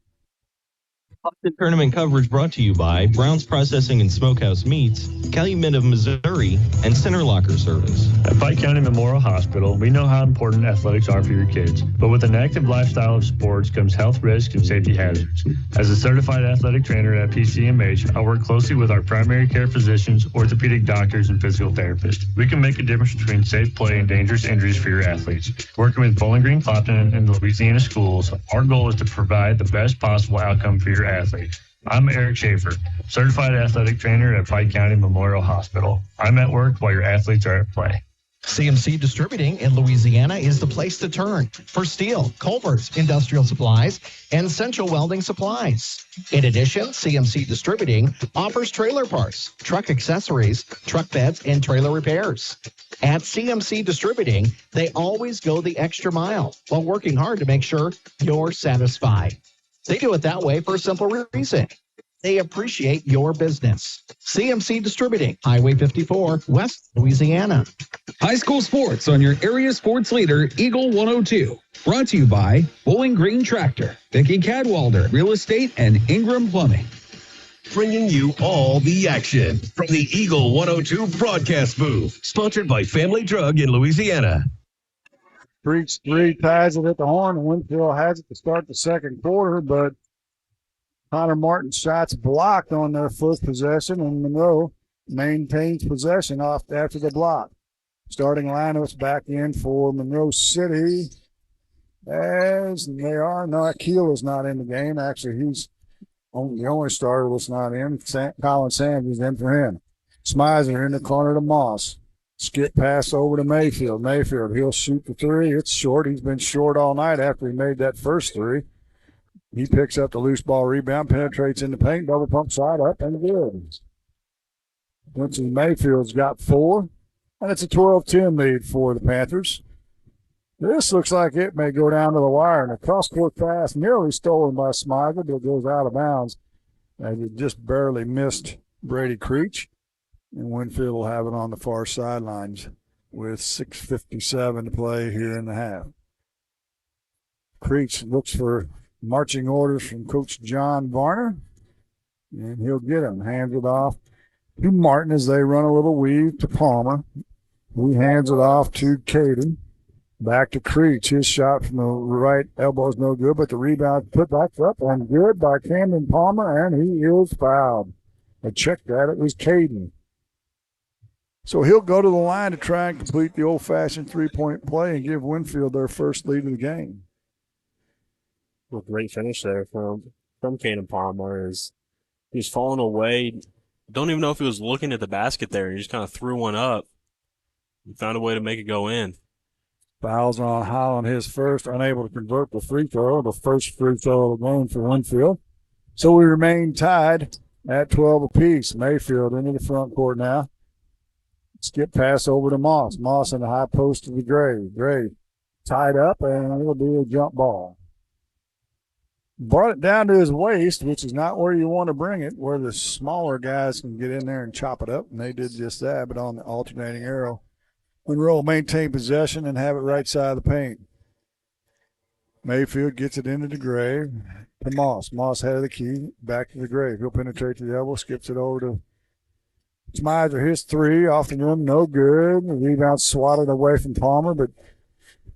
Clopton tournament coverage brought to you by Brown's Processing and Smokehouse Meats, Calumet of Missouri, and Center Locker Service.
At Pike County Memorial Hospital, we know how important athletics are for your kids, but with an active lifestyle of sports comes health risks and safety hazards. As a certified athletic trainer at PCMH, I work closely with our primary care physicians, orthopedic doctors, and physical therapists. We can make a difference between safe play and dangerous injuries for your athletes. Working with Bowling Green, Clopton, and the Louisiana schools, our goal is to provide the best possible outcome for your athlete. I'm Eric Schaefer, certified athletic trainer at Pike County Memorial Hospital. I'm at work while your athletes are at play.
CMC Distributing in Louisiana is the place to turn for steel, culverts, industrial supplies, and central welding supplies. In addition, CMC Distributing offers trailer parts, truck accessories, truck beds, and trailer repairs. At CMC Distributing, they always go the extra mile while working hard to make sure you're satisfied. They do it that way for a simple reason. They appreciate your business. CMC Distributing, Highway 54, West Louisiana.
High school sports on your area sports leader, Eagle 102. Brought to you by Bowling Green Tractor, Vicki Cadwalder Real Estate, and Ingram Plumbing.
bringing you all the action from the Eagle 102 broadcast booth, sponsored by Family Drug in Louisiana.
Creek's 3 ties it at the horn, and Winfield has it to start the second quarter, but Connor Martin's shots blocked on their first possession, and Monroe maintains possession off after the block. Starting lineups back in for Monroe City, as they are. No, Keel is not in the game. Actually, he's the only starter that's not in. Colin Sams is in for him. Smizer in the corner to Moss. Skip pass over to Mayfield. Mayfield, he'll shoot the 3. It's short. He's been short all night after he made that first 3. He picks up the loose ball rebound, penetrates in the paint, double pump side up, and good. Quincy Mayfield's got 4, and it's a 12-10 lead for the Panthers. This looks like it may go down to the wire, and a cross-court pass nearly stolen by Smiger, but goes out of bounds as it just barely missed Brady Creech. And Winfield will have it on the far sidelines with 6:57 to play here in the half. Creech looks for marching orders from Coach John Varner, and he'll get them. Hands it off to Martin as they run a little weave to Palmer. He hands it off to Caden. Back to Creech. His shot from the right elbow is no good, but the rebound put back up and good by Camden Palmer, and he is fouled. I checked that. It was Caden. So he'll go to the line to try and complete the old-fashioned three-point play and give Winfield their first lead of the game.
A great finish there from Caden Palmer. He's falling away. Don't even know if he was looking at the basket there. He just kind of threw one up and found a way to make it go in.
Fouls on Holland, his first, unable to convert the free throw, the first free throw of the game for Winfield. So we remain tied at 12 apiece. Mayfield into the front court now. Skip pass over to Moss. Moss in the high post to the Gray. Gray tied up, and it'll be a jump ball. Brought it down to his waist, which is not where you want to bring it, where the smaller guys can get in there and chop it up, and they did just that, but on the alternating arrow. Monroe maintain possession and have it right side of the paint. Mayfield gets it into the Gray to Moss. Moss had the key, back to the Gray. He'll penetrate to the elbow, skips it over to Smizer. His 3 off the rim, no good. The rebound swatted away from Palmer, but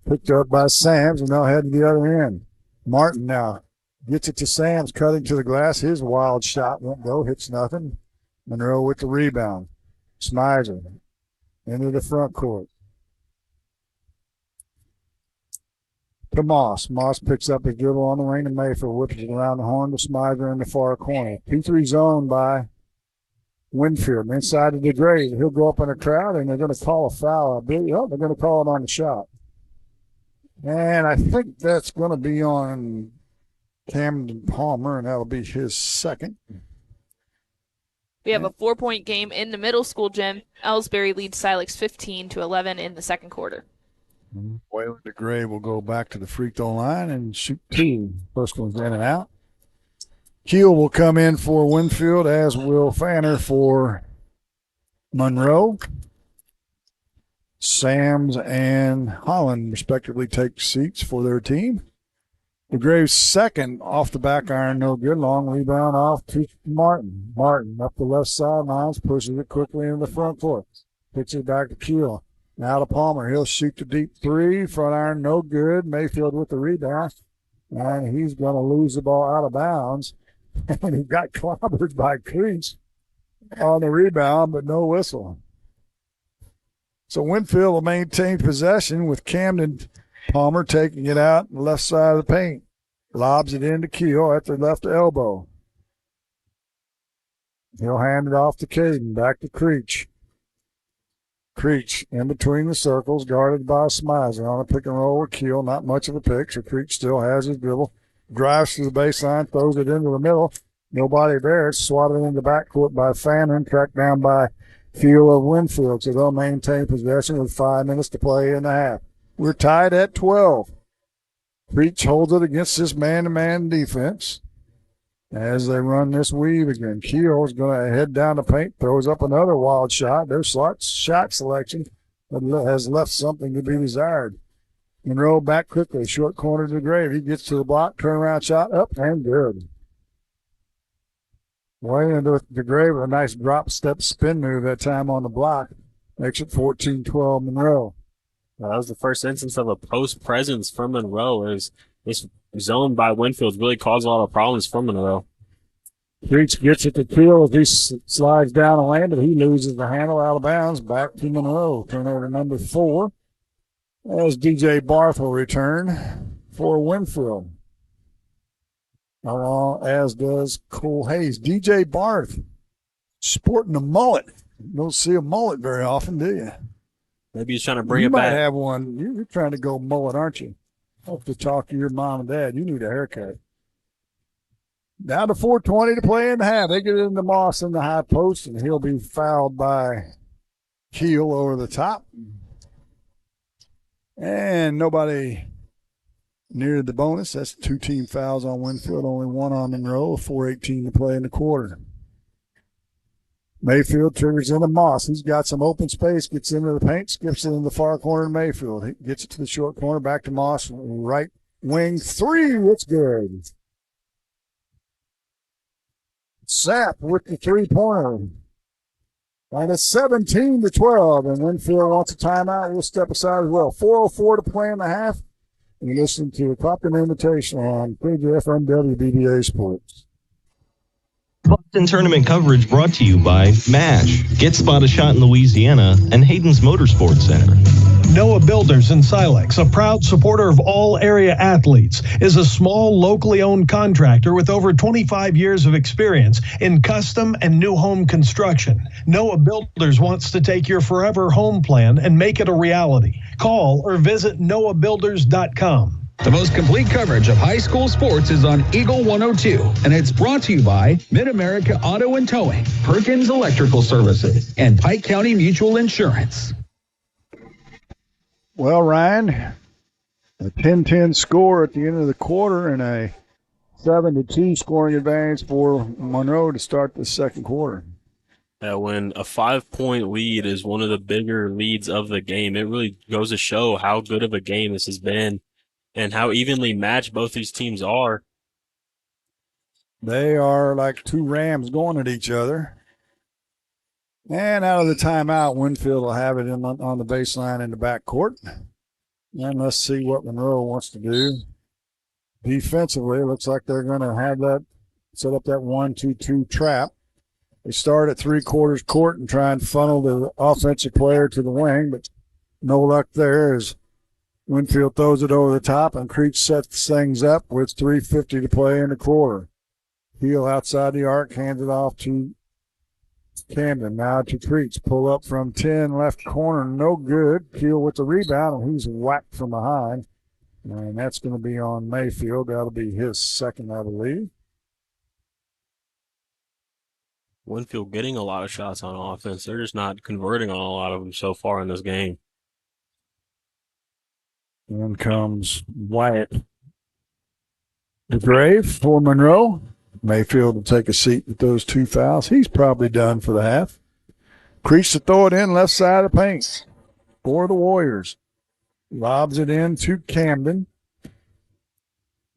picked up by Sams, and they'll head to the other end. Martin now gets it to Sams, cutting to the glass. His wild shot won't go, hits nothing. Monroe with the rebound. Smizer into the front court. To Moss. Moss picks up his dribble on the wing to Mayfield, whips it around the horn to Smizer in the far corner. 2-3 zone by Winfield. Inside of the Gray. He'll go up in a crowd, and they're going to call a foul. They're going to call it on the shot. And I think that's going to be on Camden Palmer, and that'll be his second.
We have a 4-point game in the middle school gym. Ellsbury leads Silex 15-11 in the second quarter.
Waylon DeGray will go back to the free throw line and shoot 2. First one's in and out. Keel will come in for Winfield, as will Fanner for Monroe. Sams and Holland respectively take seats for their team. DeGrave's second off the back iron, no good. Long rebound off to Martin. Martin up the left sidelines, pushes it quickly into the front court. Picks it back to Keel. Now to Palmer. He'll shoot the deep 3. Front iron, no good. Mayfield with the rebound. And he's going to lose the ball out of bounds. And he got clobbered by Creech on the rebound, but no whistle. So Winfield will maintain possession with Camden Palmer taking it out the left side of the paint. Lobs it into Keel at the left elbow. He'll hand it off to Caden. Back to Creech. Creech in between the circles, guarded by Smizer on a pick and roll with Keel. Not much of a pick, so Creech still has his dribble. Drives to the baseline, throws it into the middle. Nobody there. It's swatted into the backcourt by Fannin, tracked down by Keel of Winfield. So they'll maintain possession with 5 minutes to play in the half. We're tied at 12. Creech holds it against this man-to-man defense as they run this weave again. Keel's going to head down the paint, throws up another wild shot. Their shot selection has left something to be desired. Monroe back quickly, short corner to the Grave. He gets to the block, turnaround shot, up and good. Way into the grave with a nice drop step spin move that time on the block. Makes it 14-12 Monroe.
That was the first instance of a post presence from Monroe. This zone by Winfield really caused a lot of problems for Monroe.
Reach gets it to Keel as he slides down the lane, but he loses the handle out of bounds. Back to Monroe. Turnover number 4. As DJ Barth will return for Winfield. As does Cole Hayes. DJ Barth sporting a mullet. You don't see a mullet very often, do you?
Maybe he's trying to bring it
back. You
back.
might have one. You're trying to go mullet, aren't you? Have to talk to your mom and dad. You need a haircut. Down to 4:20 to play in the half. They get it into Moss in the high post, and he'll be fouled by Keel over the top. And nobody near the bonus. That's 2 team fouls on Winfield, only 1 on Monroe. 4:18 to play in the quarter. Mayfield triggers into Moss. He's got some open space, gets into the paint, skips it in the far corner of Mayfield. He gets it to the short corner, back to Moss. Right wing 3. It's good. Sapp with the 3-pointer. And it's 17-12, and Winfield wants a timeout. We'll step aside as well. 4:04 to play in the half. You're listening to Clopton Invitational on KJFM WBBA Sports.
Clopton tournament coverage brought to you by MASH, Get Spot a Shot in Louisiana, and Hayden's Motorsports Center.
Noah Builders in Silex, a proud supporter of all area athletes, is a small, locally owned contractor with over 25 years of experience in custom and new home construction. Noah Builders wants to take your forever home plan and make it a reality. Call or visit noahbuilders.com.
The most complete coverage of high school sports is on Eagle 102, and it's brought to you by Mid-America Auto and Towing, Perkins Electrical Services, and Pike County Mutual Insurance.
Well, Ryan, a 10-10 score at the end of the quarter and a 7-2 scoring advantage for Monroe to start the second quarter.
When a 5-point lead is one of the bigger leads of the game, it really goes to show how good of a game this has been and how evenly matched both these teams are.
They are like 2 Rams going at each other. And out of the timeout, Winfield will have it on the baseline in the backcourt. And let's see what Monroe wants to do. Defensively, it looks like they're going to have that, set up that 1-2-2 trap. They start at 3/4 court and try and funnel the offensive player to the wing, but no luck there as Winfield throws it over the top and Creech sets things up with 3:50 to play in the quarter. Heel outside the arc, hands it off to Camden. Now to Creech. Pull up from 10, left corner, no good. Keel with the rebound, and he's whacked from behind. And that's going to be on Mayfield. That'll be his second, I believe.
Winfield getting a lot of shots on offense. They're just not converting on a lot of them so far in this game.
In comes Wyatt DeGrave for Monroe. Mayfield will take a seat with those 2 fouls. He's probably done for the half. Creech to throw it in left side of the paint for the Warriors. Lobs it in to Camden.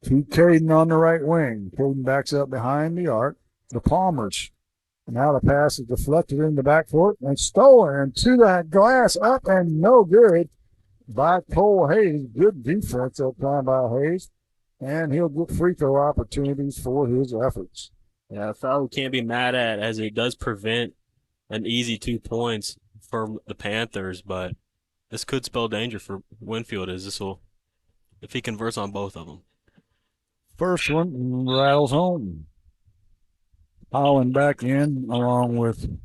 To Caden on the right wing. Caden backs up behind the arc. The Palmers. Now the pass is deflected in the backcourt and stolen to that glass, up and no good by Cole Hayes. Good defense that time by Hayes. And he'll get free throw opportunities for his efforts.
Yeah, a foul we can't be mad at, as it does prevent an easy 2 points for the Panthers, but this could spell danger for Winfield as this will, if he converts on both of them.
First one rattles home. Holland back in along with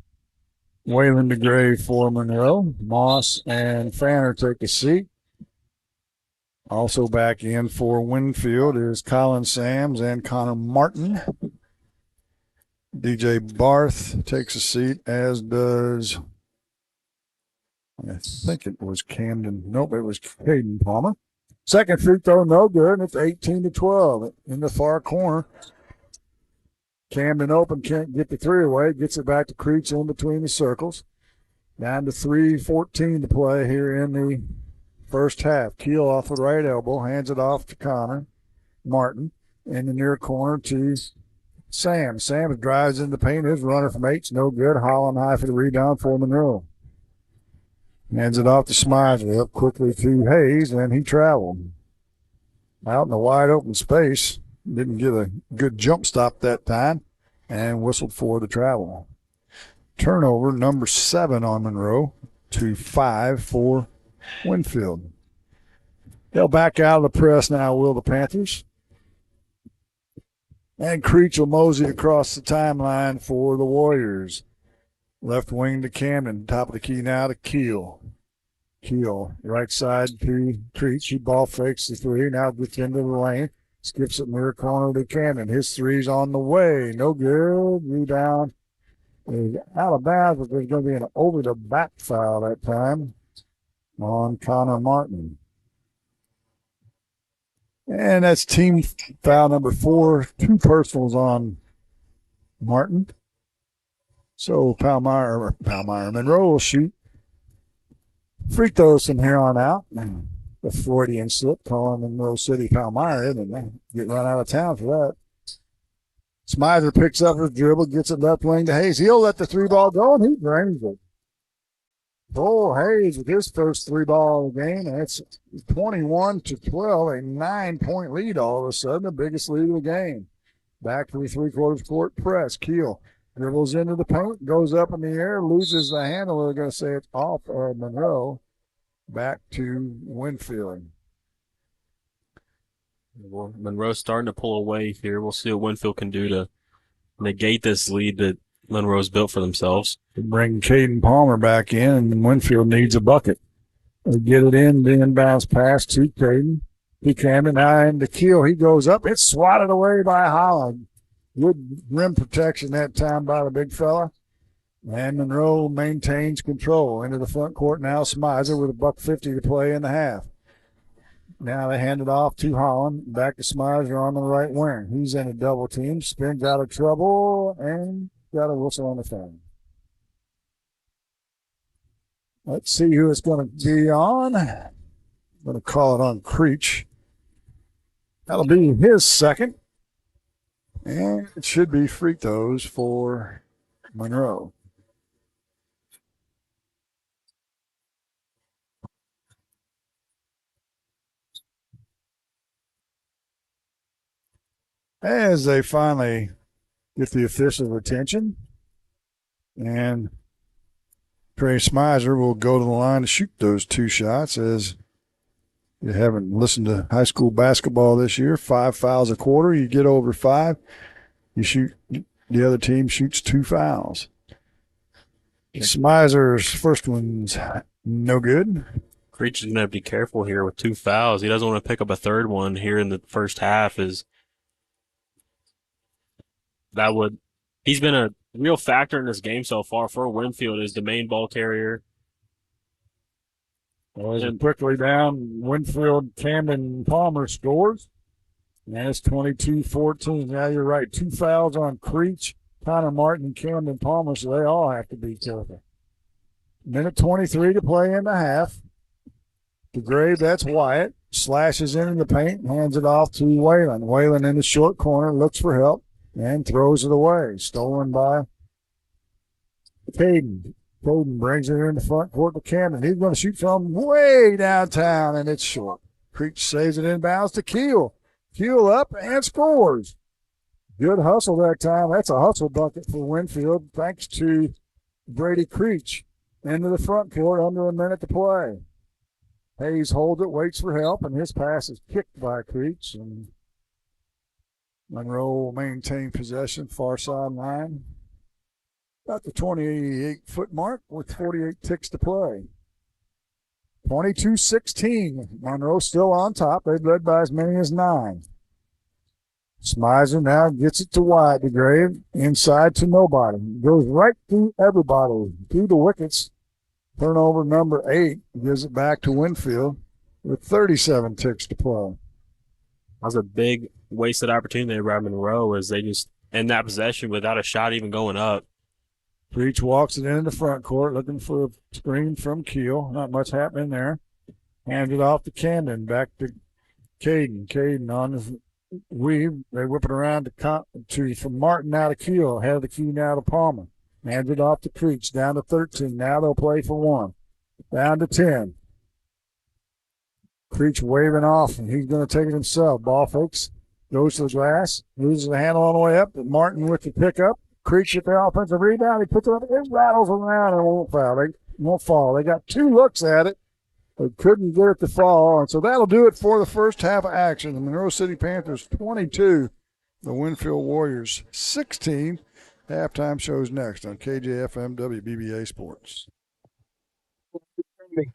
Waylon DeGrave for Monroe. Moss and Fanner take a seat. Also back in for Winfield is Colin Sams and Connor Martin. DJ Barth takes a seat, as does, I think it was Camden. Nope, it was Caden Palmer. Second free throw, no good, and it's 18-12 in the far corner. Camden open, can't get the 3 away, gets it back to Creech in between the circles. Down to 3:14 to play here in the first half. Keel off the right elbow, hands it off to Connor Martin in the near corner to Sam drives in the paint. His runner from 8's no good. Holland high for the rebound for Monroe. Hands it off to Smiley. Up quickly to Hayes, and he traveled. Out in the wide open space. Didn't get a good jump stop that time, and whistled for the travel. Turnover, number 7 on Monroe, to 5 for Winfield. They'll back out of the press now, will the Panthers? And Creech will mosey across the timeline for the Warriors. Left wing to Camden. Top of the key now to Keel. Right side to Creech. He ball fakes the 3. Now gets into the lane. Skips it near corner to Camden. His 3's on the way. No good. Rebound is out of bounds, but there's going to be an over the back foul that time on Connor Martin. And that's team foul number 4. 2 personals on Martin. So Monroe will shoot free throws from here on out. The Freudian slip calling Monroe City Palmyra, and they get run out of town for that. Smizer picks up his dribble, gets it left wing to Hayes. He'll let the 3 ball go, and he drains it. Bull Hayes with his first 3 ball of the game, and it's 21-12, a 9-point lead all of a sudden, the biggest lead of the game. Back to the 3/4 court press. Keel dribbles into the paint, goes up in the air, loses the handle. They're going to say it's off of Monroe. Back to Winfield.
Well, Monroe's starting to pull away here. We'll see what Winfield can do to negate this lead that Monroe's built for themselves.
Bring Caden Palmer back in, and Winfield needs a bucket. They get it in, the inbounds pass to Caden. He came in now into Keel. He goes up. It's swatted away by Holland. Good rim protection that time by the big fella. And Monroe maintains control. Into the front court now, Smizer with $1.50 to play in the half. Now they hand it off to Holland. Back to Smizer on the right wing. He's in a double team. Spins out of trouble and got a whistle on the phone. Let's see who it's going to be on. I'm going to call it on Creech. That'll be his second. And it should be free throws for Monroe. As they finally get the official's attention, and Trey Smizer will go to the line to shoot those 2 shots. As you haven't listened to high school basketball this year, 5 fouls a quarter. You get over 5, you shoot. The other team shoots 2 fouls. Smizer's first one's no good.
Creech is going to have to be careful here with 2 fouls. He doesn't want to pick up a third one here in the first half. He's been a real factor in this game so far for Winfield as the main ball carrier.
And quickly down, Winfield, Camden, Palmer scores. And it's 22-14. Now you're right. 2 fouls on Creech, Connor Martin, and Camden Palmer, so they all have to be careful. Minute 23 to play in the half. DeGrave, that's Wyatt. Slashes in the paint and hands it off to Whalen. Whalen in the short corner, looks for help and throws it away. Stolen by Caden. Caden brings it in the front court to Camden. He's going to shoot from way downtown, and it's short. Creech saves it inbounds to Keel. Keel up and scores. Good hustle that time. That's a hustle bucket for Winfield, thanks to Brady Creech. Into the front court, under a minute to play. Hayes holds it, waits for help, and his pass is kicked by Creech. And Monroe will maintain possession, far sideline. About the 28-foot mark with 48 ticks to play. 22-16. Monroe still on top. They've led by as many as 9. Smizer now gets it to Wyatt. DeGrave inside to nobody. Goes right through everybody, through the wickets. Turnover number 8 gives it back to Winfield with 37 ticks to play.
That was a big wasted opportunity by Monroe as they just end that possession without a shot even going up.
Creech walks it into the front court looking for a screen from Keel. Not much happening there. Hands it off to Camden. Back to Caden. Caden on his They whip it around from Martin out of Keel. Head of the key now to Palmer. Hands it off to Creech. Down to 13. Now they'll play for 1. Down to 10. Creech waving off, and he's going to take it himself. Ball fakes. Goes to the glass. Loses the handle on the way up. And Martin with the pickup. Creech at the offensive rebound. He puts it up. It rattles around and won't foul. They won't fall. They got 2 looks at it. They couldn't get it to fall. And so that'll do it for the first half of action. The Monroe City Panthers 22. The Winfield Warriors 16. Halftime shows next on KJFM WBBA Sports.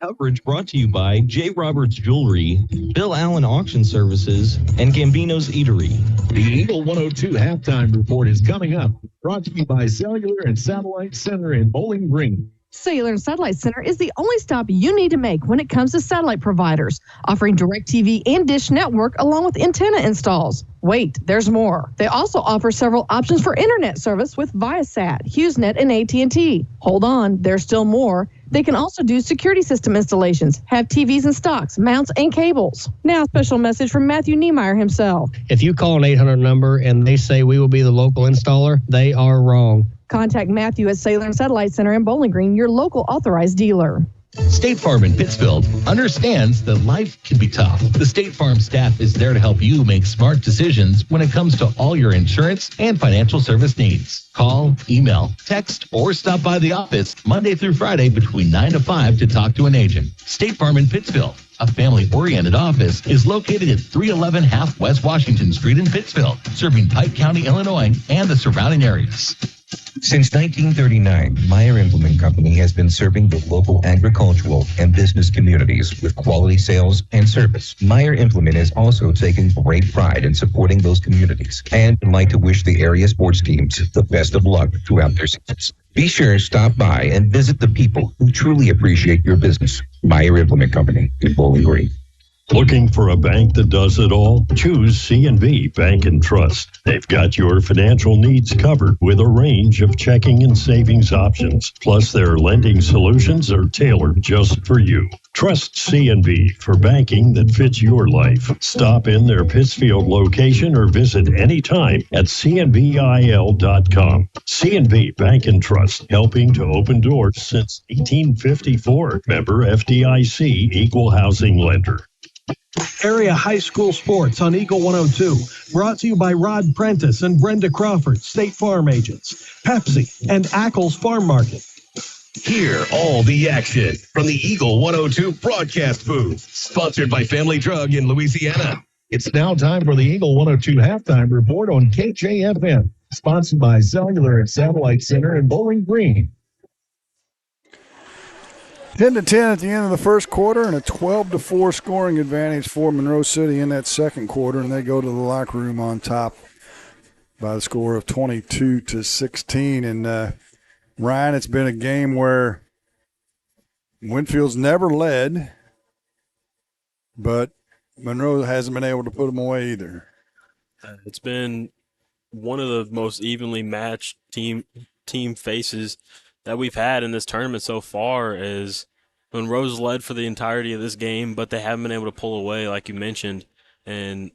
Coverage brought to you by J. Roberts Jewelry, Bill Allen Auction Services, and Gambino's Eatery.
The Eagle 102 halftime report is coming up. Brought to you by Cellular and Satellite Center in Bowling Green.
Cellular and Satellite Center is the only stop you need to make when it comes to satellite providers, offering DirecTV and Dish Network along with antenna installs. Wait, there's more. They also offer several options for internet service with Viasat, HughesNet, and AT&T. Hold on, there's still more. They can also do security system installations, have TVs in stocks, mounts, and cables. Now, a special message from Matthew Niemeyer himself.
If you call an 800 number and they say we will be the local installer, they are wrong.
Contact Matthew at Cellular and Satellite Center in Bowling Green, your local authorized dealer.
State Farm in Pittsfield understands that life can be tough. The State Farm staff is there to help you make smart decisions when it comes to all your insurance and financial service needs. Call, email, text, or stop by the office Monday through Friday between 9 to 5 to talk to an agent. State Farm in Pittsfield, a family-oriented office, is located at 311 Half West Washington Street in Pittsfield, serving Pike County, Illinois, and the surrounding areas.
Since 1939, Meyer Implement Company has been serving the local agricultural and business communities with quality sales and service. Meyer Implement has also taken great pride in supporting those communities and would like to wish the area sports teams the best of luck throughout their seasons. Be sure to stop by and visit the people who truly appreciate your business. Meyer Implement Company in Bowling Green.
Looking for a bank that does it all? Choose C&B Bank and Trust. They've got your financial needs covered with a range of checking and savings options. Plus, their lending solutions are tailored just for you. Trust C&B for banking that fits your life. Stop in their Pittsfield location or visit anytime at cnbil.com. C&B Bank and Trust, helping to open doors since 1854. Member FDIC, Equal Housing Lender.
Area high school sports on Eagle 102. Brought to you by Rod Prentice and Brenda Crawford, State Farm agents, Pepsi, and Ackles Farm Market.
Hear all the action from the Eagle 102 broadcast booth. Sponsored by Family Drug in Louisiana.
It's now time for the Eagle 102 halftime report on KJFM. Sponsored by Cellular and Satellite Center in Bowling Green.
10-10 at the end of the first quarter and a 12-4 scoring advantage for Monroe City in that second quarter, and they go to the locker room on top by the score of 22-16. And Ryan, it's been a game where Winfield's never led, but Monroe hasn't been able to put them away either.
It's been one of the most evenly matched team faces that we've had in this tournament so far. Is Monroe's led for the entirety of this game, but they haven't been able to pull away, like you mentioned. And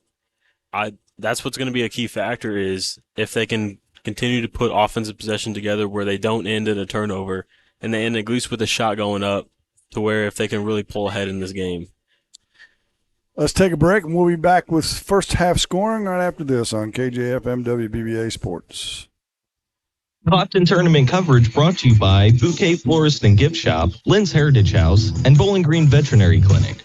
that's what's going to be a key factor, is if they can continue to put offensive possession together where they don't end in a turnover and they end at least with a shot going up, to where if they can really pull ahead in this game.
Let's take a break, and we'll be back with first half scoring right after this on KJFM WBBA Sports.
Clopton Tournament coverage brought to you by Bouquet Florist and Gift Shop, Lynn's Heritage House, and Bowling Green Veterinary Clinic.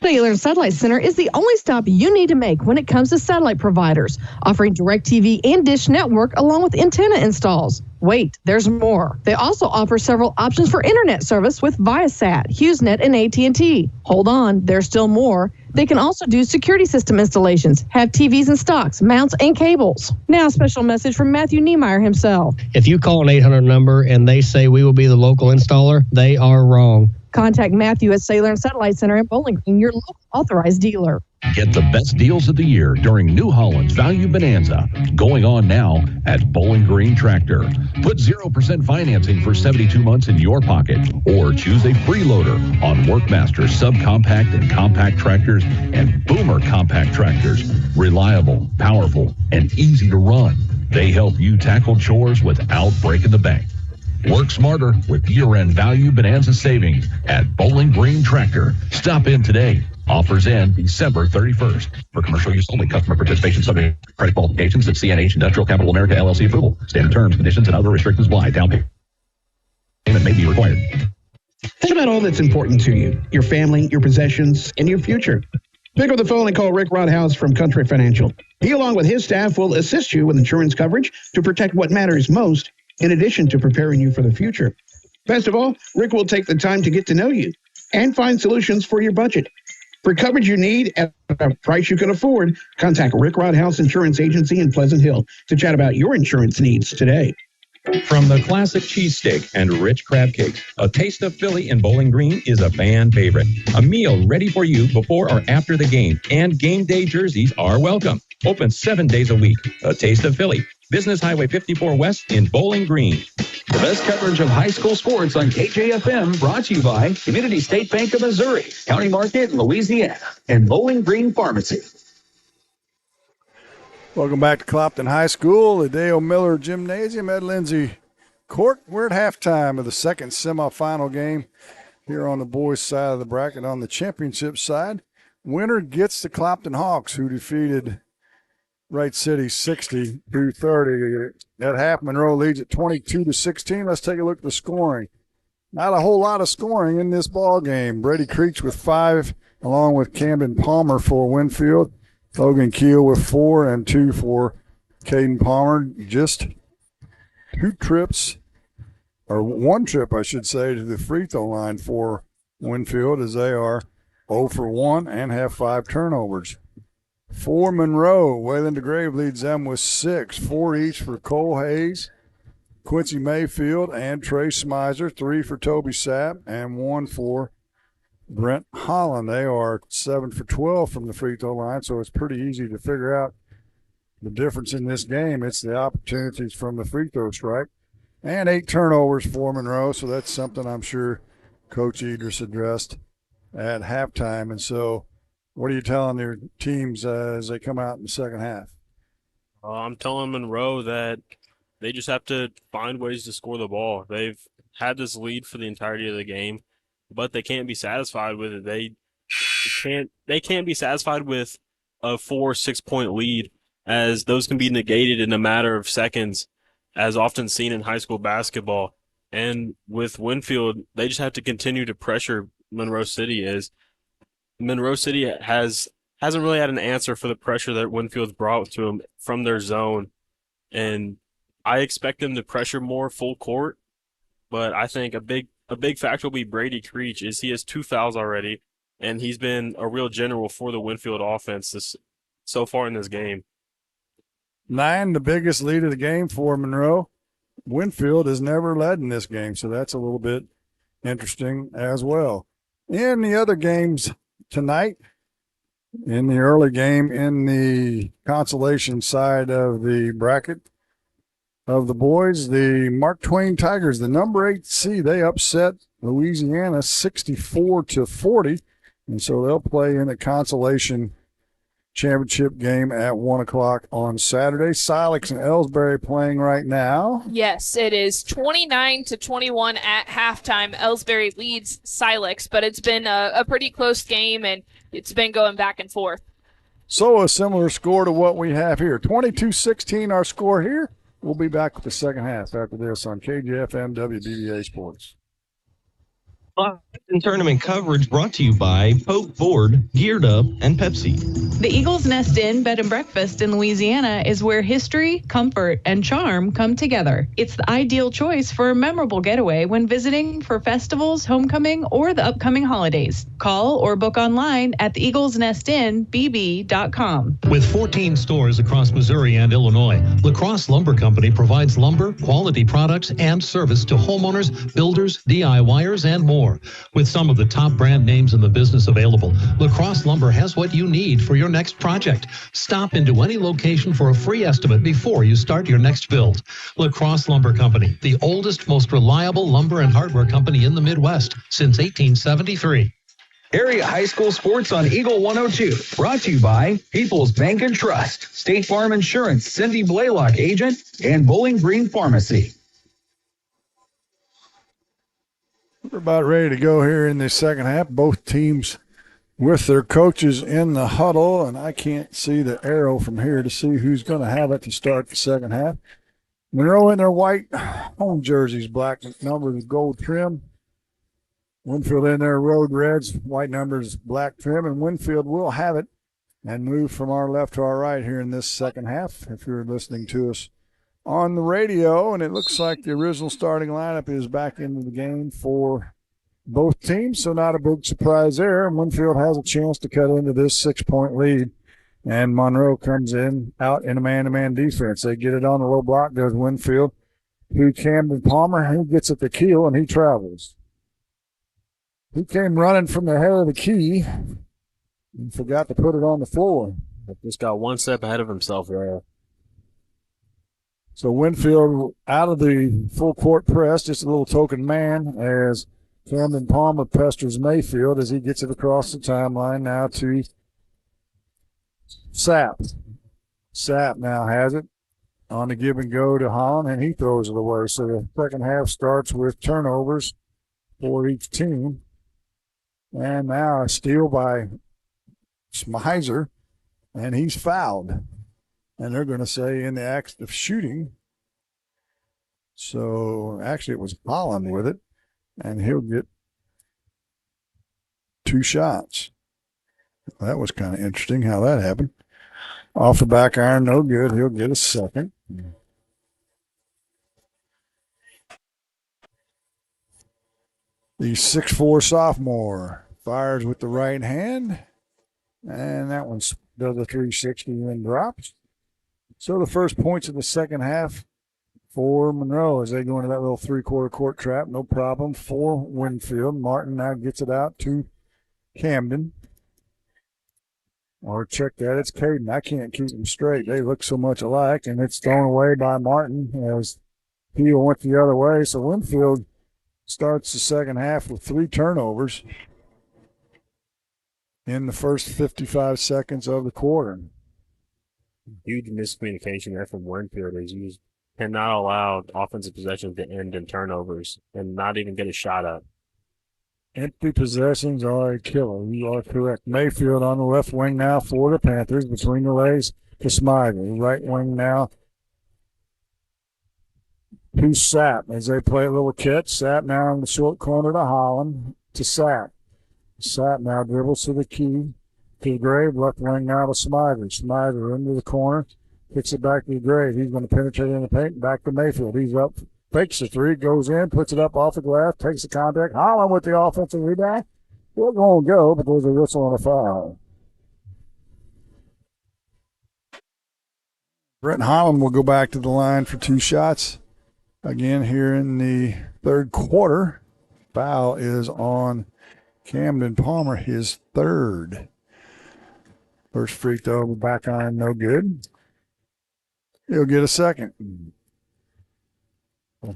Cellular and Satellite Center is the only stop you need to make when it comes to satellite providers, offering DirecTV and Dish Network along with antenna installs. Wait, there's more. They also offer several options for internet service with Viasat, HughesNet, and AT&T. Hold on, there's still more. They can also do security system installations, have TVs in stocks, mounts, and cables. Now, a special message from Matthew Niemeyer himself.
If you call an 800 number and they say we will be the local installer, they are wrong.
Contact Matthew at Cellular and Satellite Center in Bowling Green, your local authorized dealer.
Get the best deals of the year during New Holland's Value Bonanza, going on now at Bowling Green Tractor. Put 0% financing for 72 months in your pocket, or choose a freeloader on Workmaster subcompact and compact tractors and Boomer compact tractors. Reliable, powerful, and easy to run. They help you tackle chores without breaking the bank. Work smarter with year-end Value Bonanza savings at Bowling Green Tractor. Stop in today. Offers end December 31st. For commercial use only, customer participation subject to credit qualifications at CNH Industrial Capital America LLC approval. Standard terms, conditions, and other restrictions apply. Down payment may be required.
Think about all that's important to you, your family, your possessions, and your future. Pick up the phone and call Rick Rodhouse from Country Financial. He, along with his staff, will assist you with insurance coverage to protect what matters most, in addition to preparing you for the future. Best of all, Rick will take the time to get to know you and find solutions for your budget. For coverage you need at a price you can afford, contact Rick Rodhouse Insurance Agency in Pleasant Hill to chat about your insurance needs today.
From the classic cheesesteak and rich crab cakes, a taste of Philly in Bowling Green is a fan favorite. A meal ready for you before or after the game, and game day jerseys are welcome. Open 7 days a week. A taste of Philly. Business Highway 54 West in Bowling Green.
The best coverage of high school sports on KJFM, brought to you by Community State Bank of Missouri, County Market in Louisiana, and Bowling Green Pharmacy.
Welcome back to Clopton High School, the Dale Miller Gymnasium at Lindsay Court. We're at halftime of the second semifinal game here on the boys' side of the bracket. On the championship side, winner gets the Clopton Hawks, who defeated Wright City 60-30. At half, Monroe leads at 22-16. Let's take a look at the scoring. Not a whole lot of scoring in this ball game. Brady Creech with 5, along with Camden Palmer for Winfield. Logan Keel with 4 and 2 for Caden Palmer. Just 2 trips, or 1 trip, I should say, to the free throw line for Winfield, as they are 0 for 1 and have 5 turnovers. For Monroe, Waylon DeGrave leads them with 6, 4 each for Cole Hayes, Quincy Mayfield, and Trey Smizer, 3 for Toby Sapp, and 1 for Brent Holland. They are 7 for 12 from the free throw line, so it's pretty easy to figure out the difference in this game. It's the opportunities from the free throw strike. And 8 turnovers for Monroe, so that's something I'm sure Coach Idris addressed at halftime. And so what are you telling their teams as they come out in the second half?
I'm telling Monroe that they just have to find ways to score the ball. They've had this lead for the entirety of the game, but they can't be satisfied with it. They can't be satisfied with a 4-6 point lead, as those can be negated in a matter of seconds, as often seen in high school basketball. And with Winfield, they just have to continue to pressure Monroe City, as Monroe City hasn't really had an answer for the pressure that Winfield's brought to them from their zone. And I expect them to pressure more full court, but I think a big factor will be Brady Creech, is he has 2 fouls already, and he's been a real general for the Winfield offense so far in this game.
9, the biggest lead of the game for Monroe. Winfield has never led in this game, so that's a little bit interesting as well. In the other games tonight, in the early game, in the consolation side of the bracket of the boys, the Mark Twain Tigers, the number 8 seed, they upset Louisiana 64-40, and so they'll play in the consolation championship game at 1 o'clock on Saturday. Silex and Ellsbury playing right now.
Yes, it is 29-21 at halftime. Ellsbury leads Silex, but it's been a pretty close game, and it's been going back and forth.
So a similar score to what we have here. 22-16 our score here. We'll be back with the second half after this on KJFM WBBA Sports.
Clopton Tournament coverage brought to you by Poke Ford, Geared Up, and Pepsi.
The Eagles Nest Inn Bed and Breakfast in Louisiana is where history, comfort, and charm come together. It's the ideal choice for a memorable getaway when visiting for festivals, homecoming, or the upcoming holidays. Call or book online at theeaglesnestinbb.com.
With 14 stores across Missouri and Illinois, La Crosse Lumber Company provides lumber, quality products, and service to homeowners, builders, DIYers, and more. more. With some of the top brand names in the business available, Lacrosse Lumber has what you need for your next project. Stop into any location for a free estimate before you start your next build. Lacrosse Lumber Company, the oldest, most reliable lumber and hardware company in the Midwest since 1873.
Area high school sports on Eagle 102. Brought to you by People's Bank and Trust, State Farm Insurance, Cindy Blaylock agent, and Bowling Green Pharmacy.
We're about ready to go here in the second half. Both teams with their coaches in the huddle, and I can't see the arrow from here to see who's going to have it to start the second half. Monroe in their white home jerseys, black numbers with gold trim. Winfield in their road reds, white numbers, black trim, and Winfield will have it and move from our left to our right here in this second half. If you're listening to us on the radio, and it looks like the original starting lineup is back into the game for both teams, so not a big surprise there. Winfield has a chance to cut into this 6-point lead, and Monroe comes in out in a man-to-man defense. They get it on the low block, does Winfield, to Camden Palmer. He gets at the keel, and he travels. He came running from the head of the key and forgot to put it on the floor.
Just got one step ahead of himself there.
So Winfield out of the full court press, just a little token man as Camden Palmer pesters Mayfield as he gets it across the timeline now to Sapp. Sapp now has it on the give and go to Holland, and he throws it away. So the second half starts with turnovers for each team. And now a steal by Smizer, and he's fouled. And they're going to say in the act of shooting. So actually it was Holland with it, and he'll get 2 shots. That was kind of interesting how that happened. Off the back iron, no good. He'll get a second. The 6'4" sophomore fires with the right hand, and that one does a 360 and drops. So the first points of the second half for Monroe as they go into that little 3/4 court trap. No problem for Winfield. Martin now gets it out to Camden. Or check that, it's Caden. I can't keep them straight. They look so much alike, and it's thrown away by Martin as Peel went the other way. So Winfield starts the second half with 3 turnovers in the first 55 seconds of the quarter.
Huge miscommunication there from Winfield as you cannot allow offensive possessions to end in turnovers and not even get a shot up.
Empty possessions are a killer. You are correct. Mayfield on the left wing now for the Panthers between the legs to Smiley. Right wing now to Sapp as they play a little catch. Sapp now in the short corner to Holland to Sapp. Sapp now dribbles to the key to Grave. Left wing now to Smiley. Smiley into the corner. Kicks it back to Grave. He's going to penetrate in the paint and back to Mayfield. He's up. Fakes the 3, goes in, puts it up off the glass, takes the contact. Holland with the offensive rebound. We're going to go, but there's a whistle and a foul. Brent Holland will go back to the line for 2 shots. Again, here in the third quarter. Foul is on Camden Palmer, his 3rd. First free throw, back iron, no good. He'll get a second.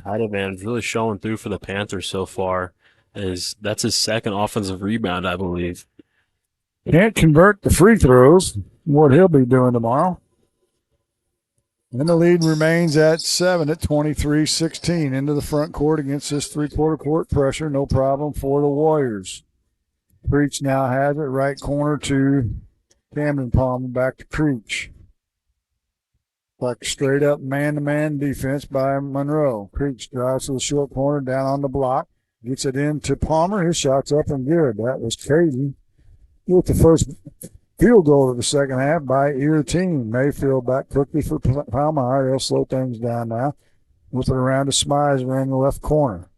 Heideman's really showing through for the Panthers so far. That's his 2nd offensive rebound, I believe.
Can't convert the free throws, what he'll be doing tomorrow. And the lead remains at 7 at 23-16. Into the front court against this 3/4 court pressure. No problem for the Warriors. Creech now has it. Right corner to Camden Palmer. Back to Creech. Like straight up man-to-man defense by Monroe. Creech drives to the short corner, down on the block. Gets it into Palmer. His shot's up and good. That was Caden with the first field goal of the second half by either team. Mayfield back quickly for Palmer. They'll slow things down now. Whip it around to Smizer in the left corner.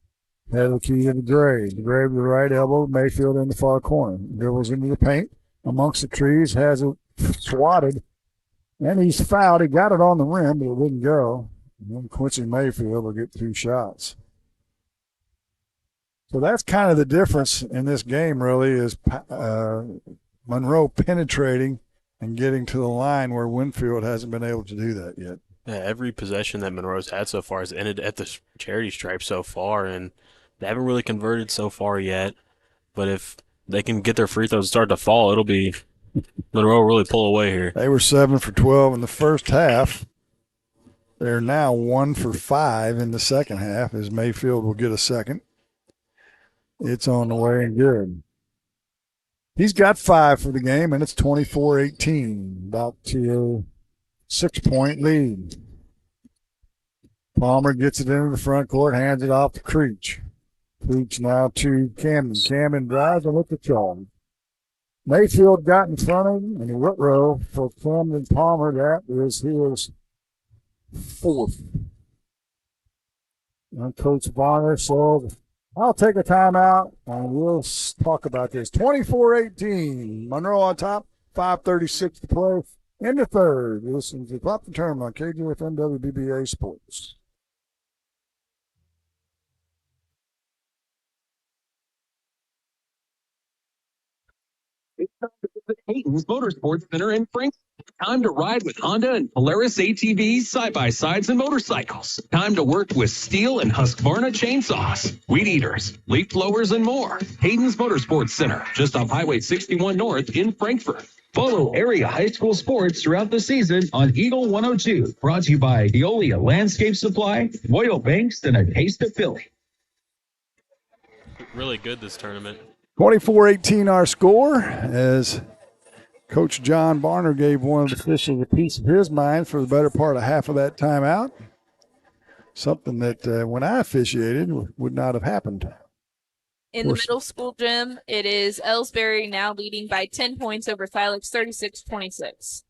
Head of the key to the Grave. The Grave to the right elbow. Mayfield in the far corner. Dribbles into the paint. Amongst the trees. Has it swatted. And he's fouled. He got it on the rim, but it didn't go. And then Quincy Mayfield will get 2 shots. So that's kind of the difference in this game, really, is Monroe penetrating and getting to the line where Winfield hasn't been able to do that yet.
Yeah, every possession that Monroe's had so far has ended at the charity stripe so far, and they haven't really converted so far yet. But if they can get their free throws start to fall, it'll be Monroe really pull away here.
They were 7 for 12 in the first half. They're now 1 for 5 in the second half as Mayfield will get a second. It's on the way and good. He's got 5 for the game, and it's 24-18, about to a 6-point lead. Palmer gets it into the front court, hands it off to Creech. Creech now to Camden. Camden drives and with the charge. Mayfield got in front of him, and Whitrow for Camden Palmer. That is his 4th. And Coach Varner says, I'll take a timeout, and we'll talk about this. 24-18, Monroe on top, 5:36 to play in the third. Listen to Clopton Tournament on KJFM WBBA Sports.
It's time to visit Hayden's Motorsports Center in Frankfort. Time to ride with Honda and Polaris ATVs, side-by-sides, and motorcycles. Time to work with Steel and Husqvarna chainsaws, weed eaters, leaf blowers, and more. Hayden's Motorsports Center, just off Highway 61 North in Frankfort.
Follow area high school sports throughout the season on Eagle 102. Brought to you by Veolia Landscape Supply, Royal Banks, and a taste of Philly.
Really good this tournament.
24-18 our score as Coach John Barner gave one of the officials a piece of his mind for the better part of half of that timeout. Something that when I officiated would not have happened.
In the middle school gym, it is Ellsbury now leading by 10 points over Silex, 36-26.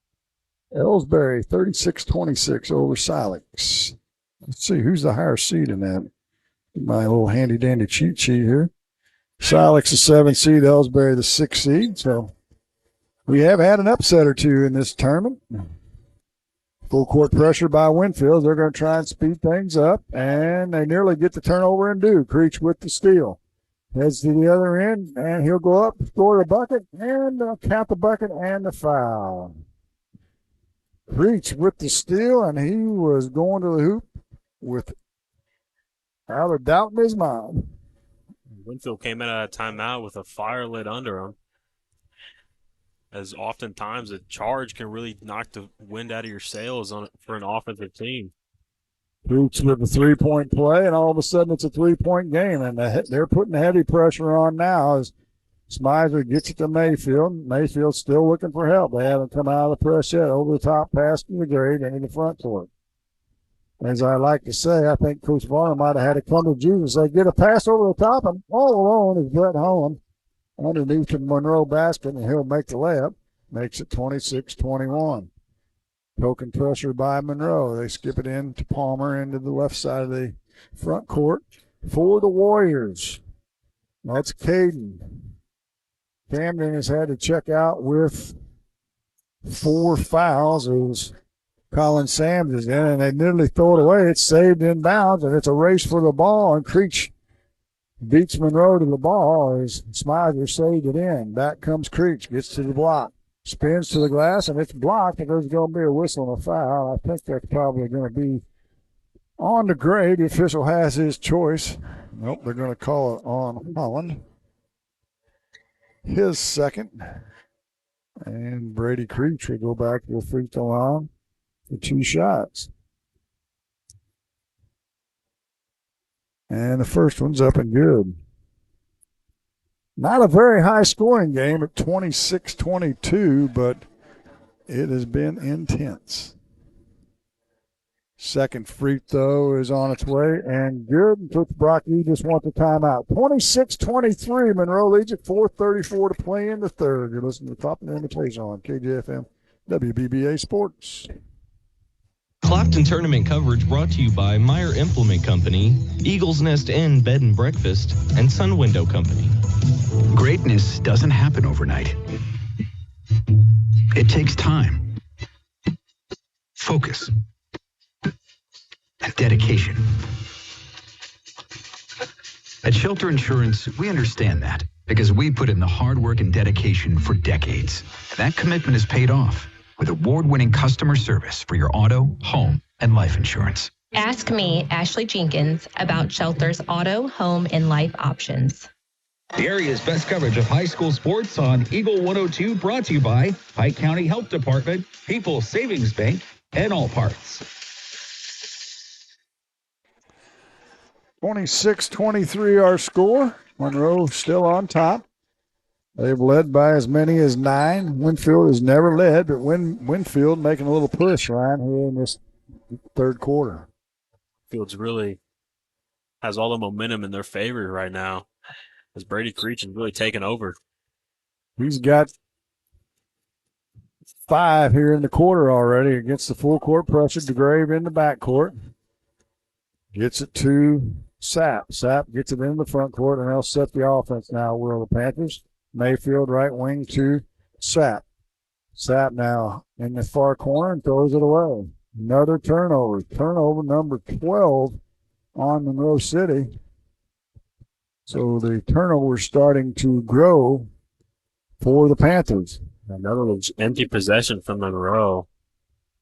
Ellsbury, 36-26 over Silex. Let's see, who's the higher seed in that? My little handy-dandy cheat sheet here. Silex the 7th seed, Ellsbury the 6th seed. So we have had an upset or two in this tournament. Full court pressure by Winfield. They're going to try and speed things up, and they nearly get the turnover and do. Creech with the steal. Heads to the other end, and he'll go up, score the bucket, and count the bucket and the foul. Creech with the steal, and he was going to the hoop without a doubt in his mind.
Winfield came out of a timeout with a fire lit under him. As oftentimes a charge can really knock the wind out of your sails for an offensive team.
Creech with a 3-point play, and all of a sudden it's a 3-point game, and they're putting heavy pressure on now as Smizer gets it to Mayfield. Mayfield's still looking for help. They haven't come out of the press yet. Over the top pass to the grade and in the front court. As I like to say, I think Coach Varner might have had to come to Jesus. They get a pass over the top, and all alone is Brett Holland underneath the Monroe basket, and he'll make the layup. Makes it 26-21. Poking pressure by Monroe. They skip it in to Palmer into the left side of the front court for the Warriors. That's Caden. Camden has had to check out with 4 fouls as Colin Sams is in, and they nearly throw it away. It's saved in bounds, and it's a race for the ball, and Creech beats Monroe to the ball as Smizer saved it in. Back comes Creech, gets to the block, spins to the glass, and it's blocked, and there's going to be a whistle and a foul. I think that's probably going to be on the grade. The official has his choice. Nope, they're going to call it on Holland. His second. And Brady Creech will go back to the free throw line for 2 shots. And the first one's up and good. Not a very high scoring game at 26-22, but it has been intense. Second free throw is on its way and good. Coach Brocky just wants a timeout. 26-23, Monroe leads at 4:34 to play in the third. You're listening to Clopton Invitational on KJFM WBBA Sports.
Clopton Tournament coverage brought to you by Meyer Implement Company, Eagles Nest Inn Bed and Breakfast, and Sun Window Company.
Greatness doesn't happen overnight. It takes time, focus, and dedication. At Shelter Insurance, we understand that because we put in the hard work and dedication for decades. That commitment is paid off with award-winning customer service for your auto, home, and life insurance.
Ask me, Ashley Jenkins, about Shelter's auto, home, and life options.
The area's best coverage of high school sports on Eagle 102, brought to you by Pike County Health Department, People's Savings Bank, and All Parts.
26-23 our score. Monroe still on top. They've led by as many as 9. Winfield has never led, but Winfield making a little push, Ryan, here in this third quarter.
Winfield's really has all the momentum in their favor right now, as Brady Creech is really taking over.
He's got 5 here in the quarter already against the full court pressure. DeGrave in the backcourt. Gets it to Sapp. Sapp gets it in the front court, and they'll set the offense now, will the Panthers. Mayfield right wing to Sapp. Sapp now in the far corner and throws it away. Another turnover. Turnover number 12 on Monroe City. So the turnover is starting to grow for the Panthers.
Another empty possession from Monroe.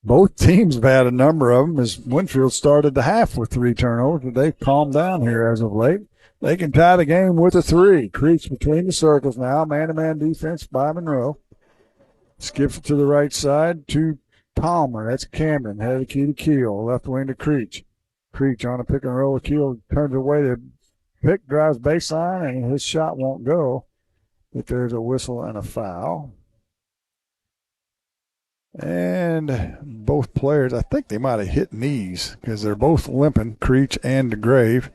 Both teams have had a number of them, as Winfield started the half with 3 turnovers, but they've calmed down here as of late. They can tie the game with a 3. Creech between the circles now. Man-to-man defense by Monroe. Skips it to the right side to Palmer. That's Camden. Head of the key to Keel. Left wing to Creech. Creech on a pick and roll. Keel turns away to pick, drives baseline, and his shot won't go. But there's a whistle and a foul. And both players, I think they might have hit knees because they're both limping, Creech and DeGrave.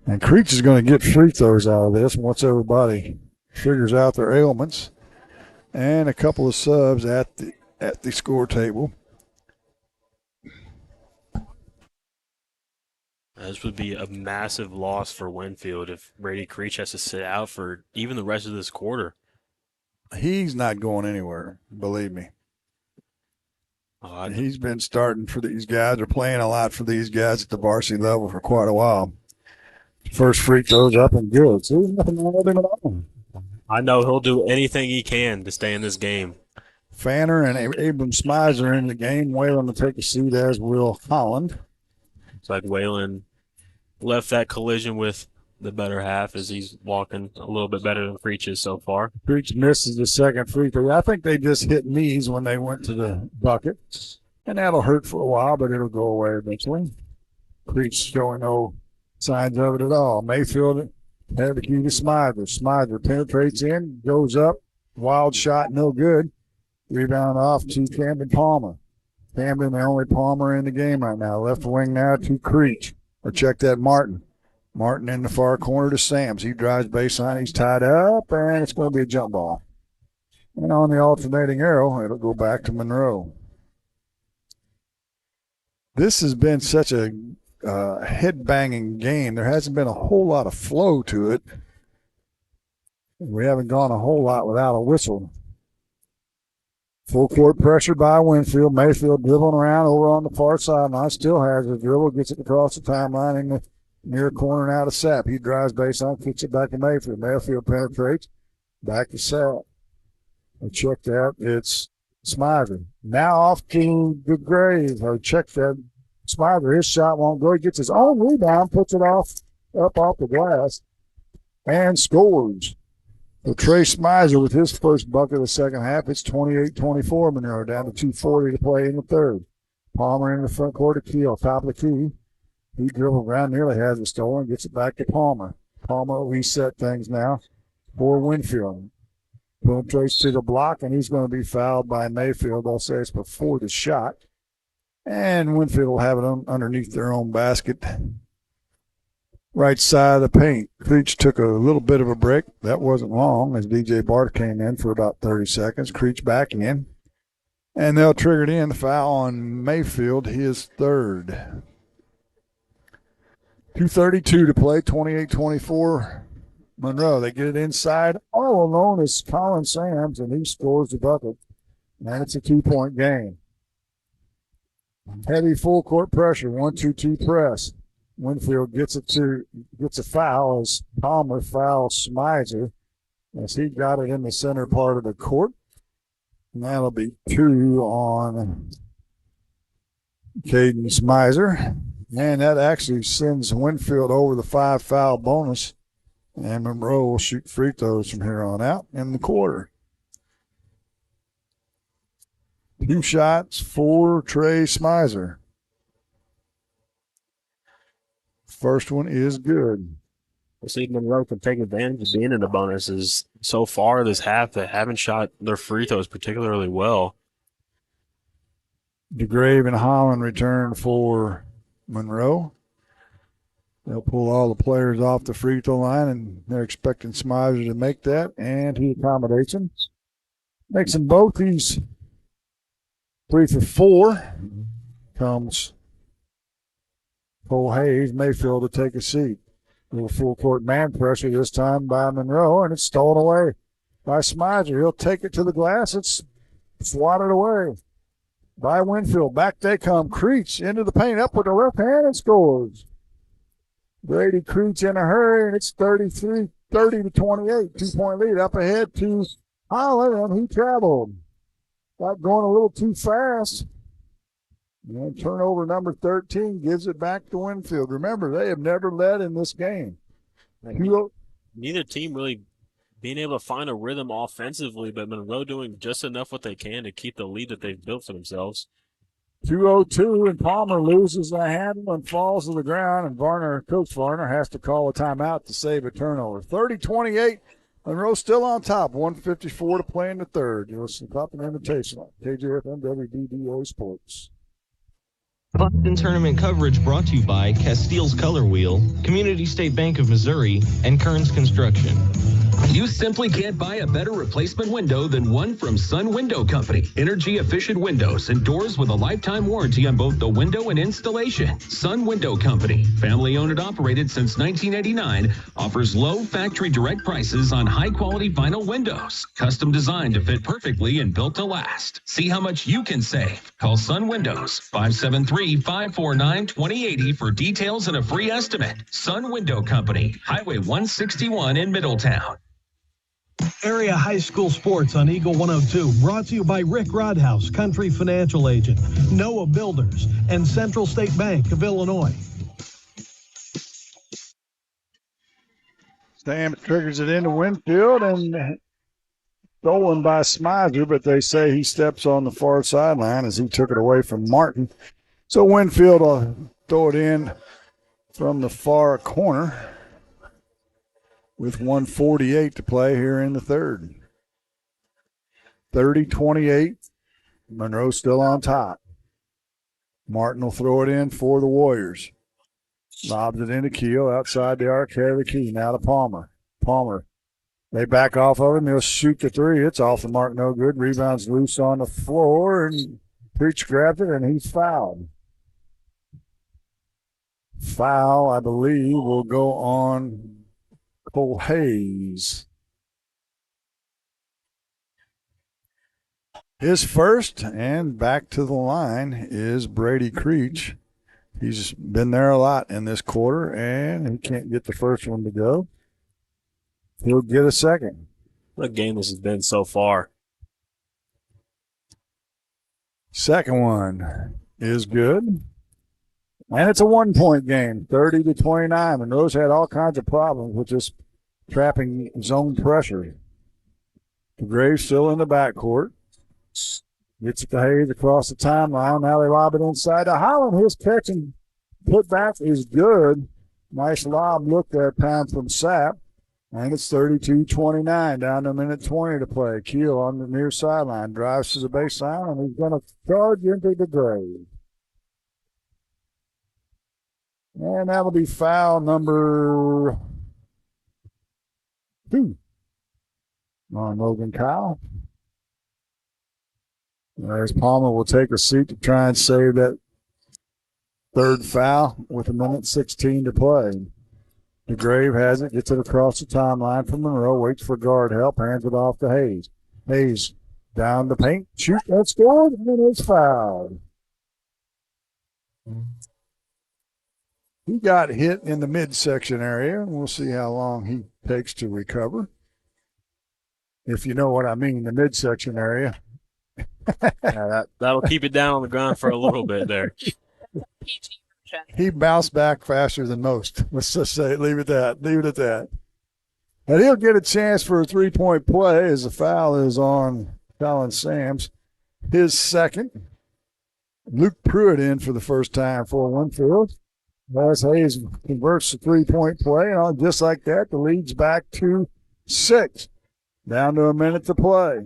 And Creech is going to get free throws out of this once everybody figures out their ailments. And a couple of subs at the score table.
This would be a massive loss for Winfield if Brady Creech has to sit out for even the rest of this quarter.
He's not going anywhere, believe me. He's been starting for these guys, or playing a lot for these guys at the varsity level for quite a while. First free throws up and good. So there's nothing wrong with him at all.
I know he'll do anything he can to stay in this game.
Fanner and Abram Smize are in the game. Whalen to take a seat, as will Holland.
It's like Whalen left that collision with the better half as he's walking a little bit better than Creech so far.
Creech misses the second free throw. I think they just hit knees when they went to the bucket. And that'll hurt for a while, but it'll go away eventually. Creech showing no signs of it at all. Mayfield had the key to Smizer. Smizer penetrates in, goes up. Wild shot, no good. Rebound off to Camden Palmer. Camden, the only Palmer in the game right now. Left wing now to Creech. Or check that, Martin. Martin in the far corner to Sams. He drives baseline. He's tied up, and it's going to be a jump ball. And on the alternating arrow, it'll go back to Monroe. This has been such a head-banging game. There hasn't been a whole lot of flow to it. We haven't gone a whole lot without a whistle. Full court pressure by Winfield. Mayfield dribbling around over on the far sideline. Still has a dribble, gets it across the timeline in the near corner and out of Sapp. He drives baseline, kicks it back to Mayfield. Mayfield penetrates. Back to Sapp. And check that. It's Smizer. Now off to DeGrave. Check that. Smizer, his shot won't go. He gets his own rebound, puts it up off the glass, and scores. So Trey Smizer with his first bucket of the second half. It's 28-24 Monroe, down to 2:40 to play in the third. Palmer in the front court to Keel, top of the key. He dribbles around, nearly has it stolen, gets it back to Palmer. Palmer will reset things now for Winfield. Penetrates to the block, and he's going to be fouled by Mayfield. I'll say it's before the shot. And Winfield will have it underneath their own basket. Right side of the paint. Creech took a little bit of a break. That wasn't long as DJ Bart came in for about 30 seconds. Creech back in. And they'll trigger it in. The foul on Mayfield, his third. 2:32 to play, 28-24 Monroe. They get it inside. All alone is Colin Sams, and he scores the bucket. And it's a 2-point game. Heavy full court pressure, 1-2-2 press. Winfield gets a foul as Palmer fouls Smizer as he got it in the center part of the court. And that'll be 2 on Caden Smizer. And that actually sends Winfield over the 5-foul bonus. And Monroe will shoot free throws from here on out in the quarter. 2 shots for Trey Smizer. First one is good.
We'll see if Monroe can take advantage of being in the bonuses. So far this half, they haven't shot their free throws particularly well.
DeGrave and Holland return for Monroe. They'll pull all the players off the free throw line, and they're expecting Smizer to make that, and he accommodates him. Makes them both. He's 3 for 4. Comes Cole Hayes, Mayfield to take a seat. A little full court man pressure this time by Monroe, and it's stolen away by Smizer. He'll take it to the glass. It's swatted away by Winfield. Back they come. Creech into the paint, up with the left hand, and scores. Brady Creech in a hurry, and it's 30 to 28. 2-point lead up ahead to Holland, and he traveled. Got going a little too fast. And turnover number 13 gives it back to Winfield. Remember, they have never led in this game.
Neither team really being able to find a rhythm offensively, but Monroe doing just enough what they can to keep the lead that they've built for themselves.
2:02, and Palmer loses the handle and falls to the ground, and Coach Varner has to call a timeout to save a turnover. 30-28, Monroe still on top, 1:54 to play in the third. You'll listen to Clopton Invitational, KJFM WBBA Sports.
Clopton Tournament coverage brought to you by Castile's Color Wheel, Community State Bank of Missouri, and Kearns Construction.
You simply can't buy a better replacement window than one from Sun Window Company. Energy-efficient windows and doors with a lifetime warranty on both the window and installation. Sun Window Company, family-owned and operated since 1989, offers low factory direct prices on high-quality vinyl windows, custom designed to fit perfectly and built to last. See how much you can save. Call Sun Windows, 573-549-2080 for details and a free estimate. Sun Window Company, Highway 161 in Middletown.
Area high school sports on Eagle 102, brought to you by Rick Rodhouse, Country Financial Agent, Noah Builders, and Central State Bank of Illinois.
Stamp triggers it into Winfield, and stolen by Smizer, but they say he steps on the far sideline as he took it away from Martin. So Winfield will throw it in from the far corner with 1:48 to play here in the third. 30-28. Monroe still on top. Martin will throw it in for the Warriors. Lobs it into Keel outside the arc, head of the key. Now to Palmer. Palmer. They back off of him. He'll shoot the three. It's off the mark. No good. Rebounds loose on the floor, and Preach grabbed it, and he's fouled. Foul, I believe, will go on Cole Hayes. His first, and back to the line is Brady Creech. He's been there a lot in this quarter, and he can't get the first one to go. He'll get a second.
What a game this has been so far.
Second one is good. And it's a 1-point game, 30-29. Monroe's had all kinds of problems with this trapping zone pressure. Graves still in the backcourt. Gets it to Hayes across the timeline. Now they lob it inside to Holland. His catch and put back is good. Nice lob look that time from Sapp. And it's 32-29, down to a minute 20 to play. Keel on the near sideline, drives to the baseline, and he's going to charge into the grave. And that'll be foul number 2 on Logan Kyle. As Palmer will take a seat to try and save that third foul with a minute 16 to play. DeGrave has it, gets it across the timeline from Monroe, waits for guard help, hands it off to Hayes. Hayes down the paint, shoot, and scored, and it's fouled. He got hit in the midsection area. We'll see how long he takes to recover. If you know what I mean, the midsection area.
Yeah, that'll keep it down on the ground for a little bit there.
He bounced back faster than most. Let's just say, leave it at that. And he'll get a chance for a three-point play as the foul is on Colin Sams. His second. Luke Pruitt in for the first time for Winfield. As Hayes converts the three-point play, and just like that, the lead's back to 6. Down to a minute to play.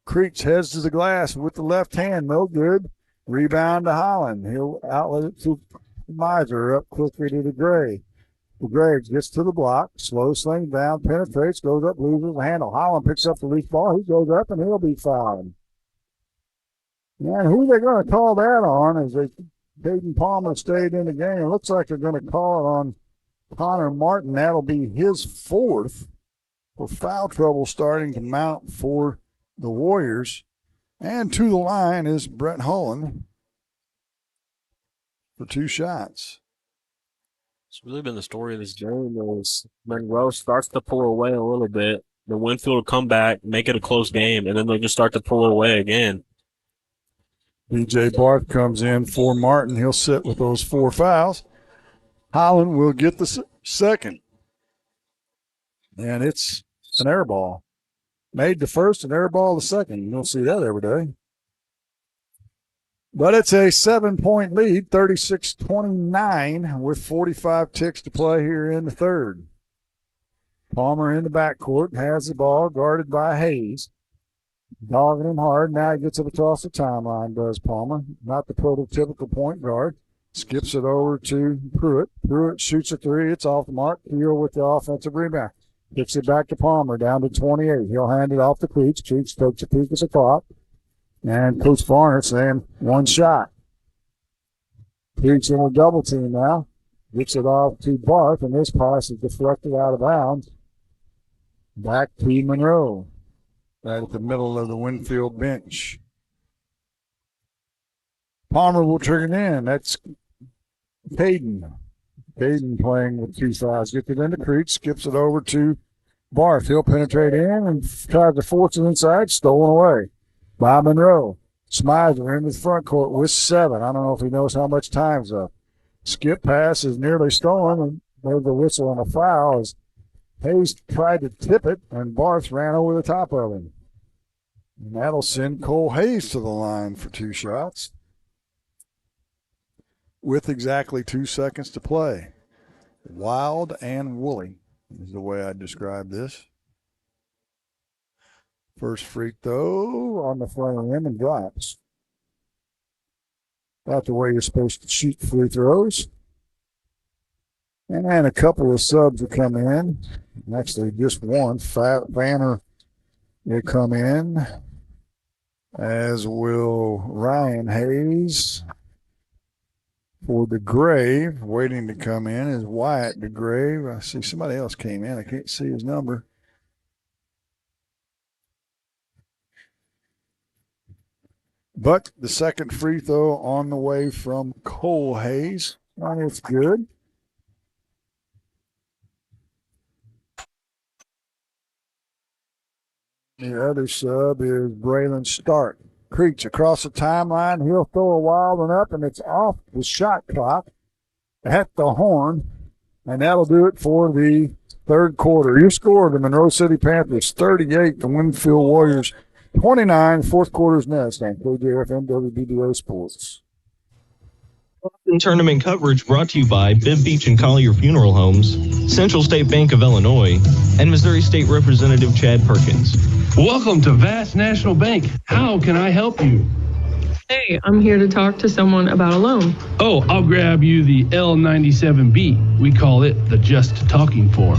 Creech heads to the glass with the left hand. No good. Rebound to Holland. He'll outlet it to Miser. Up quickly to the Gray. The Gray gets to the block. Slow sling down. Penetrates. Goes up. Loses the handle. Holland picks up the loose ball. He goes up and he'll be fouled. And who they're going to call that on is Caden Palmer stayed in the game. It looks like they're going to call it on Connor Martin. That'll be his 4th. For foul trouble starting to mount for the Warriors. And to the line is Brett Holland for 2 shots.
It's really been the story of this game is Monroe starts to pull away a little bit. The Winfield will come back, make it a close game, and then they'll just start to pull away again.
DJ Barth comes in for Martin. He'll sit with those 4 fouls. Holland will get the second. And it's an air ball. Made the first and air ball the second. You don't see that every day. But it's a 7-point lead, 36-29, with 45 ticks to play here in the third. Palmer in the backcourt has the ball guarded by Hayes. Dogging him hard. Now he gets it across the timeline, does Palmer. Not the prototypical point guard. Skips it over to Pruitt. Pruitt shoots a 3. It's off the mark. Heel with the offensive rebound. Gets it back to Palmer, down to 28. He'll hand it off to Creech. Creech takes a peek at the clock. And Coach Varner saying 1 shot. Creech in a double team now. Gets it off to Barth, and this pass is deflected out of bounds. Back to Monroe. Right at the middle of the Winfield bench. Palmer will trigger it in. That's Caden. Caden playing with 2 fouls. Gets it into Creech, skips it over to Barth. He'll penetrate in and tries to force it inside. Stolen away by Monroe. Smizer in the front court with 7. I don't know if he knows how much time's up. Skip pass is nearly stolen, and there's a whistle and a foul as Hayes tried to tip it, and Barth ran over the top of him. And that'll send Cole Hayes to the line for 2 shots. With exactly 2 seconds to play. Wild and woolly is the way I describe this. First free throw on the front rim and drops. That's the way you're supposed to shoot free throws. And then a couple of subs will come in. Actually, just one. Vanner will come in, as will Ryan Hayes. For DeGrave, waiting to come in is Wyatt DeGrave. I see somebody else came in. I can't see his number. But the second free throw on the way from Cole Hayes. And it's good. The other sub is Braylon Stark. Creech across the timeline. He'll throw a wild one up, and it's off the shot clock at the horn. And that'll do it for the third quarter. Your score, the Monroe City Panthers 38, the Winfield Warriors 29. Fourth quarter's next on KJFM WBBA Sports.
Tournament coverage brought to you by Bibb Beach and Collier Funeral Homes, Central State Bank of Illinois, and Missouri State Representative Chad Perkins.
Welcome to Vast National Bank. How can I help you?
Hey, I'm here to talk to someone about a loan.
Oh, I'll grab you the L97B. We call it the Just Talking form.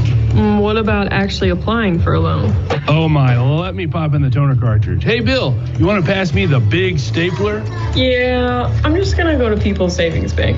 What about actually applying for a loan?
Oh my, let me pop in the toner cartridge. Hey Bill, you want to pass me the big stapler?
Yeah, I'm just going to go to People's Savings Bank.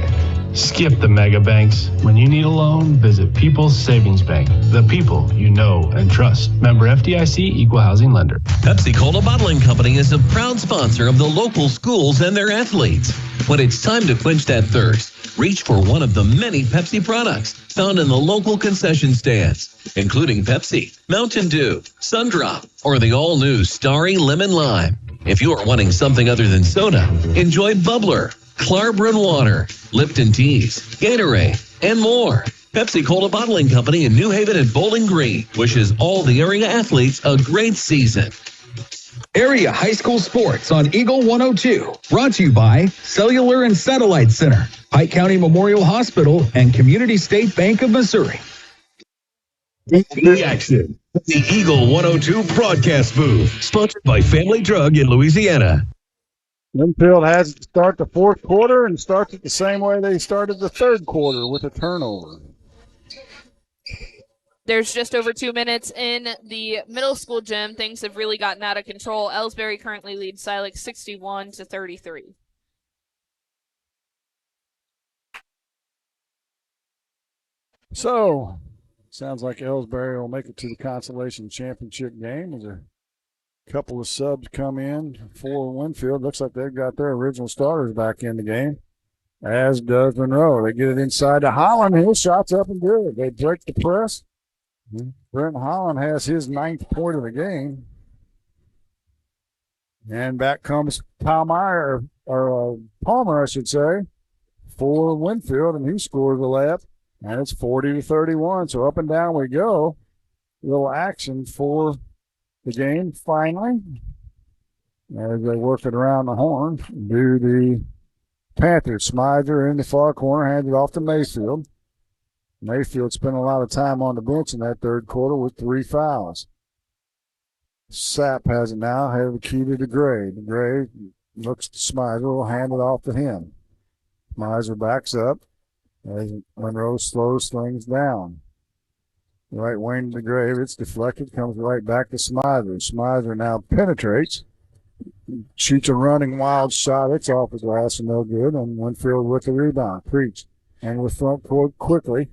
Skip the mega banks. When you need a loan, visit People's Savings Bank. The people you know and trust. Member FDIC, Equal Housing Lender.
Pepsi Cola Bottling Company is a proud sponsor of the local schools and their athletes. When it's time to quench that thirst, reach for one of the many Pepsi products found in the local concession stands, including Pepsi, Mountain Dew, Sundrop, or the all-new Starry Lemon Lime. If you are wanting something other than soda, enjoy Bubbler, Clarbrun Water, Lipton Teas, Gatorade, and more. Pepsi Cola Bottling Company in New Haven and Bowling Green wishes all the area athletes a great season.
Area high school sports on Eagle 102. Brought to you by Cellular and Satellite Center, Pike County Memorial Hospital, and Community State Bank of Missouri.
The action. The Eagle 102 broadcast booth. Sponsored by Family Drug in Louisiana.
Winfield has to start the fourth quarter and starts it the same way they started the third quarter with a turnover.
There's just over 2 minutes in the middle school gym. Things have really gotten out of control. Ellsbury currently leads Silex 61-33.
So, sounds like Ellsbury will make it to the consolation championship game as a couple of subs come in for Winfield. Looks like they've got their original starters back in the game, as does Monroe. They get it inside to Holland. His shot's up and good. They break the press. Brent Holland has his 9th point of the game. And back comes Palmer, I should say, for Winfield, and he scores a lap. And it's 40-31. So up and down we go. Little action for the game finally. As they work it around the horn, do the Panthers. Smider in the far corner, hands it off to Mayfield. Mayfield spent a lot of time on the bench in that third quarter with 3 fouls. Sapp has it now, has the key to DeGray. DeGray looks to Smider, will hand it off to him. Smider backs up as Monroe slows things down. Right wing to DeGray, it's deflected, comes right back to Smider. Smider now penetrates, shoots a running wild shot. It's off the glass and no good, and Winfield with the rebound. Preach. And with front court quickly.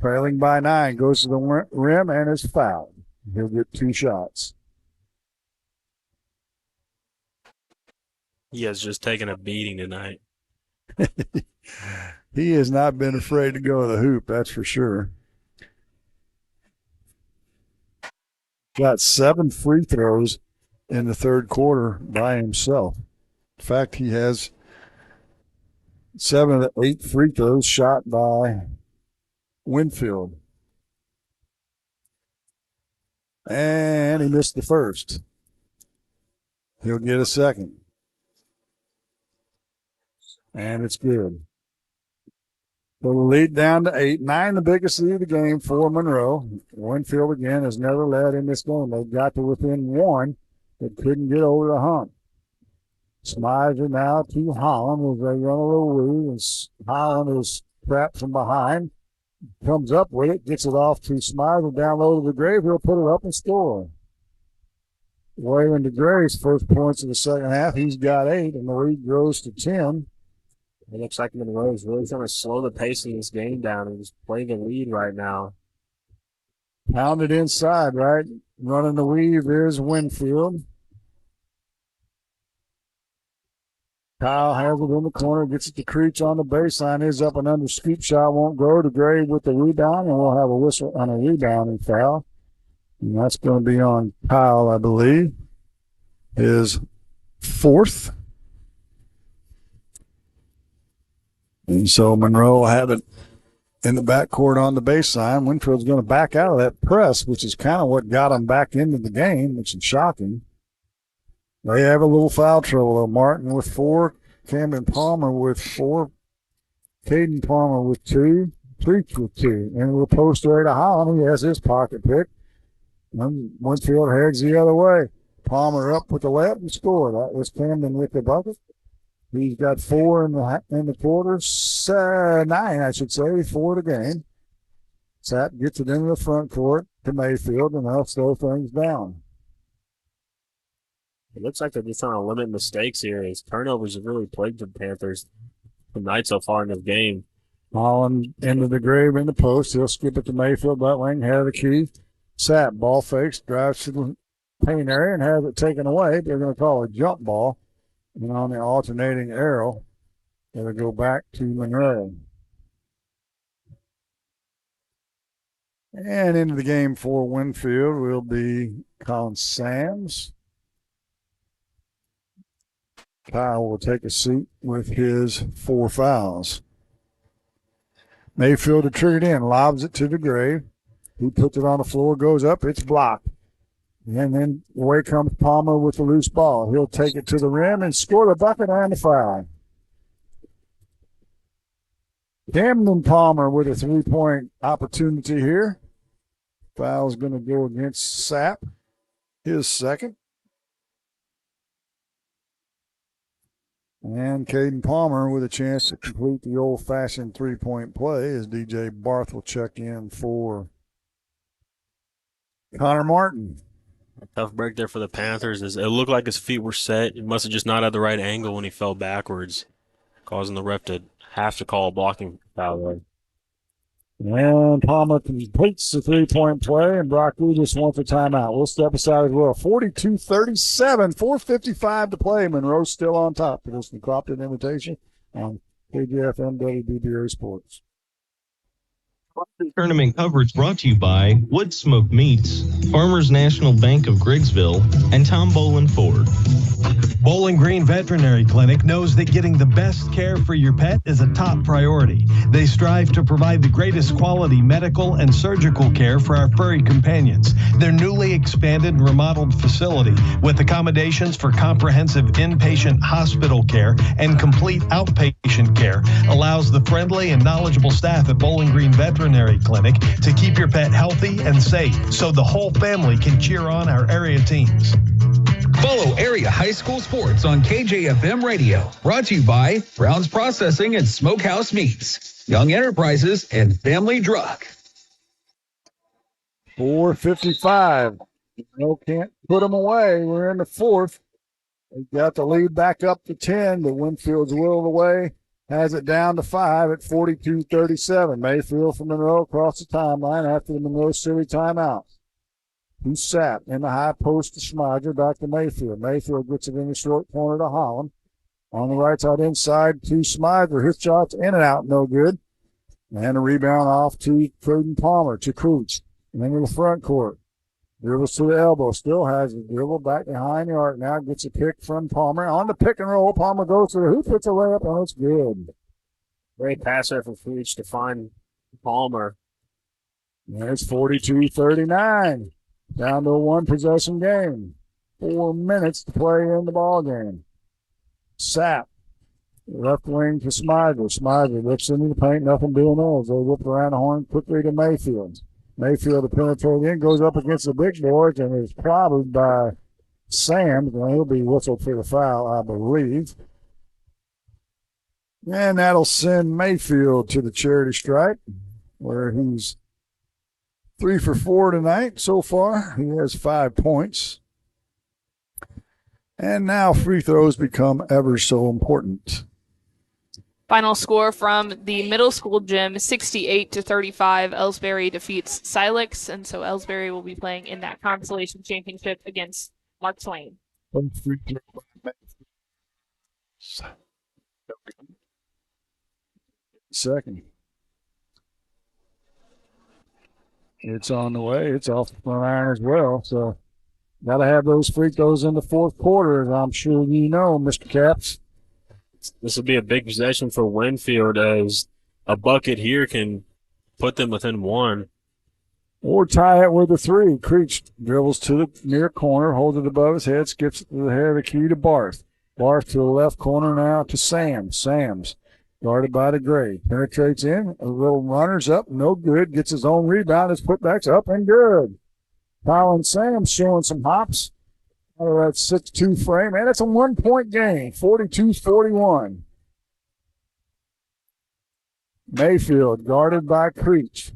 Trailing by 9, goes to the rim and is fouled. He'll get 2 shots.
He has just taken a beating tonight.
He has not been afraid to go to the hoop, that's for sure. Got 7 free throws in the third quarter by himself. In fact, he has 7 of the 8 free throws shot by Winfield. And he missed the first. He'll get a second. And it's good. So the lead down to 8. 9 the biggest lead of the game for Monroe. Winfield again has never led in this game. They got to within 1, but couldn't get over the hump. Smizer now to Holland as they run a little lead, and Holland is trapped from behind. Comes up with it, gets it off to Smizer down low to the Grave. He'll put it up and score. Waylon DeGray's first points of the second half. He's got 8, and the lead grows to 10.
It looks like Monroe is really trying to slow the pace of this game down and just play the lead right now.
Pounded inside, right? Running the weave is Winfield. Kyle has it in the corner, gets it to Creech on the baseline. Is up and under, scoop shot won't go. To Gray with the rebound, and we'll have a whistle on a rebounding foul. And that's going to be on Kyle, I believe. His 4th. And so Monroe will have it in the backcourt on the baseline. Winfield's going to back out of that press, which is kind of what got him back into the game, which is shocking. They have a little foul trouble, though. Martin with 4, Cameron Palmer with 4, Caden Palmer with 2, Preach with 2. And we'll post right to Holland. He has his pocket pick. And Winfield heads the other way. Palmer up with the left and score. That was Camden with the bucket. He's got 4 in the quarter, 9, I should say, for the game. Sapp gets it into the front court to Mayfield, and they'll slow things down.
It looks like they're just trying to limit mistakes here. His turnovers have really plagued the Panthers tonight so far in this game.
Holland into the Grave in the post. He'll skip it to Mayfield. That wing has the key. Sapp ball fakes, drives to the paint area and has it taken away. They're going to call a jump ball. And on the alternating arrow, It'll go back to Monroe. And into the game for Winfield will be Colin Sams. Kyle will take a seat with his 4 fouls. Mayfield to trigger it in, lobs it to the grave. He puts it on the floor, goes up, it's blocked. And then away comes Palmer with the loose ball. He'll take it to the rim and score the bucket and the foul. Camden Palmer with a 3-point opportunity here. Foul's going to go against Sapp, his second. And Caden Palmer with a chance to complete the old-fashioned 3-point play as DJ Barth will check in for Connor Martin.
A tough break there for the Panthers. It looked like his feet were set. He must have just not had the right angle when he fell backwards, causing the ref to have to call a blocking foul there.
And Palmer completes the 3-point play, and Brock Lee just wants a timeout. We'll step aside as well. 42-37, 4:55 to play. Monroe still on top. This is the Clopton Invitation on KJFM WBBA Sports.
Tournament coverage brought to you by Wood Smoke Meats, Farmers National Bank of Griggsville, and Tom Bolin Ford.
Bowling Green Veterinary Clinic knows that getting the best care for your pet is a top priority. They strive to provide the greatest quality medical and surgical care for our furry companions. Their newly expanded and remodeled facility with accommodations for comprehensive inpatient hospital care and complete outpatient care allows the friendly and knowledgeable staff at Bowling Green Veterinary Clinic to keep your pet healthy and safe so the whole family can cheer on our area teams.
Follow area high school sports on KJFM Radio. Brought to you by Brown's Processing and Smokehouse Meats, Young Enterprises, and Family Drug.
4:55. No, can't put them away. We're in the fourth. They got the lead back up to 10. The Winfield's willed away. Has it down to 5 at 42-37. Mayfield from Monroe across the timeline after the Monroe City timeout. Who sat in the high post to Schmeider, back to Mayfield. Mayfield gets it in the short corner to Holland. On the right side inside to Schmeider. His shot's in and out, no good. And a rebound off to Caden Palmer, to Cooch. And then to the front court. Dribbles to the elbow. Still has a dribble back behind the arc. Now gets a pick from Palmer. On the pick and roll. Palmer goes to the hoop, puts a layup, and it's good.
Great pass there for Cooch to find Palmer.
And it's 42-39. Down to a 1-possession game. 4 minutes to play in the ball game. Sapp, left wing to Smyther. Smyther lifts into the paint, nothing doing there as they whip around the horn quickly to Mayfield. Mayfield to penetrate in, goes up against the big boards and is clobbered by Sam. And he'll be whistled for the foul, I believe. And that'll send Mayfield to the charity stripe, where he's 3 for 4 tonight so far. He has 5 points. And now free throws become ever so important.
Final score from the middle school gym, 68-35. Ellsbury defeats Silex, and so Ellsbury will be playing in that consolation championship against Mark Twain.
Second. It's on the way. It's off the front iron as well. So got to have those free throws in the fourth quarter, as I'm sure you know, Mr. Caps.
This will be a big possession for Winfield, as a bucket here can put them within 1.
Or tie it with a 3. Creech dribbles to the near corner, holds it above his head, skips it to the head of the key to Barth. Barth to the left corner now to Sams. Sams guarded by the Gray. Penetrates in. A little runner's up. No good. Gets his own rebound. His putback's up and good. Colin Sams showing some hops out of that 6'2 frame. And it's a 1-point game. 42-41. Mayfield guarded by Creech.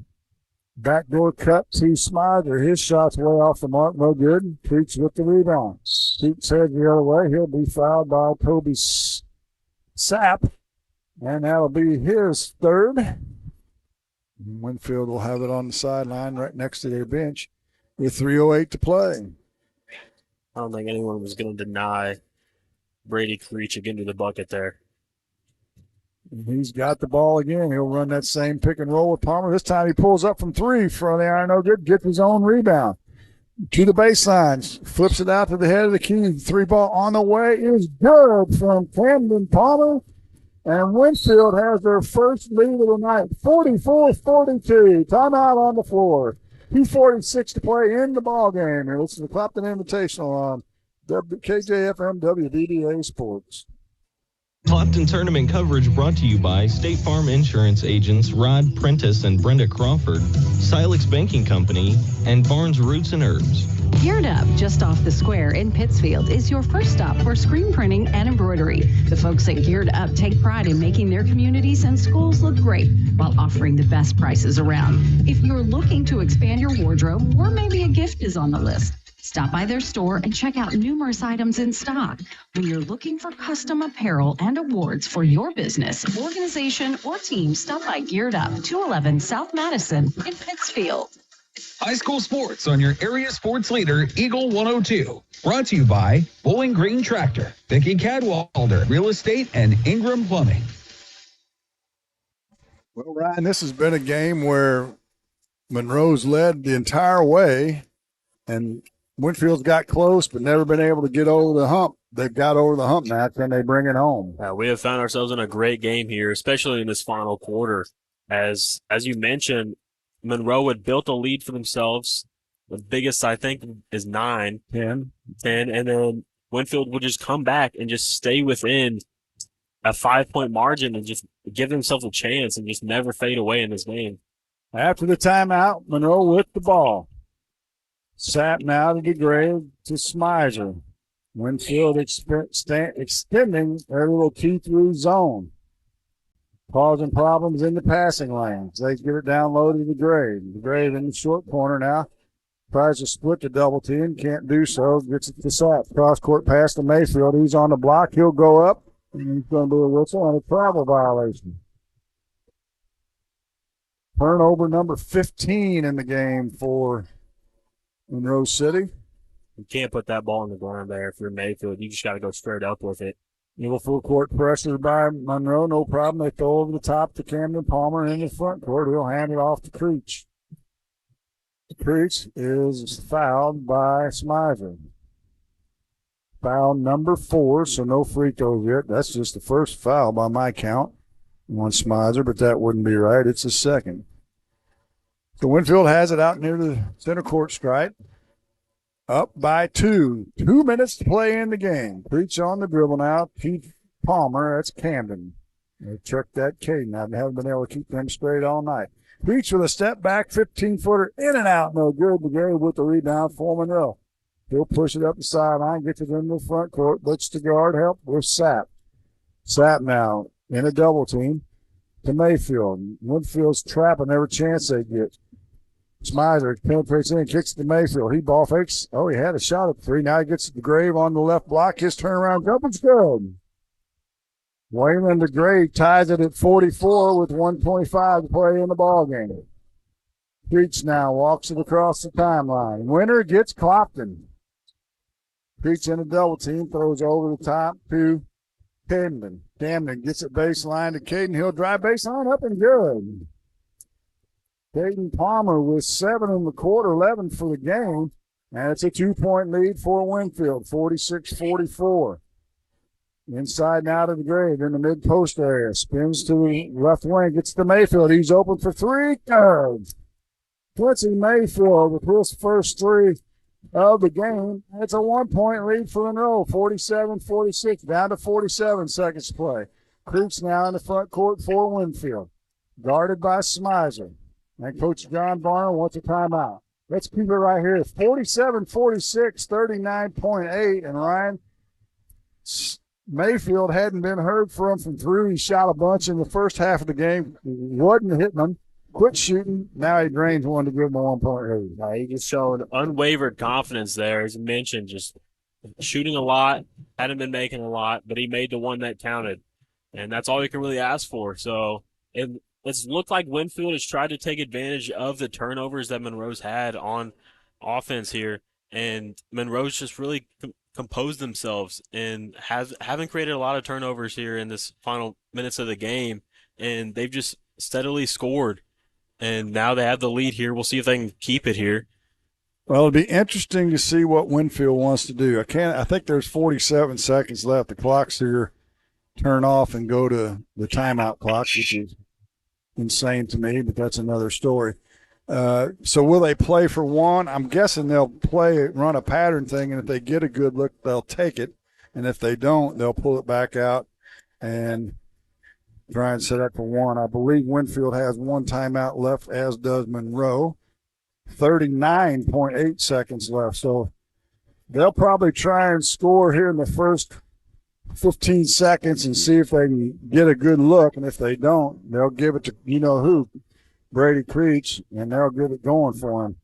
Backdoor cut to Smither. His shot's way off the mark. No good. Creech with the rebound. Creech heads the other way. He'll be fouled by Toby Sapp. And that'll be his third. Winfield will have it on the sideline right next to their bench with 3:08 to play.
I don't think anyone was going to deny Brady Creech getting to the bucket there.
He's got the ball again. He'll run that same pick and roll with Palmer. This time he pulls up from three from the iron. No good. Gets his own rebound. To the baseline. Flips it out to the head of the key. Three ball on the way is good from Camden Palmer. And Winfield has their first lead of the night, 44-42. Timeout on the floor. 2:46 to play in the ball game. Here, listen to the Clopton Invitational on KJFM WBBA Sports.
Clopton tournament coverage brought to you by State Farm Insurance agents Rod Prentice and Brenda Crawford, Silex Banking Company, and Barnes Roots and Herbs.
Geared Up, just off the square in Pittsfield, is your first stop for screen printing and embroidery. The folks at Geared Up take pride in making their communities and schools look great while offering the best prices around. If you're looking to expand your wardrobe, or maybe a gift is on the list, stop by their store and check out numerous items in stock. When you're looking for custom apparel and awards for your business, organization, or team, stop by Geared Up, 211 South Madison in Pittsfield.
High school sports on your area sports leader, Eagle 102. Brought to you by Bowling Green Tractor, Vicki Cadwalder, Real Estate, and Ingram Plumbing.
Well, Ryan, this has been a game where Monroe's led the entire way, and Winfield's got close but never been able to get over the hump. They've got over the hump now, and they bring it home.
We have found ourselves in a great game here, especially in this final quarter. As you mentioned, Monroe had built a lead for themselves. The biggest, I think, is 10. And then Winfield would just come back and just stay within a 5-point margin and just give themselves a chance and just never fade away in this game.
After the timeout, Monroe with the ball. Sap now to DeGray to Smizer. Winfield extending their little 2-3 zone. Causing problems in the passing lanes. They get it down low to DeGray. DeGray in the short corner now. Tries to split the double team. Can't do so. Gets it to Sap. Cross-court pass to Mayfield. He's on the block. He'll go up. And he's going to do a whistle and a travel violation. Turnover number 15 in the game for Monroe City.
You can't put that ball on the ground there if you're Mayfield. You just got to go straight up with it.
Little full court pressure by Monroe. No problem. They throw over the top to Camden Palmer in the front court. He'll hand it off to Creech. Creech is fouled by Smizer. Foul number 4, so no free throws yet. That's just the first foul by my count on Smizer, but that wouldn't be right. It's the second. So Winfield has it out near the center court stripe. Up by 2. 2 minutes to play in the game. Creech on the dribble now. Keith Palmer, that's Camden. They checked that Caden. I haven't been able to keep them straight all night. Creech with a step back, 15-footer, in and out. No good. DeGray with the rebound for Monroe. He'll push it up the sideline, gets it into the front court. Blitz to guard, help with Sap. Sap now in a double team to Mayfield. Winfield's trapping every chance they get. Smizer penetrates in, kicks to Mayfield. He ball fakes. Oh, he had a shot at 3. Now he gets the Grave on the left block. His turnaround jumper's good. Wayland DeGray ties it at 44 with 1:25 to play in the ball game. Creech now walks it across the timeline. Winner gets Clopton. Creech in a double team, throws over the top to Camden. Camden gets it baseline to Caden. He'll drive baseline up and good. Caden Palmer with 7 in the quarter, 11 for the game. And it's a 2-point lead for Winfield, 46-44. Inside now to the Grave in the mid-post area. Spins to the left wing, gets to Mayfield. He's open for 3. Good. Quincy Mayfield with his first 3 of the game. It's a 1-point lead for Monroe, 47-46, down to 47 seconds to play. Creeks now in the front court for Winfield. Guarded by Smizer. And Coach John Barner wants a timeout. Let's keep it right here. 47-46, 39.8. And Ryan, Mayfield hadn't been heard from 3. He shot a bunch in the first half of the game. Wasn't hitting them. Quit shooting. Now he drains one to give him a 1-point lead.
He just showed unwavered confidence there, as you mentioned, just shooting a lot, hadn't been making a lot, but he made the one that counted. And that's all you can really ask for. So it's looked like Winfield has tried to take advantage of the turnovers that Monroe's had on offense here. And Monroe's just really composed themselves and haven't created a lot of turnovers here in this final minutes of the game, and they've just steadily scored. And now they have the lead here. We'll see if they can keep it here.
Well, it'll be interesting to see what Winfield wants to do. I think there's 47 seconds left. The clocks here turn off and go to the timeout clock, which is insane to me, but that's another story. So will they play for one? I'm guessing they'll run a pattern thing, and if they get a good look, they'll take it. And if they don't, they'll pull it back out and try and set up for one. I believe Winfield has one timeout left, as does Monroe. 39.8 seconds left. So they'll probably try and score here in the first 15 seconds and see if they can get a good look. And if they don't, they'll give it to you-know-who, Brady Creech, and they'll get it going for him.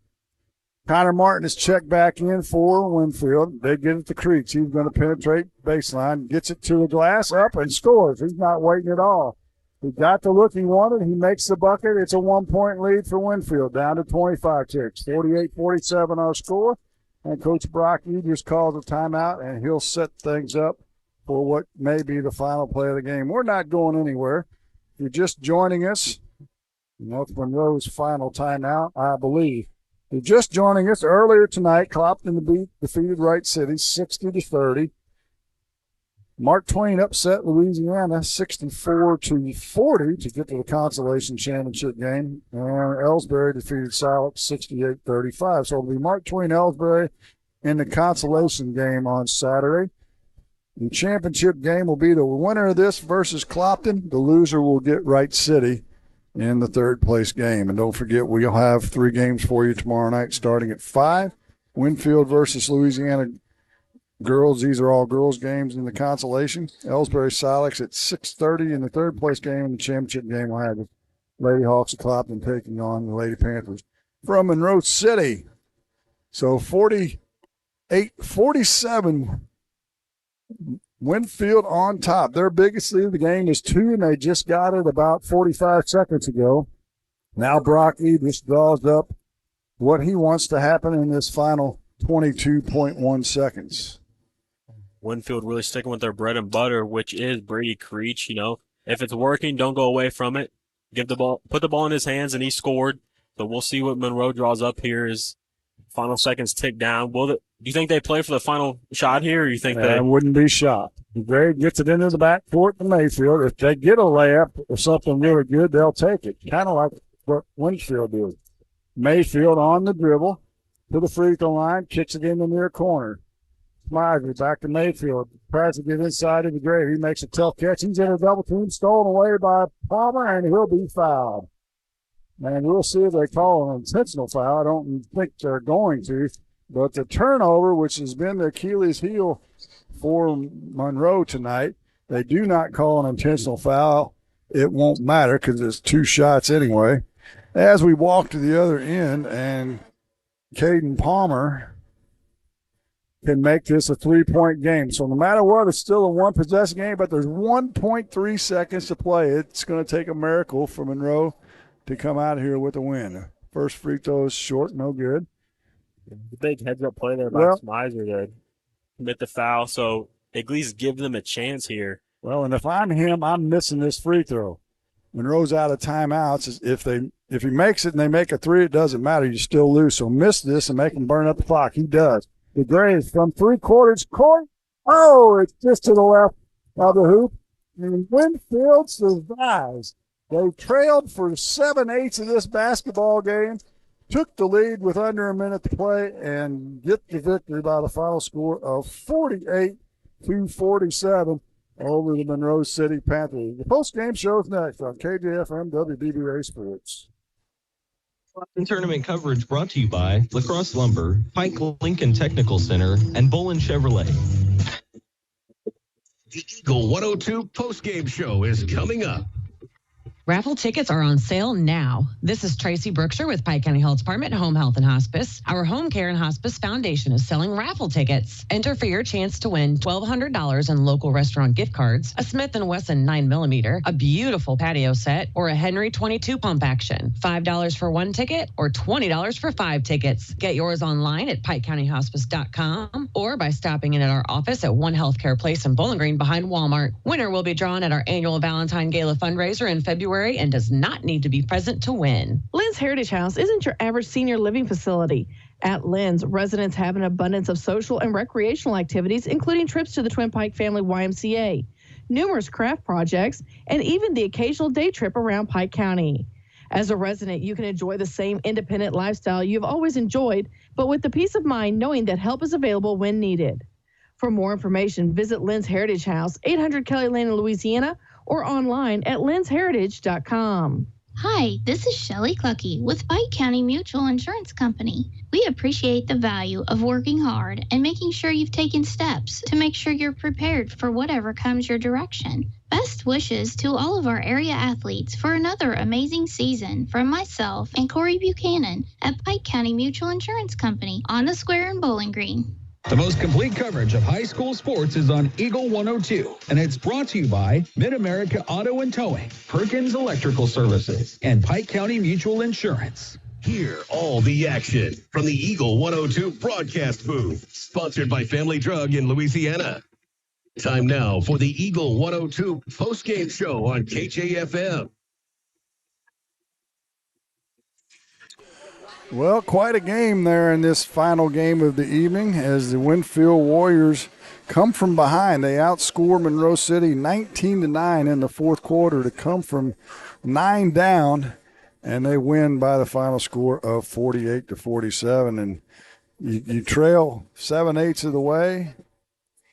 Connor Martin is checked back in for Winfield. They get it to Creech. He's going to penetrate baseline, gets it to the glass, up, and scores. He's not waiting at all. He got the look he wanted. He makes the bucket. It's a 1-point lead for Winfield, down to 25 ticks. 48-47 our score. And Coach Brock just calls a timeout, and he'll set things up for what may be the final play of the game. We're not going anywhere. If you're just joining us, North Monroe's final timeout, I believe. If you're just joining us, earlier tonight, Clopton defeated Wright City 60-30. Mark Twain upset Louisiana 64-40 to get to the consolation championship game. And Ellsbury defeated Silex 68-35. So it'll be Mark Twain Ellsbury in the consolation game on Saturday. The championship game will be the winner of this versus Clopton. The loser will get Wright City in the third place game. And don't forget, we'll have 3 games for you tomorrow night starting at 5. Winfield versus Louisiana girls. These are all girls games in the consolation. Ellsbury Silex at 6:30 in the third place game. And the championship game will have the Lady Hawks of Clopton taking on the Lady Panthers from Monroe City. So 48-47, Winfield on top. Their biggest lead of the game is 2, and they just got it about 45 seconds ago. Now Brock Edris draws up what he wants to happen in this final 22.1 seconds.
Winfield really sticking with their bread and butter, which is Brady Creech. You know, if it's working, don't go away from it. Put the ball in his hands, and he scored. So we'll see what Monroe draws up here as final seconds tick down. Do you think they play for the final shot here, or you think
I wouldn't be shocked. If Gray gets it into the backcourt to Mayfield, if they get a layup or something really good, they'll take it. Kind of like what Winfield did. Mayfield on the dribble to the free throw line, kicks it in the near corner. Smiley back to Mayfield. Tries to get inside of the Gray. He makes a tough catch. He's in a double team, stolen away by Palmer, and he'll be fouled. And we'll see if they call an intentional foul. I don't think they're going to. But the turnover, which has been the Achilles heel for Monroe tonight, they do not call an intentional foul. It won't matter because it's 2 shots anyway. As we walk to the other end, and Caden Palmer can make this a 3-point game. So no matter what, it's still a 1-possession game, but there's 1.3 seconds to play. It's going to take a miracle for Monroe to come out here with a win. First free throw is short, no good.
The big heads-up play there by Smizer to commit the foul, so at least give them a chance here.
Well, and if I'm him, I'm missing this free throw. Monroe's out of timeouts. If he makes it and they make a 3, it doesn't matter. You still lose. So miss this and make him burn up the clock. He does. The Grays from 3/4 court. Oh, it's just to the left of the hoop. And Winfield survives. They trailed for 7/8 of this basketball game, took the lead with under a minute to play, and get the victory by the final score of 48-47 over the Monroe City Panthers. The post-game show is next on KJFM WBBA Sports.
Tournament coverage brought to you by Lacrosse Lumber, Pike Lincoln Technical Center, and Bolin Chevrolet.
The Eagle 102 post-game show is coming up.
Raffle tickets are on sale now. This is Tracy Brookshire with Pike County Health Department Home Health and Hospice. Our Home Care and Hospice Foundation is selling raffle tickets. Enter for your chance to win $1,200 in local restaurant gift cards, a Smith & Wesson 9mm, a beautiful patio set, or a Henry 22 pump action. $5 for one ticket or $20 for 5 tickets. Get yours online at PikeCountyHospice.com or by stopping in at our office at One Healthcare Place in Bowling Green behind Walmart. Winner will be drawn at our annual Valentine Gala fundraiser in February and does not need to be present to win.
Lynn's Heritage House isn't your average senior living facility. At Lynn's, residents have an abundance of social and recreational activities, including trips to the Twin Pike Family YMCA, numerous craft projects, and even the occasional day trip around Pike County. As a resident, you can enjoy the same independent lifestyle you've always enjoyed, but with the peace of mind knowing that help is available when needed. For more information, visit Lynn's Heritage House, 800 Kelly Lane in Louisiana, or online at lynsheritage.com.
Hi, this is Shelley Clucky with Pike County Mutual Insurance Company. We appreciate the value of working hard and making sure you've taken steps to make sure you're prepared for whatever comes your direction. Best wishes to all of our area athletes for another amazing season from myself and Corey Buchanan at Pike County Mutual Insurance Company on the square in Bowling Green.
The most complete coverage of high school sports is on Eagle 102, and it's brought to you by Mid-America Auto and Towing, Perkins Electrical Services, and Pike County Mutual Insurance.
Hear all the action from the Eagle 102 broadcast booth, sponsored by Family Drug in Louisiana. Time now for the Eagle 102 postgame show on KJFM.
Well, quite a game there in this final game of the evening as the Winfield Warriors come from behind. They outscore Monroe City 19-9 in the fourth quarter to come from 9 down, and they win by the final score of 48-47. And you trail 7/8 of the way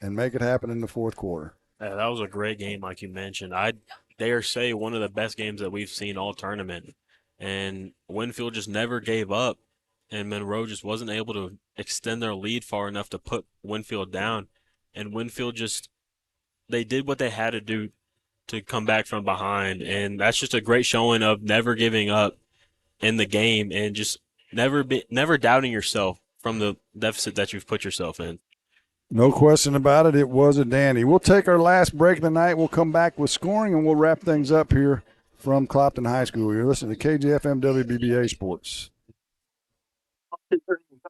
and make it happen in the fourth quarter.
Yeah, that was a great game, like you mentioned. I dare say one of the best games that we've seen all tournament. And Winfield just never gave up, and Monroe just wasn't able to extend their lead far enough to put Winfield down. And Winfield they did what they had to do to come back from behind, and that's just a great showing of never giving up in the game and just never doubting yourself from the deficit that you've put yourself in.
No question about it. It was a dandy. We'll take our last break of the night. We'll come back with scoring, and we'll wrap things up here from Clopton High School. You're listening to KJFM WBBA Sports.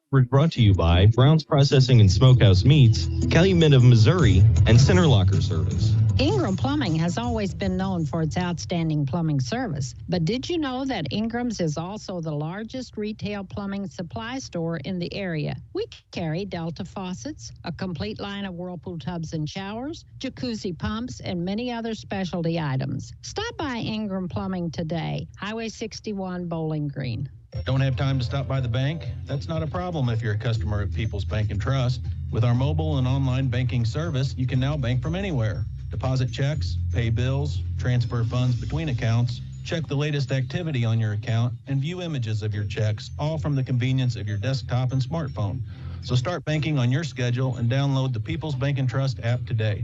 We're brought to you by Brown's Processing and Smokehouse Meats, Calumet of Missouri, and Center Locker Service.
Ingram Plumbing has always been known for its outstanding plumbing service. But did you know that Ingram's is also the largest retail plumbing supply store in the area? We carry Delta faucets, a complete line of Whirlpool tubs and showers, jacuzzi pumps, and many other specialty items. Stop by Ingram Plumbing today, Highway 61, Bowling Green.
Don't have time to stop by the bank? That's not a problem if you're a customer of People's Bank and Trust. With our mobile and online banking service, you can now bank from anywhere. Deposit checks, pay bills, transfer funds between accounts, check the latest activity on your account, and view images of your checks, all from the convenience of your desktop and smartphone. So start banking on your schedule and download the People's Bank and Trust app today.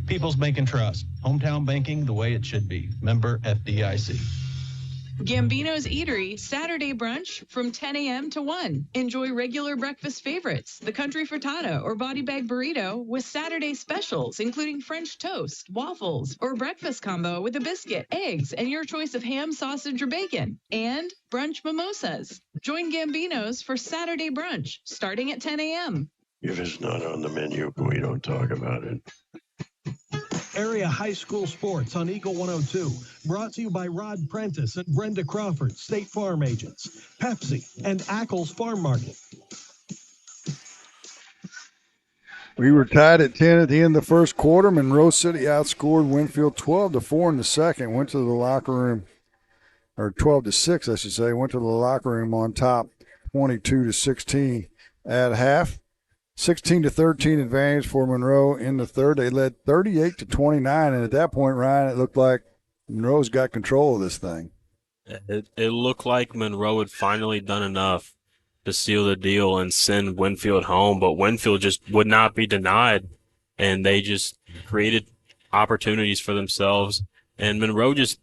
People's Bank and Trust, hometown banking the way it should be. Member FDIC.
Gambino's Eatery, Saturday brunch from 10 a.m. to 1. Enjoy regular breakfast favorites, the country frittata or body bag burrito with Saturday specials, including French toast, waffles, or breakfast combo with a biscuit, eggs, and your choice of ham, sausage, or bacon. And brunch mimosas. Join Gambino's for Saturday brunch, starting at 10 a.m.
If it's not on the menu, we don't talk about it.
Area high school sports on Eagle 102. Brought to you by Rod Prentice and Brenda Crawford, State Farm Agents, Pepsi, and Ackles Farm Market.
We were tied at 10 at the end of the first quarter. Monroe City outscored Winfield 12-4 in the second. Went to the locker room, or 12-6, I should say. Went to the locker room on top, 22-16 at half. 16-13 advantage for Monroe in the third. They led 38-29, and at that point, Ryan, it looked like Monroe's got control of this thing.
It looked like Monroe had finally done enough to seal the deal and send Winfield home, but Winfield just would not be denied, and they just created opportunities for themselves. And Monroe just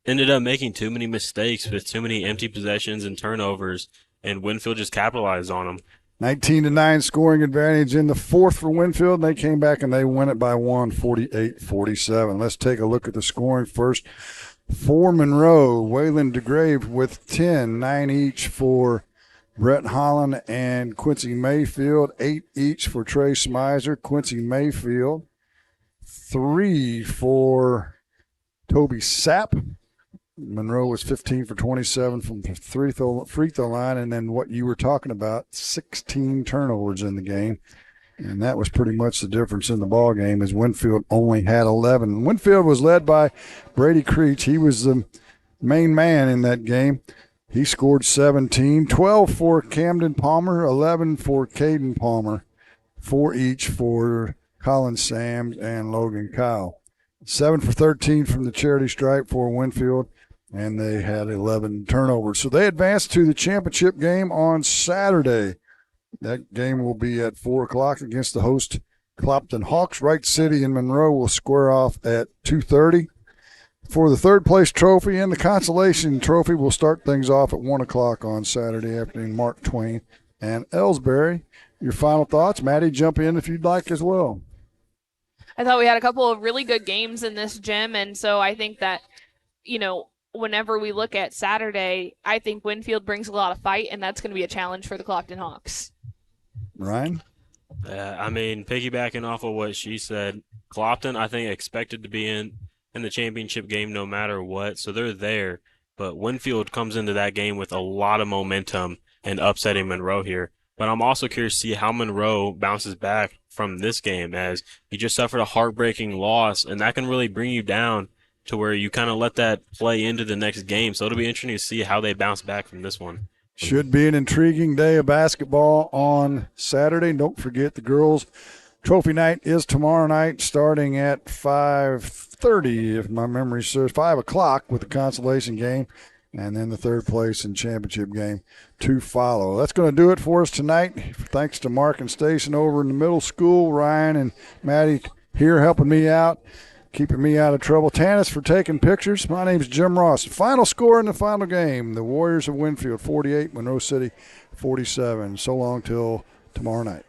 ended up making too many mistakes with too many empty possessions and turnovers, and Winfield just capitalized on them.
19-9 scoring advantage in the fourth for Winfield. They came back and they win it by 48-47. Let's take a look at the scoring first. For Monroe, Waylon DeGrave with 10, 9 each for Brett Holland and Quincy Mayfield, 8 each for Trey Smizer, Quincy Mayfield, 3 for Toby Sapp. Monroe was 15 for 27 from the free throw line, and then what you were talking about, 16 turnovers in the game. And that was pretty much the difference in the ball game, as Winfield only had 11. Winfield was led by Brady Creech. He was the main man in that game. He scored 17, 12 for Camden Palmer, 11 for Caden Palmer, 4 each for Colin Sams and Logan Kyle. 7 for 13 from the charity stripe for Winfield, and they had 11 turnovers. So they advanced to the championship game on Saturday. That game will be at 4 o'clock against the host Clopton Hawks. Wright City and Monroe will square off at 2:30. For the third place trophy and the consolation trophy, we'll start things off at 1 o'clock on Saturday afternoon. Mark Twain and Ellsbury. Your final thoughts? Maddie, jump in if you'd like as well.
I thought we had a couple of really good games in this gym, and so I think that, whenever we look at Saturday, I think Winfield brings a lot of fight, and that's going to be a challenge for the Clopton Hawks.
Ryan?
Piggybacking off of what she said, Clopton, I think, expected to be in the championship game no matter what, so they're there. But Winfield comes into that game with a lot of momentum and upsetting Monroe here. But I'm also curious to see how Monroe bounces back from this game, as he just suffered a heartbreaking loss, and that can really bring you down to where you kind of let that play into the next game. So it'll be interesting to see how they bounce back from this one.
Should be an intriguing day of basketball on Saturday. Don't forget the girls' trophy night is tomorrow night starting at 5:30, if my memory serves, 5 o'clock with the consolation game, and then the third place and championship game to follow. That's going to do it for us tonight. Thanks to Mark and Station over in the middle school, Ryan and Maddie here helping me out, keeping me out of trouble. Tanis for taking pictures. My name's Jim Ross. Final score in the final game, the Warriors of Winfield 48, Monroe City 47. So long till tomorrow night.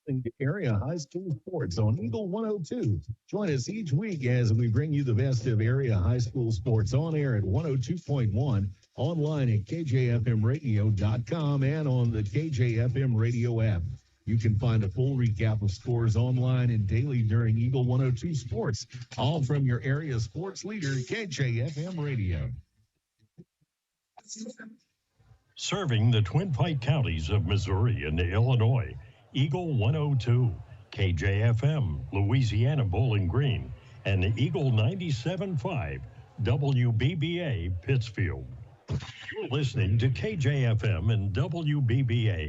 To area high school sports on Eagle 102. Join us each week as we bring you the best of area high school sports on air at 102.1, online at KJFMradio.com, and on the KJFM radio app. You can find a full recap of scores online and daily during Eagle 102 Sports, all from your area sports leader, KJFM Radio.
Serving the Twin Pike counties of Missouri and Illinois, Eagle 102, KJFM, Louisiana Bowling Green, and Eagle 97.5, WBBA, Pittsfield. You're listening to KJFM and WBBA.